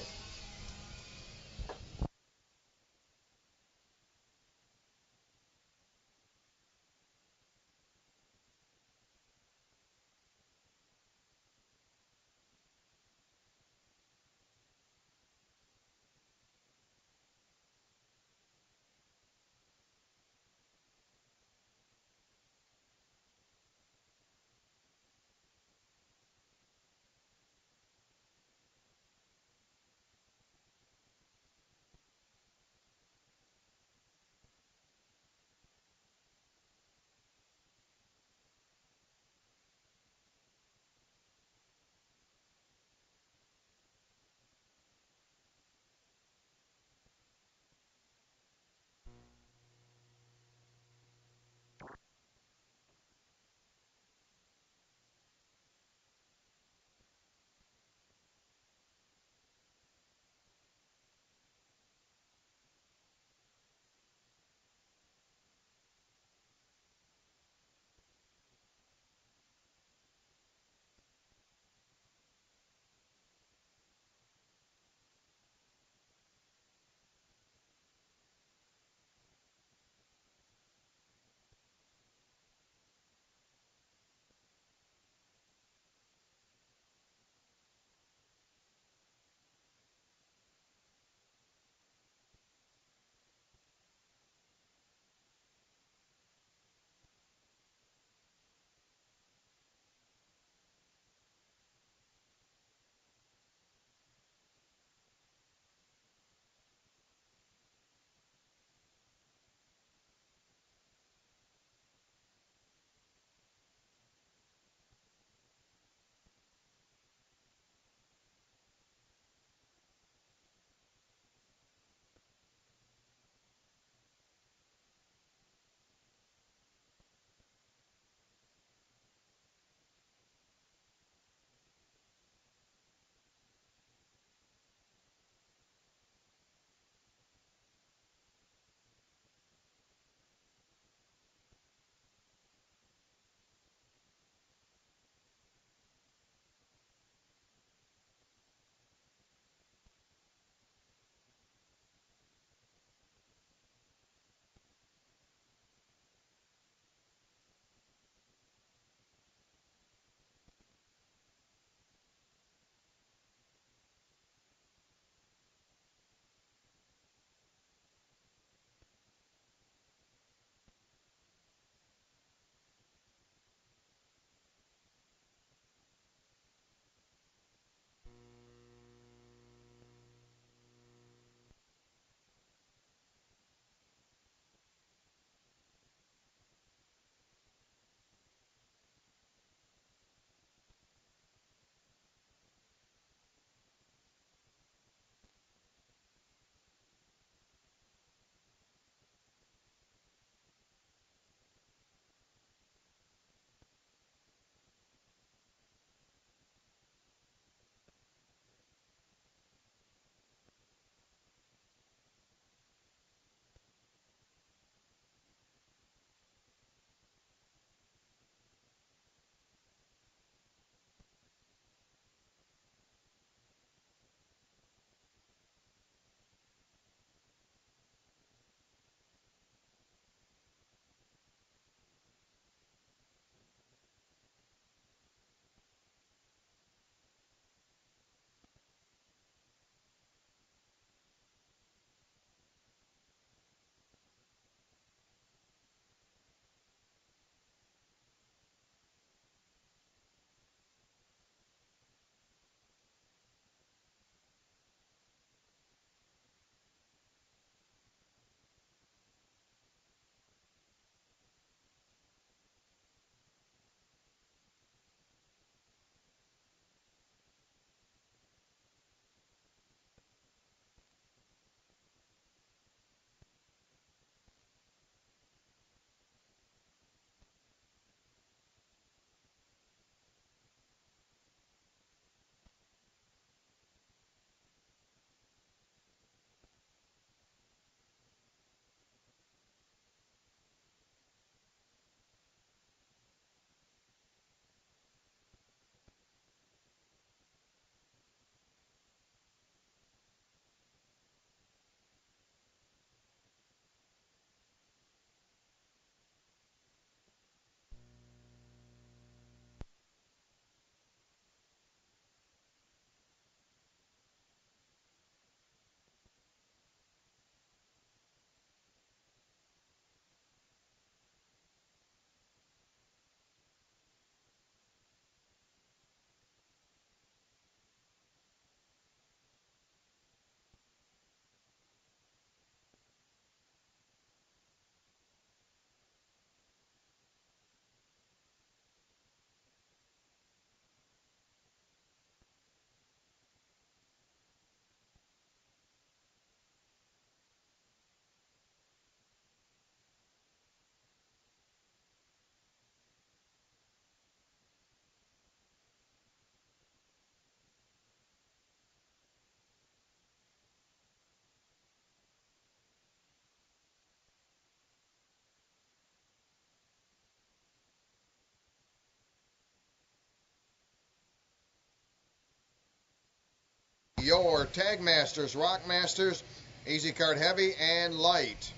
your Tag Masters, Rock Masters, Easy Card Heavy, and Light.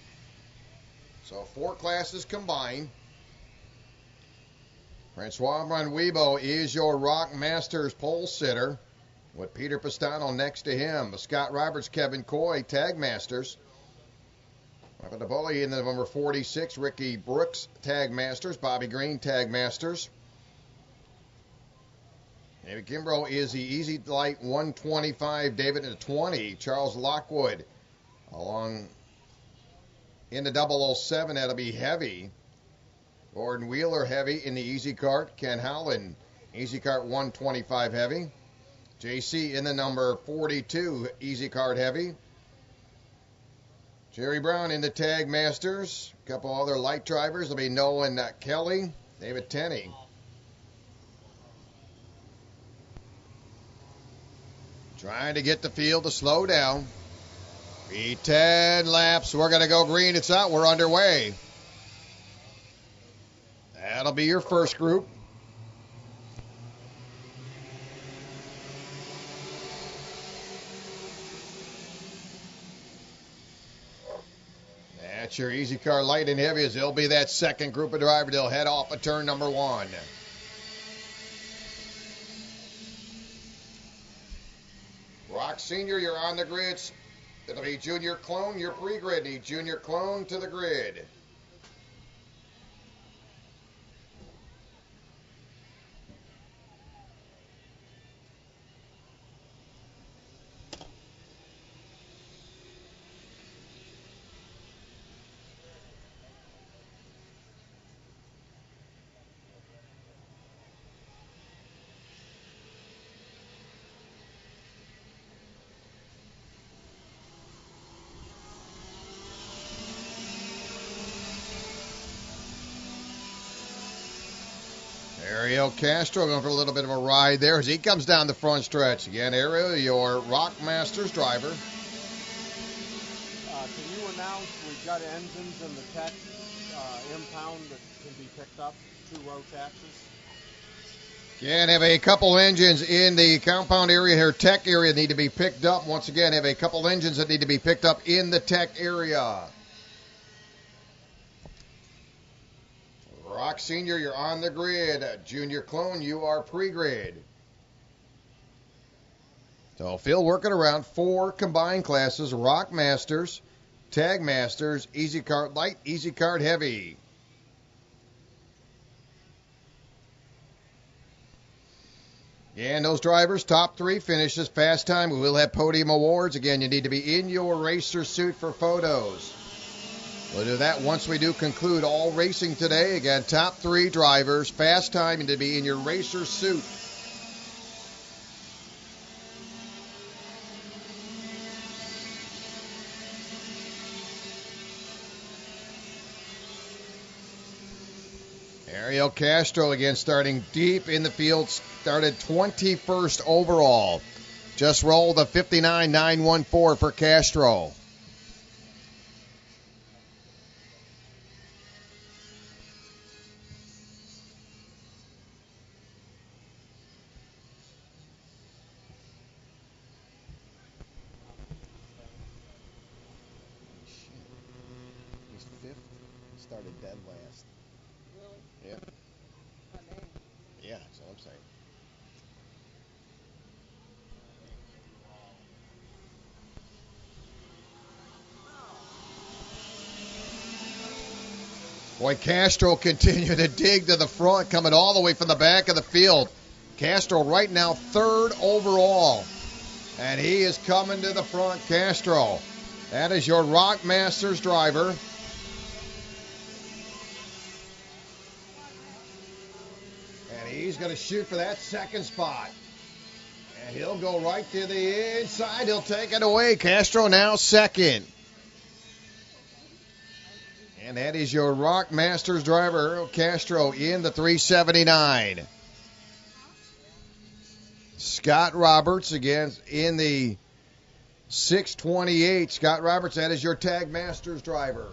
So 4 classes combined. Francois Monticello is your Rock Masters pole sitter, with Peter Pistano next to him. Scott Roberts, Kevin Coy, Tag Masters. Up the bully in the number 46, Ricky Brooks, Tag Masters. Bobby Green, Tag Masters. David Kimbrough is the Easy Light 125. David in the 20. Charles Lockwood along in the 007. That'll be Heavy. Gordon Wheeler, Heavy in the Easy Cart. Ken Howland, Easy Cart 125 Heavy. JC in the number 42, Easy Cart Heavy. Jerry Brown in the Tag Masters. A couple other light drivers. There'll be Noah and Kelly. David Tenney. Trying to get the field to slow down. Be 10 laps. We're going to go green. It's out. We're underway. That'll be your first group. That's your Easy Car Light and Heavy, as they'll be that second group of drivers. They'll head off at turn number 1. Rock Senior, you're on the grids. It'll be Junior Clone, your pre-grid. Need Junior Clone to the grid. Ariel Castro going for a little bit of a ride there as he comes down the front stretch. Again, Ariel, your Rock Masters driver. Can you announce we've got engines in the tech impound that can be picked up, 2-row taxes? Again, have a couple engines in the compound area here, tech area, need to be picked up. Once again, have a couple engines that need to be picked up in the tech area. Rock Senior, you're on the grid. Junior Clone, you are pre-grid. So Phil working around 4 combined classes, Rock Masters, Tag Masters, Easy Cart Light, Easy Cart Heavy. And those drivers, top 3 finishes, fast time. We will have podium awards. Again, you need to be in your racer suit for photos. We'll do that once we do conclude all racing today. Again, top 3 drivers, fast time, and to be in your racer suit. Ariel Castro again starting deep in the field, started 21st overall. Just rolled a 59.914 for Castro. Started dead last. Really? Yeah. My name. Yeah, that's what I'm saying. Boy, Castro continued to dig to the front, coming all the way from the back of the field. Castro right now 3rd overall. And he is coming to the front, Castro. That is your Rock Masters driver. And he's going to shoot for that second spot. And he'll go right to the inside. He'll take it away. Castro now second. And that is your Rock Masters driver, Earl Castro, in the 379. Scott Roberts, again, in the 628. Scott Roberts, that is your Tag Masters driver.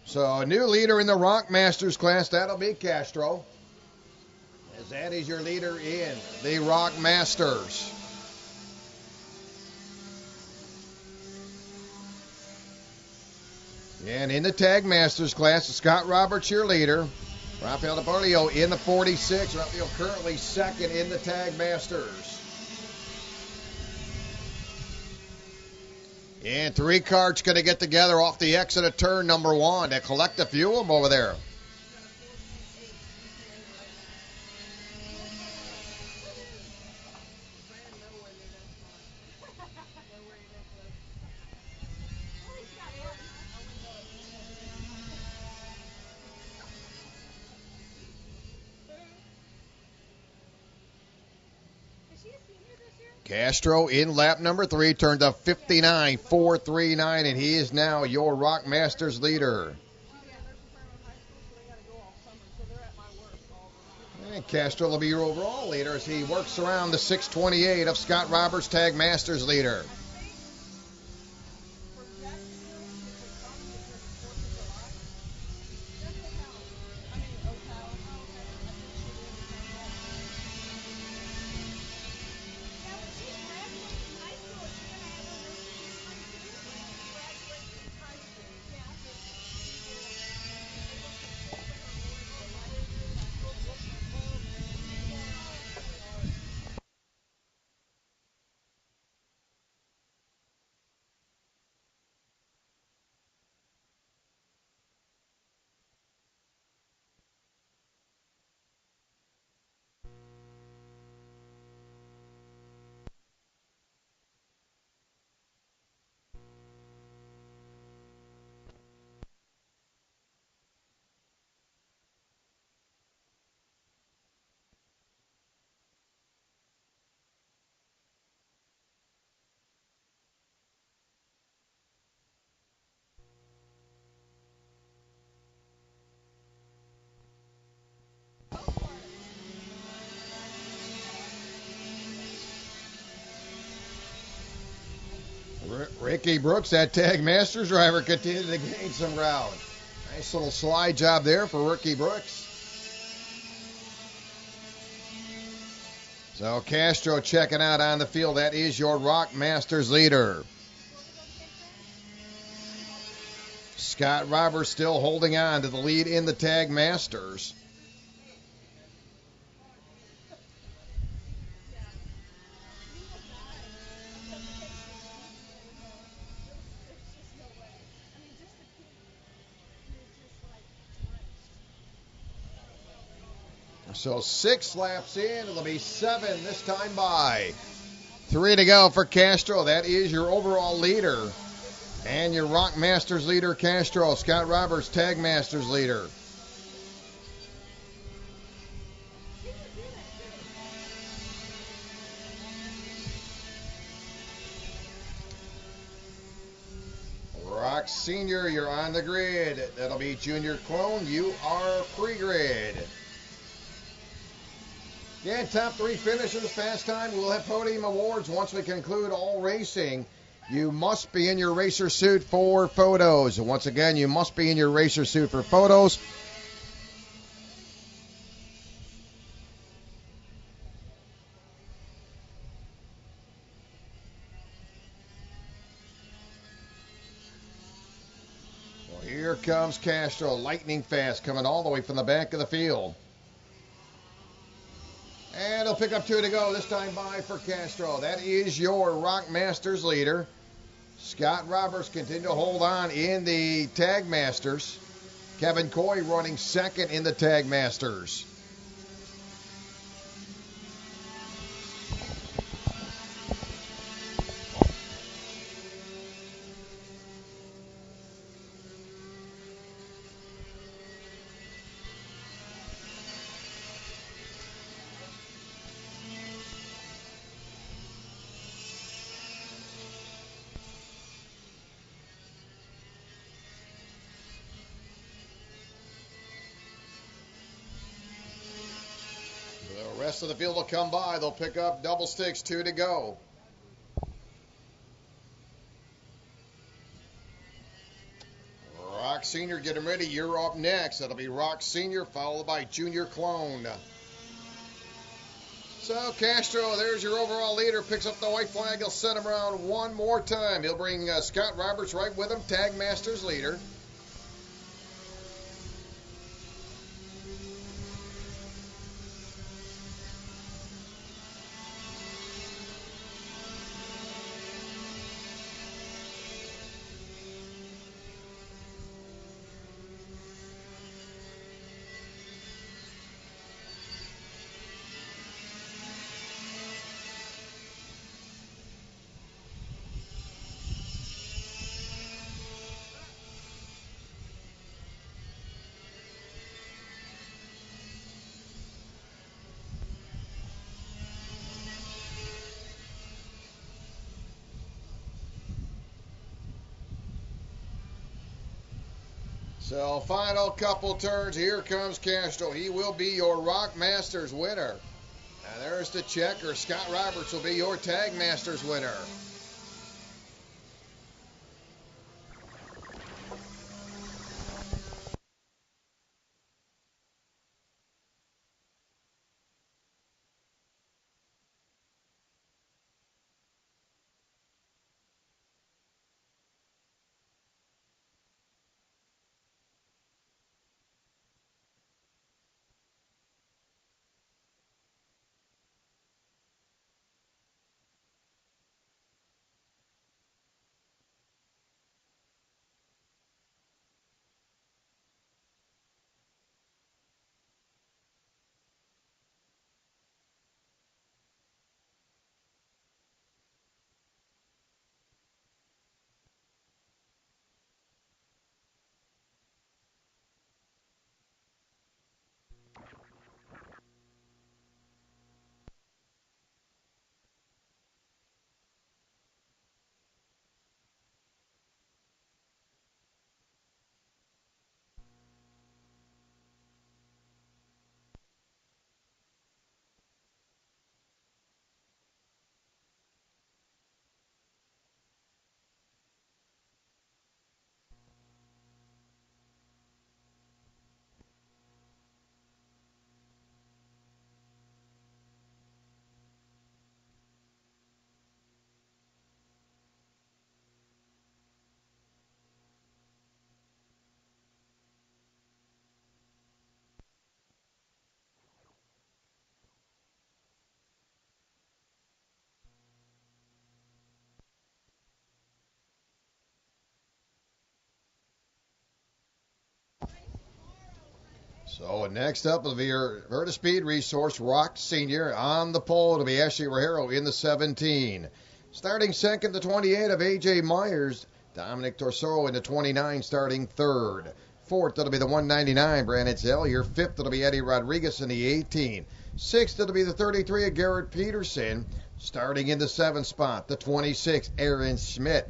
So a new leader in the Rock Masters class, that'll be Castro, as that is your leader in the Rock Masters. And in the Tag Masters class, Scott Roberts, your leader. Rafael DePolio in the 46. Rafael currently second in the Tag Masters. And 3 carts going to get together off the exit of turn number 1 to collect a few of them over there. Castro in lap number 3 turned up 59.439, and he is now your Rock Masters leader. And Castro will be your overall leader as he works around the 628 of Scott Roberts, Tag Masters leader. Ricky Brooks, that Tag Masters driver, continued to gain some ground. Nice little slide job there for Ricky Brooks. So Castro checking out on the field. That is your Rock Masters leader. Scott Roberts still holding on to the lead in the Tag Masters. So 6 laps in, it'll be 7 this time by. 3 to go for Castro. That is your overall leader. And your Rock Masters leader, Castro. Scott Roberts, Tag Masters leader. Rock Senior, you're on the grid. That'll be Junior Clone. You are pre-grid. Again, top 3 finishers, fast time. We'll have podium awards once we conclude all racing. You must be in your racer suit for photos. And once again, you must be in your racer suit for photos. Well, here comes Castro, lightning fast, coming all the way from the back of the field. And he'll pick up 2 to go this time by for Castro. That is your Rock Masters leader. Scott Roberts continue to hold on in the Tag Masters. Kevin Coy running second in the Tag Masters. The rest of the field will come by. They'll pick up double sticks, 2 to go. Rock Senior, get him ready. You're up next. It'll be Rock Senior, followed by Junior Clone. So Castro, there's your overall leader. Picks up the white flag. He'll send him around one more time. He'll bring Scott Roberts right with him, Tag Masters leader. So final couple turns. Here comes Castro. He will be your Rock Masters winner. And there's the checker. Scott Roberts will be your Tag Masters winner. So next up will be your Verta Speed Resource Rock Senior. On the pole, it'll be Ashley Rogero in the 17. Starting second, the 28 of A.J. Myers. Dominic Torso in the 29, starting third. Fourth, it'll be the 199, Brandon Zellier. Fifth, it'll be Eddie Rodriguez in the 18. Sixth, it'll be the 33 of Garrett Peterson. Starting in the 7th spot, the 26, Aaron Schmidt.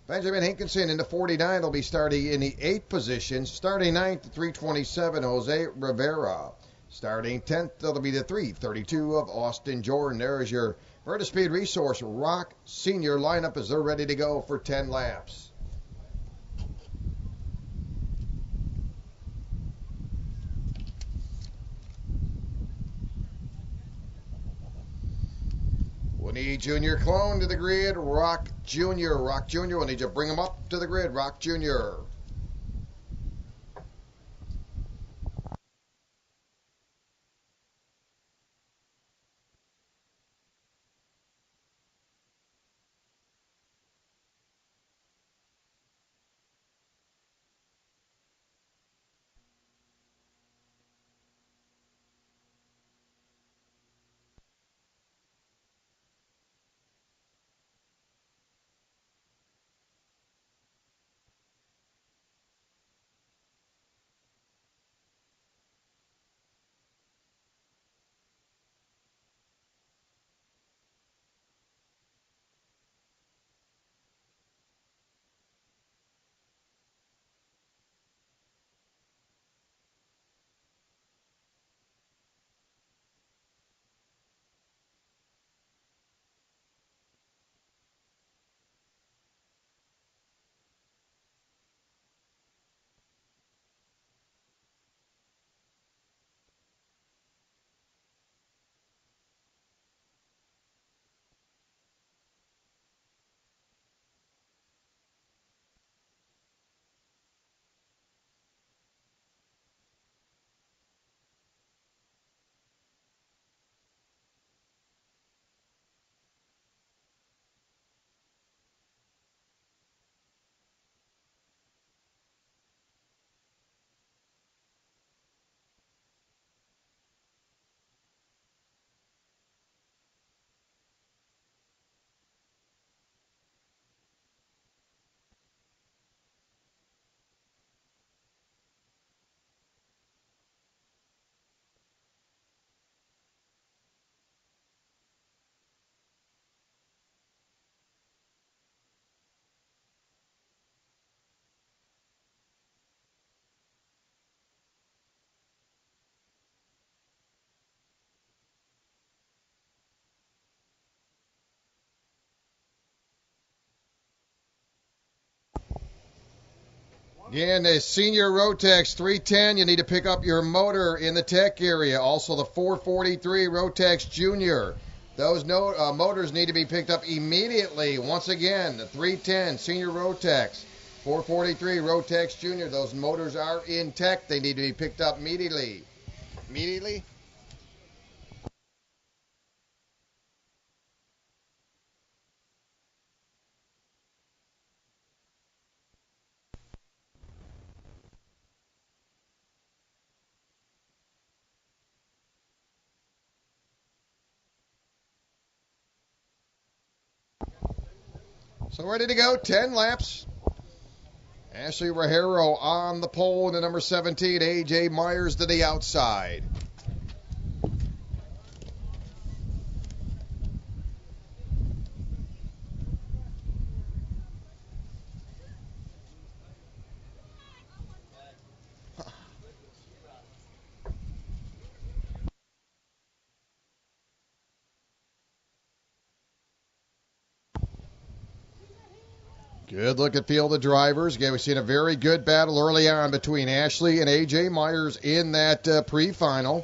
Benjamin Hinkinson in the 49 will be starting in the 8th position. Starting 9th, the 327, Jose Rivera. Starting 10th, that'll be the 332 of Austin Jordan. There's your Verta Speed Resource Rock Senior lineup as they're ready to go for 10 laps. We'll need Junior Clone to the grid. Rock Junior. Rock Junior. We'll need you to bring him up to the grid. Rock Junior. Again, the senior Rotex 310, you need to pick up your motor in the tech area. Also the 443 Rotex Junior. Those motors need to be picked up immediately. Once again, the 310 senior Rotex, 443 Rotex Junior. Those motors are in tech. They need to be picked up immediately. Immediately? So ready to go, 10 laps. Ashley Rajero on the pole in the number 17, A.J. Myers to the outside. Good look at field of drivers. Again, we've seen a very good battle early on between Ashley and A.J. Myers in that pre-final.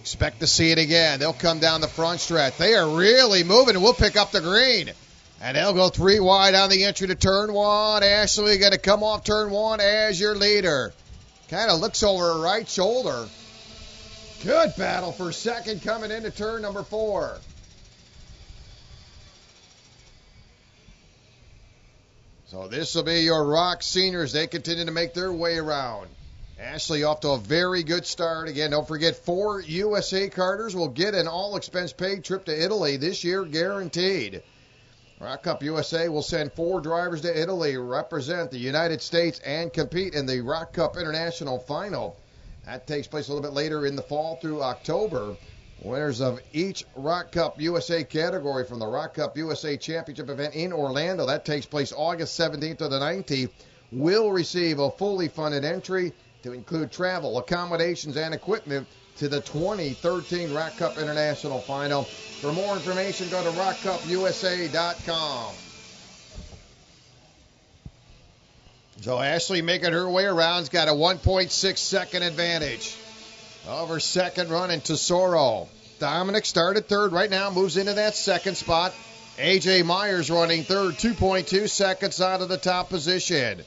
Expect to see it again. They'll come down the front stretch. They are really moving, and we'll pick up the green. And they'll go 3 wide on the entry to turn 1. Ashley going to come off turn 1 as your leader. Kind of looks over her right shoulder. Good battle for second coming into turn number 4. So this will be your Rock seniors. They continue to make their way around. Ashley off to a very good start. Again, don't forget 4 USA Carters will get an all-expense-paid trip to Italy this year, guaranteed. Rock Cup USA will send 4 drivers to Italy, represent the United States, and compete in the Rock Cup International Final. That takes place a little bit later in the fall through October. Winners of each Rock Cup USA category from the Rock Cup USA Championship event in Orlando, that takes place August 17th to the 19th, will receive a fully funded entry to include travel, accommodations, and equipment to the 2013 Rock Cup International Final. For more information, go to rockcupusa.com. So Ashley making her way around. Has got a 1.6 second advantage over second running Tesoro. Dominic started third. Right now moves into that second spot. A.J. Myers running third, 2.2 seconds out of the top position.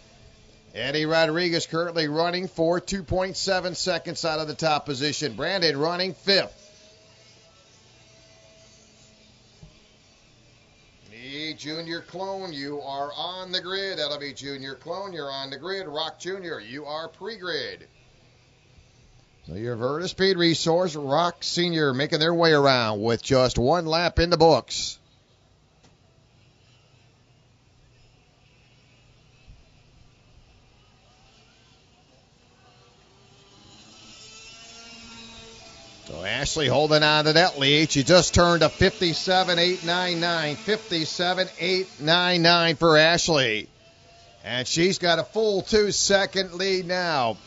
Eddie Rodriguez currently running fourth, 2.7 seconds out of the top position. Brandon running fifth. The Junior Clone, you are on the grid. That'll be Junior Clone, you're on the grid. Rock Junior, you are pre-grid. So your Verta Speed Resource, Rock Senior making their way around with just 1 lap in the books. So Ashley holding on to that lead. She just turned a 57.899. 57.899 for Ashley. And she's got a full 2-second lead now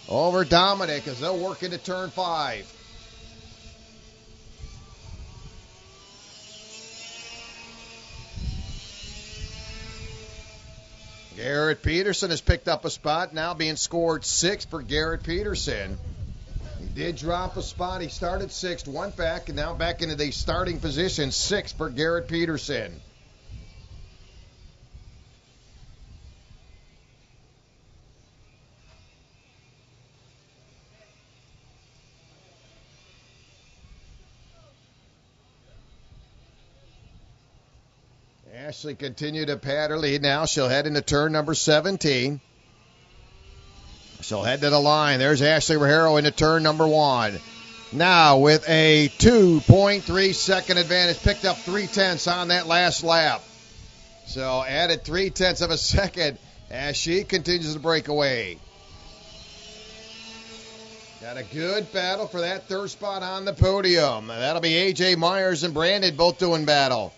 over Dominic as they'll work into turn 5. Garrett Peterson has picked up a spot, now being scored 6th for Garrett Peterson. He did drop a spot. He started 6th, went back, and now back into the starting position, 6th for Garrett Peterson. Ashley continued to pad her lead. Now she'll head into turn number 17. She'll head to the line. There's Ashley Rajero into turn number 1. Now with a 2.3 second advantage. Picked up 3/10 on that last lap. So added 3/10 of a second as she continues to break away. Got a good battle for that third spot on the podium. That'll be A.J. Myers and Brandon both doing battle.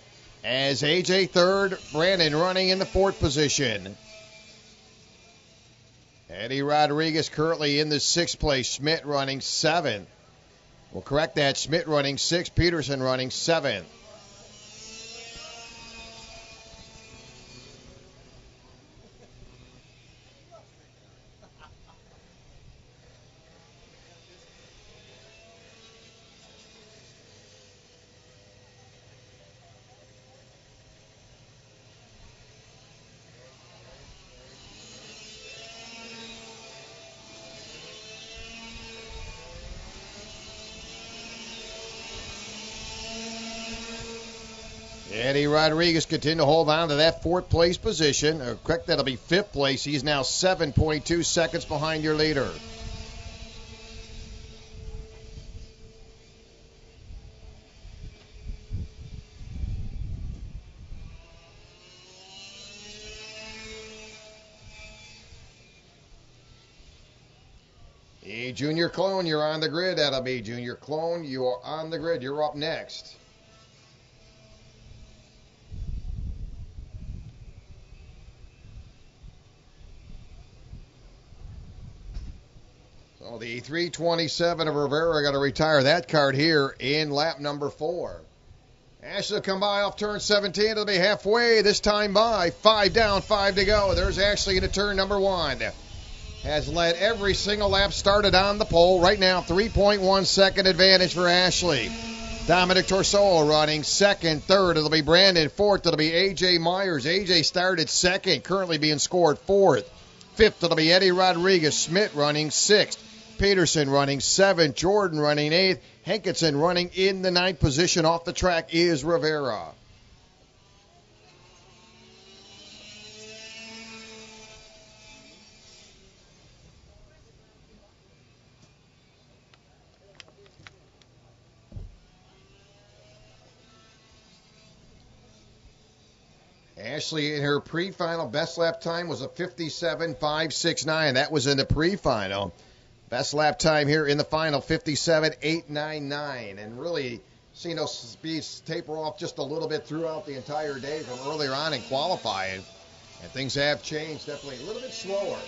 As A.J. third, Brandon running in the 4th position. Eddie Rodriguez currently in the 6th place. Schmidt running 7th. We'll correct that. Schmidt running 6th. Peterson running 7th. Eddie Rodriguez continue to hold on to that fourth place position. Correct, that'll be fifth place. He's now 7.2 seconds behind your leader. Junior Clone, you're on the grid. That'll be Junior Clone. You are on the grid. You're up next. So the 327 of Rivera got to retire that card here in lap number 4. Ashley will come by off turn 17. It'll be halfway this time by. 5 down, 5 to go. There's Ashley into turn number 1. Has led every single lap, started on the pole. Right now, 3.1 second advantage for Ashley. Dominic Torsola running second, third. It'll be Brandon fourth. It'll be A.J. Myers. A.J. started second, currently being scored fourth. Fifth, it'll be Eddie Rodriguez. Schmidt running sixth. Peterson running seventh. Jordan running eighth. Hankinson running in the ninth position. Off the track is Rivera. Ashley, in her pre-final best lap time was a 57.569. That was in the pre-final. Best lap time here in the final, 57.899. And really seen those speeds taper off just a little bit throughout the entire day from earlier on in qualifying. And things have changed, definitely a little bit slower.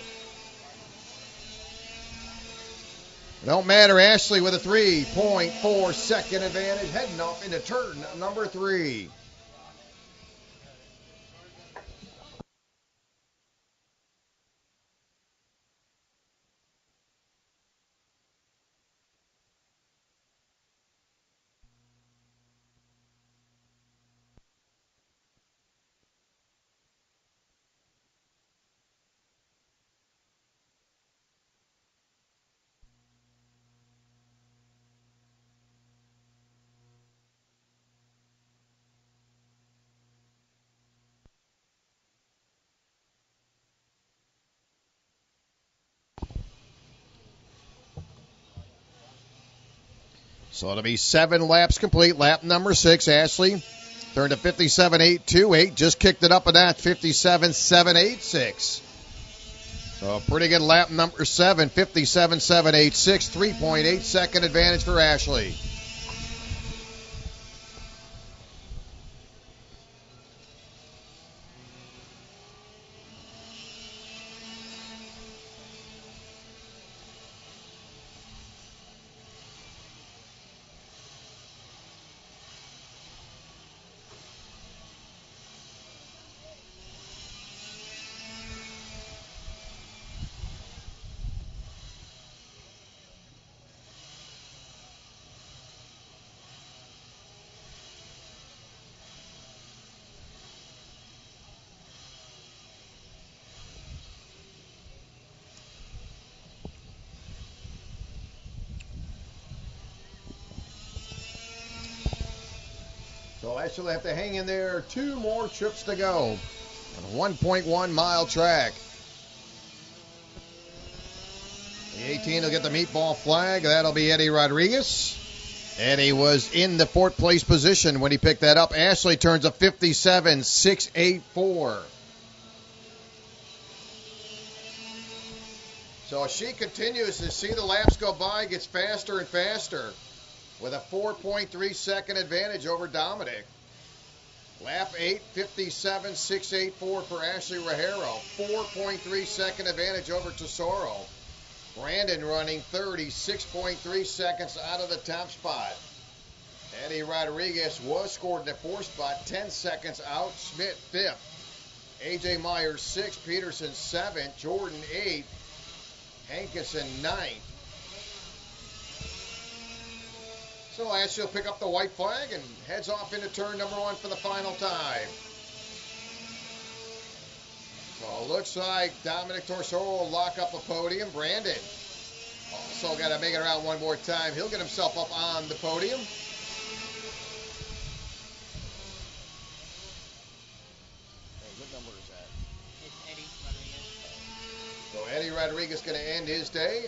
Don't matter, Ashley with a 3.4 second advantage, heading off into turn number 3. So it'll be 7 laps complete. Lap number 6, Ashley turned to 57.828. Just kicked it up a notch, 57.786. So a pretty good lap number 7, 57.786. 3.8 second advantage for Ashley. So Ashley will have to hang in there. 2 more trips to go on a 1.1 mile track. The 18 will get the meatball flag. That'll be Eddie Rodriguez. Eddie was in the 4th place position when he picked that up. Ashley turns a 57.684. So she continues to see the laps go by, gets faster and faster with a 4.3 second advantage over Dominic. Lap 8, 57.684 for Ashley Rajero. 4.3 second advantage over Tesoro. Brandon running 36.3 seconds out of the top spot. Eddie Rodriguez was scored in the 4th spot, 10 seconds out. Schmidt 5th. A.J. Myers 6th. Peterson 7th. Jordan 8th. Hankinson 9th. So Ashley will pick up the white flag and heads off into turn number 1 for the final time. So it looks like Dominic Torsola will lock up a podium. Brandon also got to make it around one more time. He'll get himself up on the podium. Eddie Rodriguez going to end his day.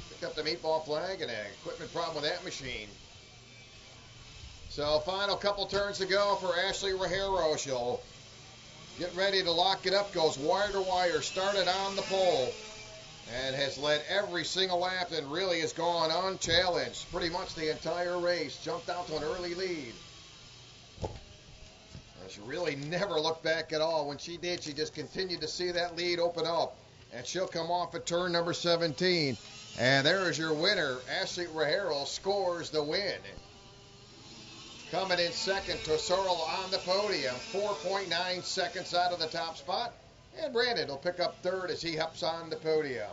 Picked up the meatball flag and an equipment problem with that machine. So final couple turns to go for Ashley Rajero. She'll get ready to lock it up. Goes wire to wire. Started on the pole. And has led every single lap and really has gone unchallenged pretty much the entire race. Jumped out to an early lead. And she really never looked back at all. When she did, she just continued to see that lead open up. And she'll come off at turn number 17. And there is your winner. Ashley Rajero scores the win. Coming in second, Tesoro on the podium. 4.9 seconds out of the top spot. And Brandon will pick up third as he hops on the podium.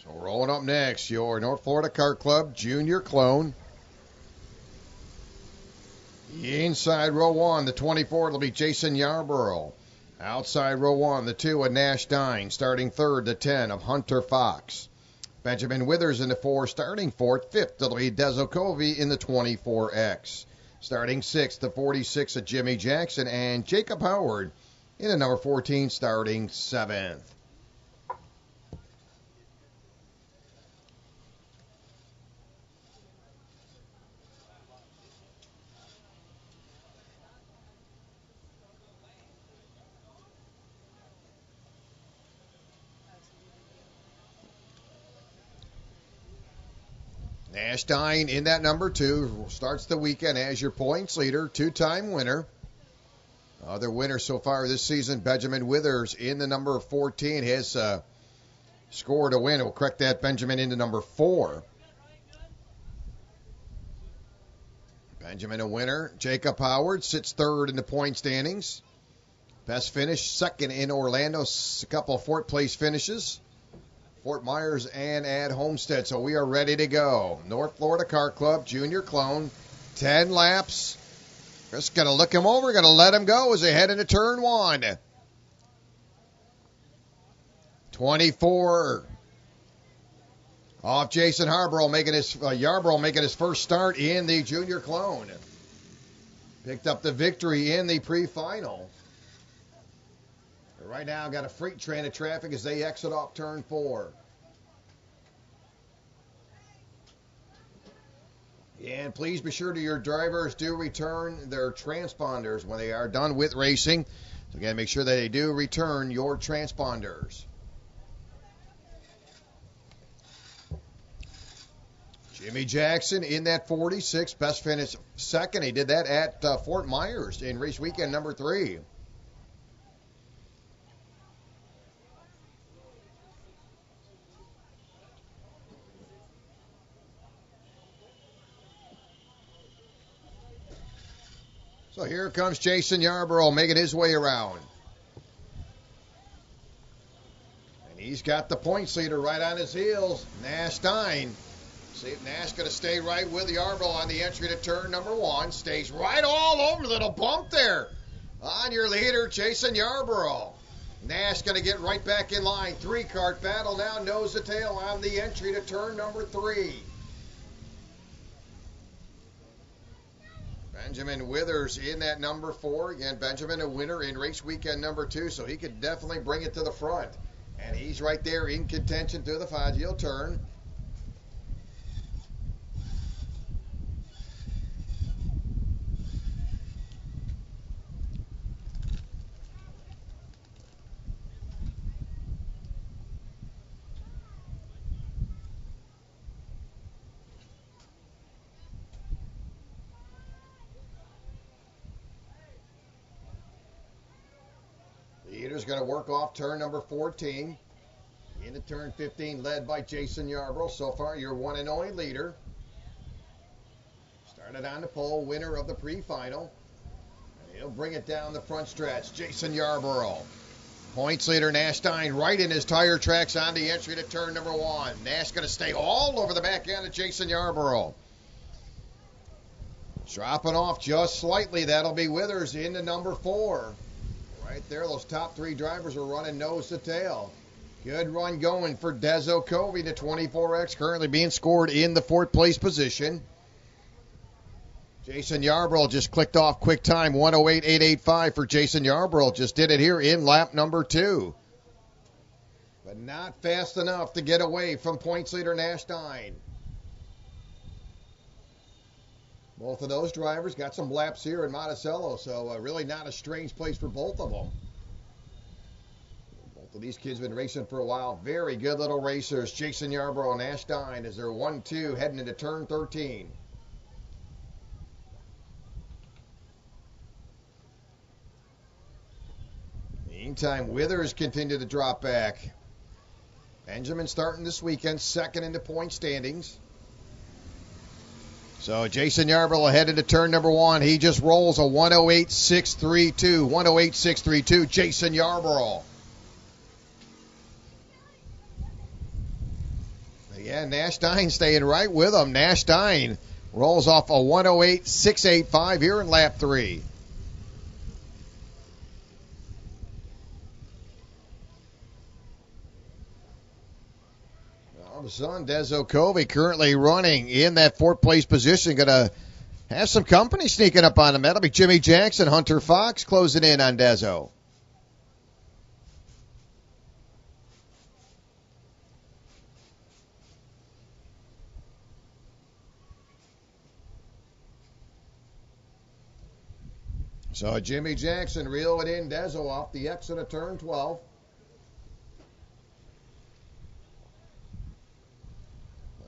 So rolling up next, your North Florida Kart Club Junior Clone. Inside row one, the 24, it'll be Jason Yarborough. Outside row one, the 2 of Nash Dine. Starting third, the 10 of Hunter Fox. Benjamin Withers in the 4, starting fourth. Fifth, it'll be Dezokovi in the 24X. Starting sixth, the 46 of Jimmy Jackson. And Jacob Howard in the number 14, starting seventh. Nash Dine in that number 2 starts the weekend as your points leader, 2-time winner. Other winner so far this season, Benjamin Withers in the number 14 has scored a win. We'll correct that, Benjamin, into number 4. Benjamin a winner. Jacob Howard sits third in the point standings. Best finish, second in Orlando. A couple of fourth place finishes. Fort Myers and at Homestead. So we are ready to go. North Florida Kart Club Junior Clone. 10 laps. Just going to look him over. Going to let him go as they head into turn 1. 24. Off Jason Yarborough making his first start in the Junior Clone. Picked up the victory in the pre-final. Right now, got a freight train of traffic as they exit off turn 4. And please be sure that your drivers do return their transponders when they are done with racing. So again, make sure that they do return your transponders. Jimmy Jackson in that 46, best finish second. He did that at Fort Myers in race weekend number 3. So here comes Jason Yarborough making his way around. And he's got the points leader right on his heels, Nash Dine. See if Nash going to stay right with Yarborough on the entry to turn number 1. Stays right all over. Little bump there on your leader, Jason Yarborough. Nash going to get right back in line. 3-cart battle now, nose to tail on the entry to turn number 3. Benjamin Withers in that number 4. Again, Benjamin a winner in race weekend number 2, so he could definitely bring it to the front. And he's right there in contention to the 5-heel turn. Leader's going to work off turn number 14. Into turn 15, led by Jason Yarborough. So far, your one and only leader. Started on the pole, winner of the pre-final. And he'll bring it down the front stretch. Jason Yarborough. Points leader Nash Stein right in his tire tracks on the entry to turn number 1. Nash going to stay all over the back end of Jason Yarborough. Dropping off just slightly. That'll be Withers into number 4. Right there, those top 3 drivers are running nose to tail. Good run going for Dezo Covey, the 24X, currently being scored in the 4th place position. Jason Yarborough just clicked off quick time, 108.885 for Jason Yarborough. Just did it here in lap number 2. But not fast enough to get away from points leader Nash Stein. Both of those drivers got some laps here in Monticello, so really not a strange place for both of them. Both of these kids have been racing for a while. Very good little racers. Jason Yarborough and Nash Stein as they're 1-2 heading into turn 13. Meantime, Withers continue to drop back. Benjamin starting this weekend, second in the point standings. So Jason Yarborough headed to turn number 1. He just rolls a 108.632. 108.632. Jason Yarborough. Yeah, Nash Stein staying right with him. Nash Stein rolls off a 108.685 here in lap 3. Our son, Dezo Covey, currently running in that 4th place position. Going to have some company sneaking up on him. That'll be Jimmy Jackson, Hunter Fox closing in on Dezo. So Jimmy Jackson reeling in Dezo off the exit of turn 12.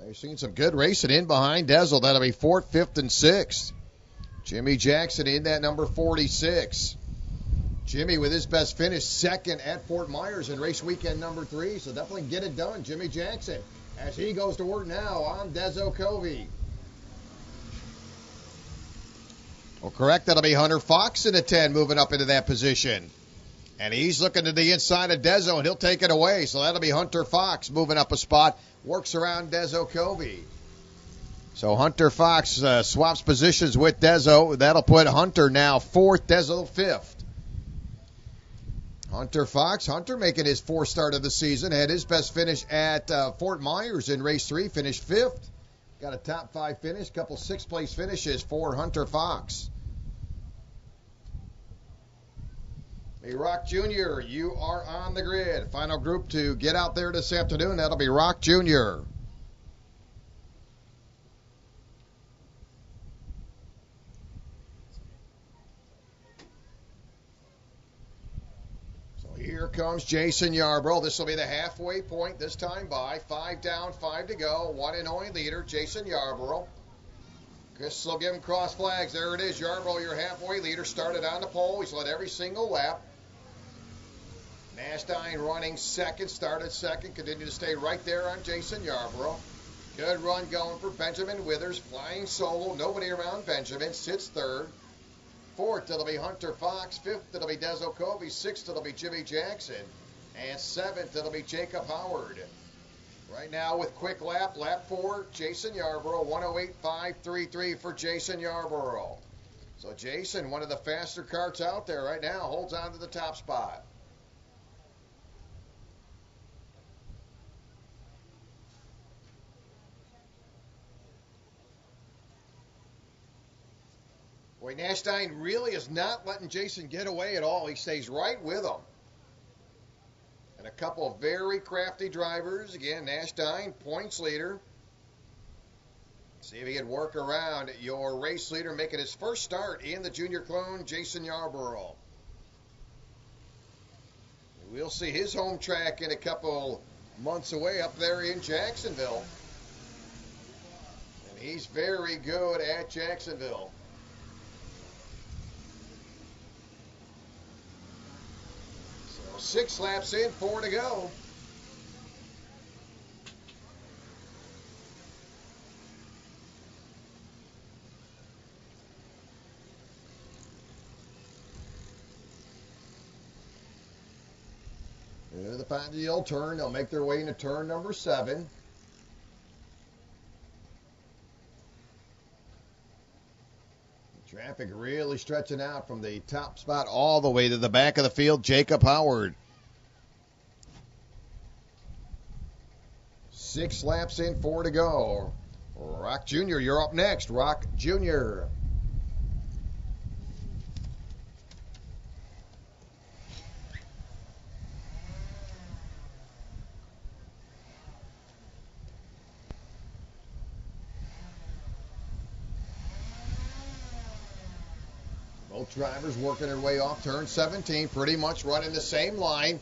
You're seeing some good racing in behind Dezo. That'll be 4th, 5th, and 6th. Jimmy Jackson in that number 46. Jimmy with his best finish, 2nd at Fort Myers in race weekend number 3. So definitely get it done, Jimmy Jackson, as he goes to work now on Dezo Covey. Well, correct. That'll be Hunter Fox in the 10 moving up into that position. And he's looking to the inside of Dezo, and he'll take it away. So that'll be Hunter Fox moving up a spot. Works around Dezo Covey. So Hunter Fox swaps positions with Dezo. That'll put Hunter now 4th, Dezo 5th. Hunter Fox. Hunter making his 4th start of the season. Had his best finish at Fort Myers in race 3. Finished 5th. Got a top 5 finish. Couple 6th place finishes for Hunter Fox. Hey, Rock Jr., you are on the grid. Final group to get out there this afternoon. That'll be Rock Jr. So here comes Jason Yarborough. This will be the halfway point this time by. 5 down, 5 to go. One and only leader, Jason Yarborough. Chris will give him cross flags. There it is. Yarborough, your halfway leader, started on the pole. He's led every single lap. Nash Stein running 2nd, started 2nd, continued to stay right there on Jason Yarborough. Good run going for Benjamin Withers, flying solo, nobody around Benjamin, sits 3rd. 4th, it'll be Hunter Fox. 5th, it'll be Dezo Covey. 6th, it'll be Jimmy Jackson. And 7th, it'll be Jacob Howard. Right now with quick lap 4, Jason Yarborough, 108.533 for Jason Yarborough. So Jason, one of the faster karts out there right now, holds on to the top spot. Boy, Nashstein really is not letting Jason get away at all. He stays right with him. And a couple of very crafty drivers. Again, Nashstein, points leader. See if he can work around your race leader, making his first start in the junior clone, Jason Yarborough. We'll see his home track in a couple months away up there in Jacksonville. And he's very good at Jacksonville. So 6 laps in, 4 to go. The final turn, they'll make their way into turn number 7. Traffic really stretching out from the top spot all the way to the back of the field. Jacob Howard. 6 laps in, 4 to go. Rock Jr., you're up next. Rock Jr. Both drivers working their way off turn 17, pretty much running the same line.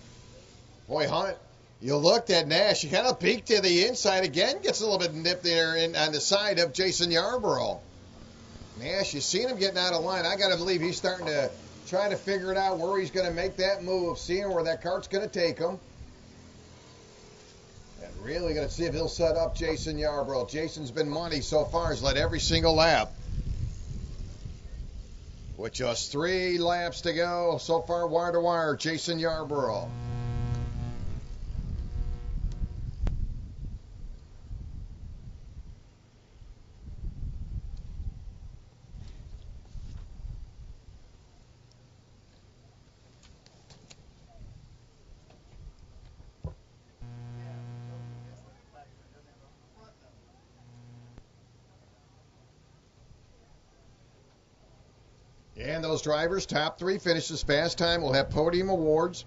Boy, Hunt, you looked at Nash. You kind of peeked to the inside again. Gets a little bit nipped there on the side of Jason Yarborough. Nash, you've seen him getting out of line. I got to believe he's starting to try to figure it out where he's going to make that move, seeing where that kart's going to take him. And really going to see if he'll set up Jason Yarborough. Jason's been money so far. He's led every single lap. With just 3 laps to go, so far wire to wire, Jason Yarborough. And those drivers, top 3 finishes, fast time, will have podium awards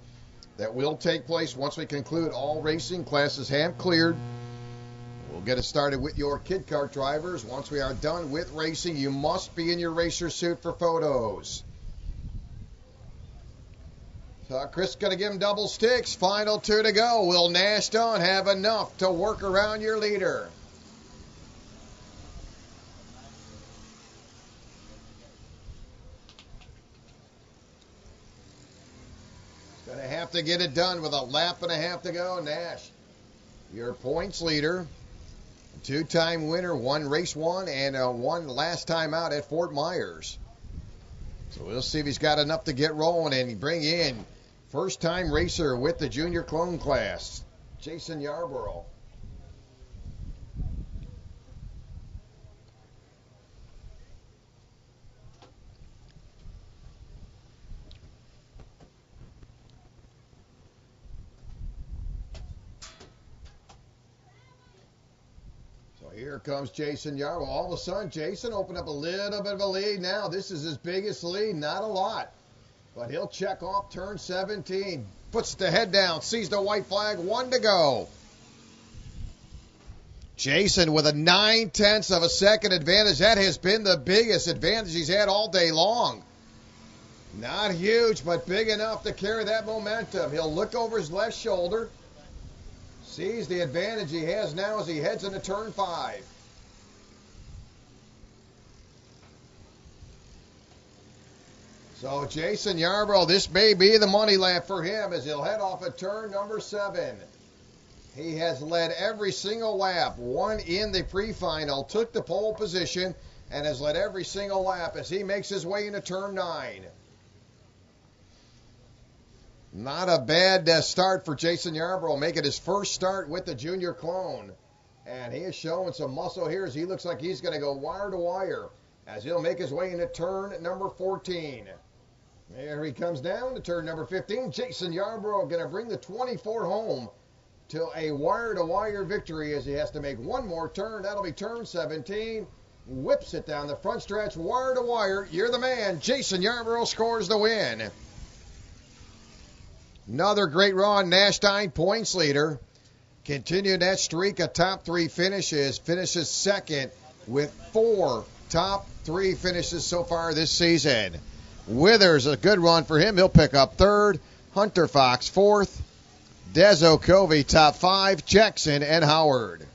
that will take place once we conclude. All racing classes have cleared. We'll get it started with your kid kart drivers. Once we are done with racing, you must be in your racer suit for photos. So Chris is going to give him double sticks. Final 2 to go. Will Nashstein have enough to work around your leader? Going to have to get it done with a lap and a half to go. Nash, your points leader, 2-time winner, 1 race 1 and 1 last time out at Fort Myers. So we'll see if he's got enough to get rolling and bring in first-time racer with the junior clone class, Jason Yarborough. Here comes Jason Yarborough. All of a sudden, Jason opened up a little bit of a lead now. This is his biggest lead, not a lot. But he'll check off turn 17. Puts the head down, sees the white flag, 1 to go. Jason with a 9/10 of a second advantage. That has been the biggest advantage he's had all day long. Not huge, but big enough to carry that momentum. He'll look over his left shoulder. Sees the advantage he has now as he heads into turn 5. So Jason Yarborough, this may be the money lap for him as he'll head off at turn number 7. He has led every single lap, won in the pre-final, took the pole position, and has led every single lap as he makes his way into turn 9. Not a bad start for Jason Yarbrough, making his first start with the junior clone. And he is showing some muscle here as he looks like he's going to go wire to wire as he'll make his way into turn number 14. There he comes down to turn number 15. Jason Yarbrough going to bring the 24 home to a wire-to-wire victory as he has to make one more turn. That'll be turn 17. Whips it down the front stretch, wire-to-wire. You're the man. Jason Yarbrough scores the win. Another great run. Nashstein, points leader. Continued that streak of top 3 finishes. Finishes second with 4 top 3 finishes so far this season. Withers, a good run for him. He'll pick up 3rd. Hunter Fox 4th. Dezo Covey top 5. Jackson and Howard.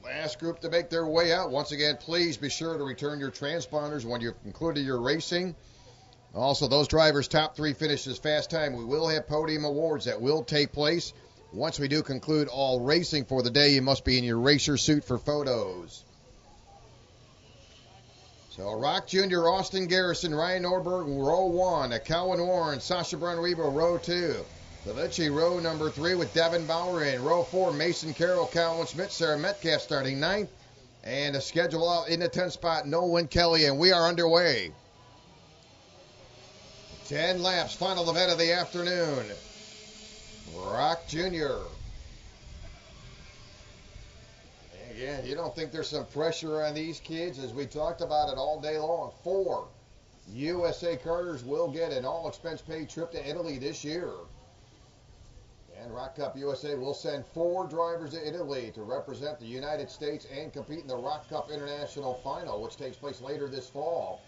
Last group to make their way out. Once again, please be sure to return your transponders when you've concluded your racing. Also, those drivers' top 3 finishes fast time. We will have podium awards that will take place. Once we do conclude all racing for the day, you must be in your racer suit for photos. So, Rock Jr., Austin Garrison, Ryan Norberg, row 1. Cowan Warren, Sasha Brunweber, row 2. Felici, row number 3 with Devin Bauer in. Row 4, Mason Carroll, Calvin Smith, Sarah Metcalf starting 9th. And a schedule out in the 10th spot, Nolan Kelly, and we are underway. 10 laps, final event of the afternoon. Rock Jr. Again, you don't think there's some pressure on these kids, as we talked about it all day long. 4 USA Carters will get an all-expense-paid trip to Italy this year. And Rock Cup USA will send 4 drivers to Italy to represent the United States and compete in the Rock Cup International Final, which takes place later this fall.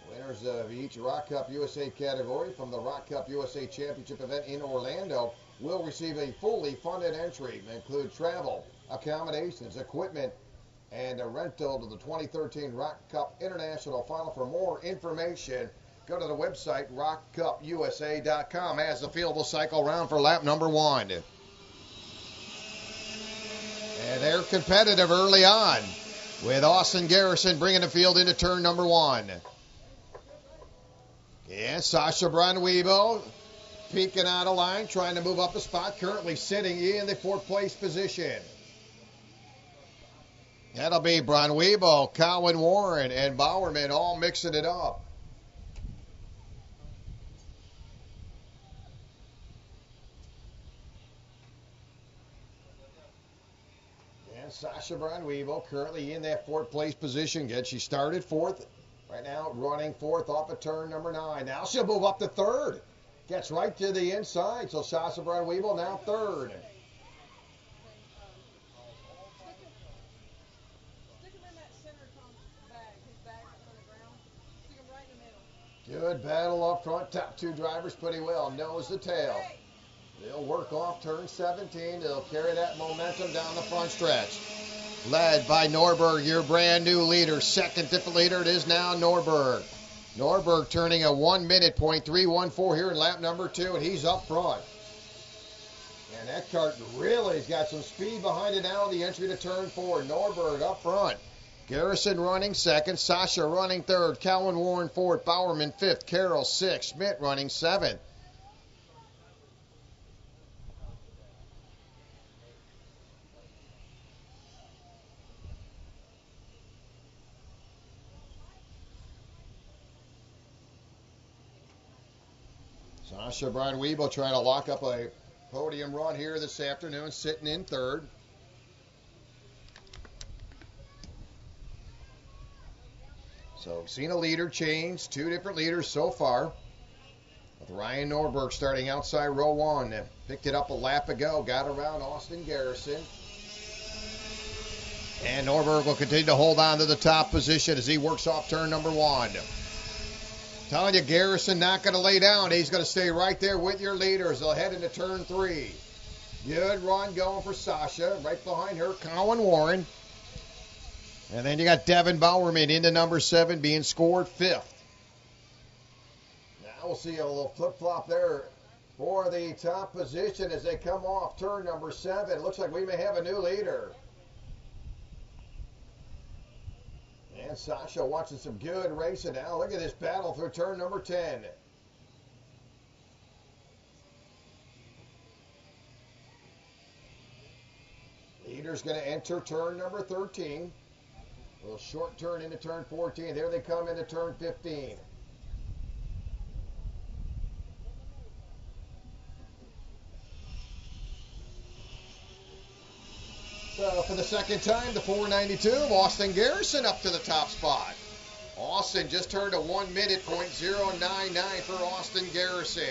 Winners of each Rock Cup USA category from the Rock Cup USA Championship event in Orlando will receive a fully funded entry that include travel, accommodations, equipment, and a rental to the 2013 Rock Cup International Final. For more information, go to the website rockcupusa.com as the field will cycle around for lap number 1. And they're competitive early on, with Austin Garrison bringing the field into turn number 1. Yeah, Sasha Brunweber peeking out of line, trying to move up a spot, currently sitting in the 4th place position. That'll be Brunweber, Cowan Warren, and Bowerman all mixing it up. Sasha Brand-Weevil currently in that fourth place position. Again, she started fourth. Right now running fourth off of turn number 9. Now she'll move up to third. Gets right to the inside. So Sasha Brand-Weevil now third. Stick him in that center bag. His bag's on the ground. Stick him right in the middle. Good battle up front. Top 2 drivers pretty well. Nose to tail. They'll work off turn 17. They'll carry that momentum down the front stretch. Led by Norberg, your brand new leader. Second different leader, it is now Norberg. Norberg turning a 1 minute .314 here in lap number 2, and he's up front. And that kart really has got some speed behind it now in the entry to turn 4. Norberg up front. Garrison running second. Sasha running third. Cowan Warren fourth. Bowerman fifth. Carroll sixth. Schmidt running seventh. Sasha Brand-Weevil trying to lock up a podium run here this afternoon, sitting in third. So we've seen a leader change, 2 different leaders so far. With Ryan Norberg starting outside row 1. Picked it up a lap ago, got around Austin Garrison. And Norberg will continue to hold on to the top position as he works off turn number 1. Telling you, Garrison not going to lay down. He's going to stay right there with your leaders. They'll head into turn 3. Good run going for Sasha. Right behind her, Cowan Warren. And then you got Devin Bowerman into number 7 being scored 5th. Now we'll see a little flip-flop there for the top position as they come off turn number 7. Looks like we may have a new leader. And Sasha watching some good racing now. Look at this battle through turn number 10. Leader's going to enter turn number 13. A little short turn into turn 14. There they come into turn 15. So for the second time, the 492 of Austin Garrison up to the top spot. Austin just turned a 1 minute .099 for Austin Garrison.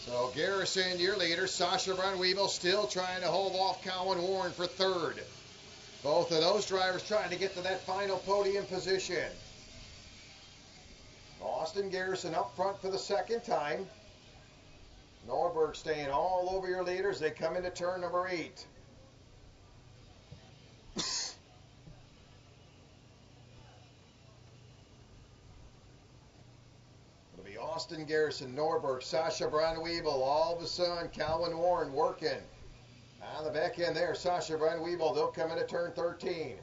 So Garrison, your leader. Sasha Brand-Weevil still trying to hold off Cowan Warren for third. Both of those drivers trying to get to that final podium position. Austin Garrison up front for the second time. Norberg staying all over your leaders. They come into turn number 8. It'll be Austin Garrison, Norberg, Sasha Brand-Weevil, all of a sudden, Cowan Warren working. On the back end there, Sasha Brand-Weevil, they'll come into turn 13.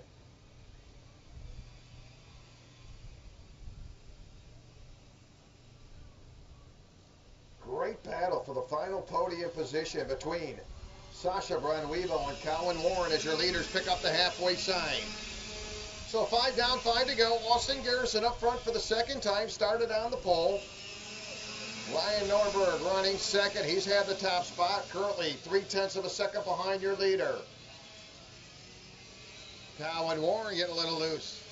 Great battle for the final podium position between Sasha Brand-Weevil and Cowan Warren as your leaders pick up the halfway sign. So 5 down, 5 to go. Austin Garrison up front for the second time, started on the pole. Ryan Norberg running second. He's had the top spot, currently 0.3 of a second behind your leader. Cowan Warren getting a little loose.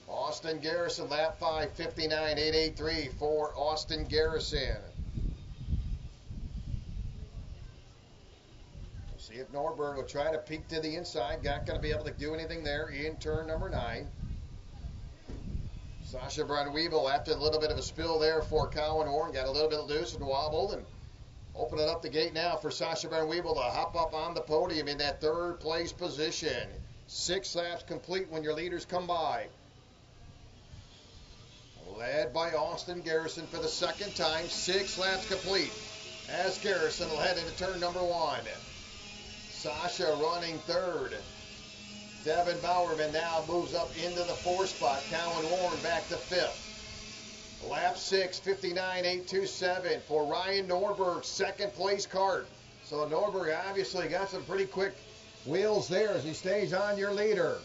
Austin Garrison, lap 5, 59.883 for Austin Garrison. We'll see if Norberg will try to peek to the inside. Not going to be able to do anything there in turn number 9. Sasha Brand-Weevil, after a little bit of a spill there for Cowan Warren, got a little bit loose and wobbled, and opening up the gate now for Sasha Brand-Weevil to hop up on the podium in that third place position. 6 laps complete when your leaders come by. Led by Austin Garrison for the second time, 6 laps complete. As Garrison will head into turn number 1. Sasha running third. Devin Bowerman now moves up into the 4th spot. Cowan Warren back to 5th. Lap 6, 59.827 for Ryan Norberg, second place kart. So Norberg obviously got some pretty quick wheels there as he stays on your leader.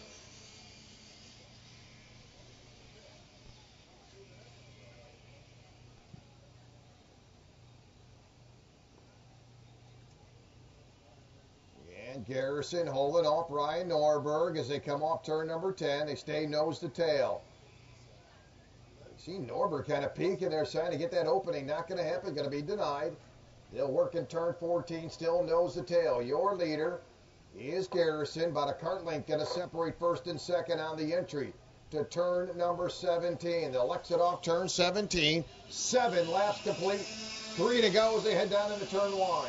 Garrison holding off Ryan Norberg as they come off turn number 10. They stay nose to tail. See Norberg kind of peeking there, trying to get that opening. Not going to happen. Going to be denied. They'll work in turn 14, still nose to tail. Your leader is Garrison. About a kart length going to separate first and second on the entry to turn number 17. They'll exit off turn 17. 7 laps complete. 3 to go as they head down into turn 1.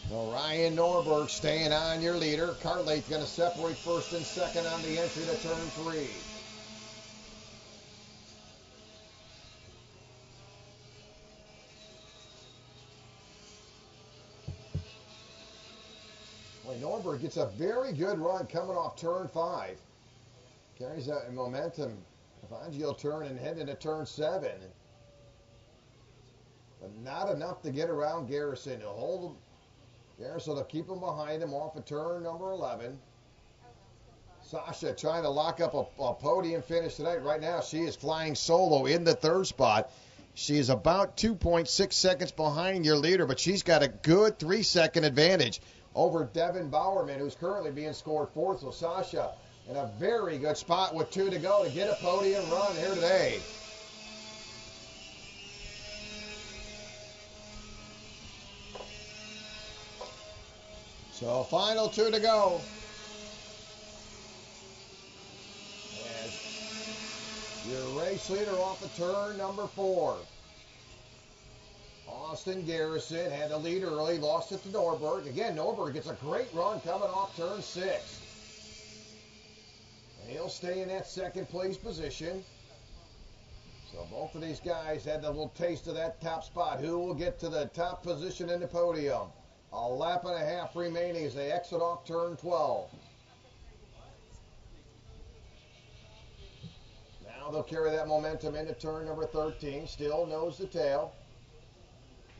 So Ryan Norberg staying on your leader. Kart length going to separate first and second on the entry to turn 3. Norberg gets a very good run coming off turn 5. Carries that momentum. Fangio turn and head into turn 7. But not enough to get around Garrison. He'll hold Garrison to keep him behind him off of turn number 11. Sasha trying to lock up a podium finish tonight. Right now she is flying solo in the 3rd spot. She is about 2.6 seconds behind your leader, but she's got a good 3-second advantage over Devin Bowerman, who's currently being scored 4th. So Sasha in a very good spot with 2 to go to get a podium run here today. So final 2 to go. As your race leader off of turn number 4. Austin Garrison had the lead early, lost it to Norberg. Again, Norberg gets a great run coming off turn 6. And he'll stay in that 2nd place position. So both of these guys had a little taste of that top spot. Who will get to the top position in the podium? A lap and a half remaining as they exit off turn 12. Now they'll carry that momentum into turn number 13. Still nose to tail.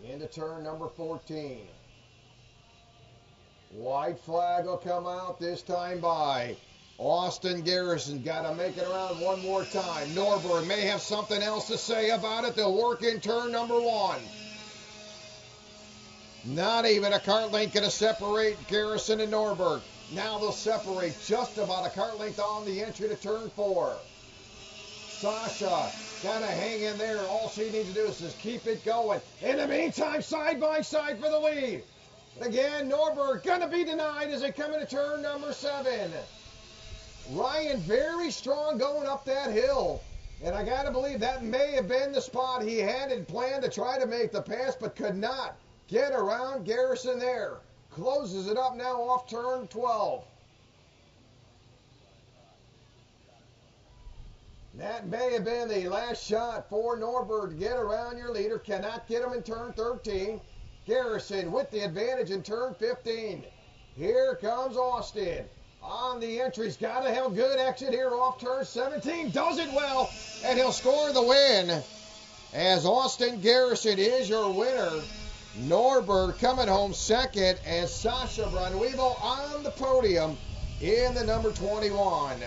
Into turn number 14. White flag will come out this time by Austin Garrison. Got to make it around one more time. Norberg may have something else to say about it. They'll work in turn number 1. Not even a kart length going to separate Garrison and Norberg. Now they'll separate just about a kart length on the entry to turn 4. Sasha got to hang in there. All she needs to do is just keep it going. In the meantime, side by side for the lead. Again, Norberg going to be denied as they come into turn number 7. Ryan very strong going up that hill. And I got to believe that may have been the spot he had in plan to try to make the pass, but could not get around Garrison there. Closes it up now off turn 12. That may have been the last shot for Norberg to get around your leader. Cannot get him in turn 13. Garrison with the advantage in turn 15. Here comes Austin. On the entries, got to have a good exit here off turn 17. Does it well, and he'll score the win. As Austin Garrison is your winner. Norberg coming home 2nd, and Sasha Branuevo on the podium in the number 21.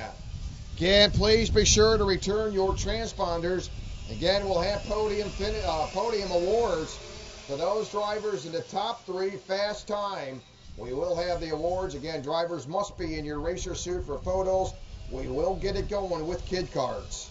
Again, please be sure to return your transponders. Again, we'll have podium awards for those drivers in the top 3 fast time. We will have the awards. Again, drivers must be in your racer suit for photos. We will get it going with kid cards.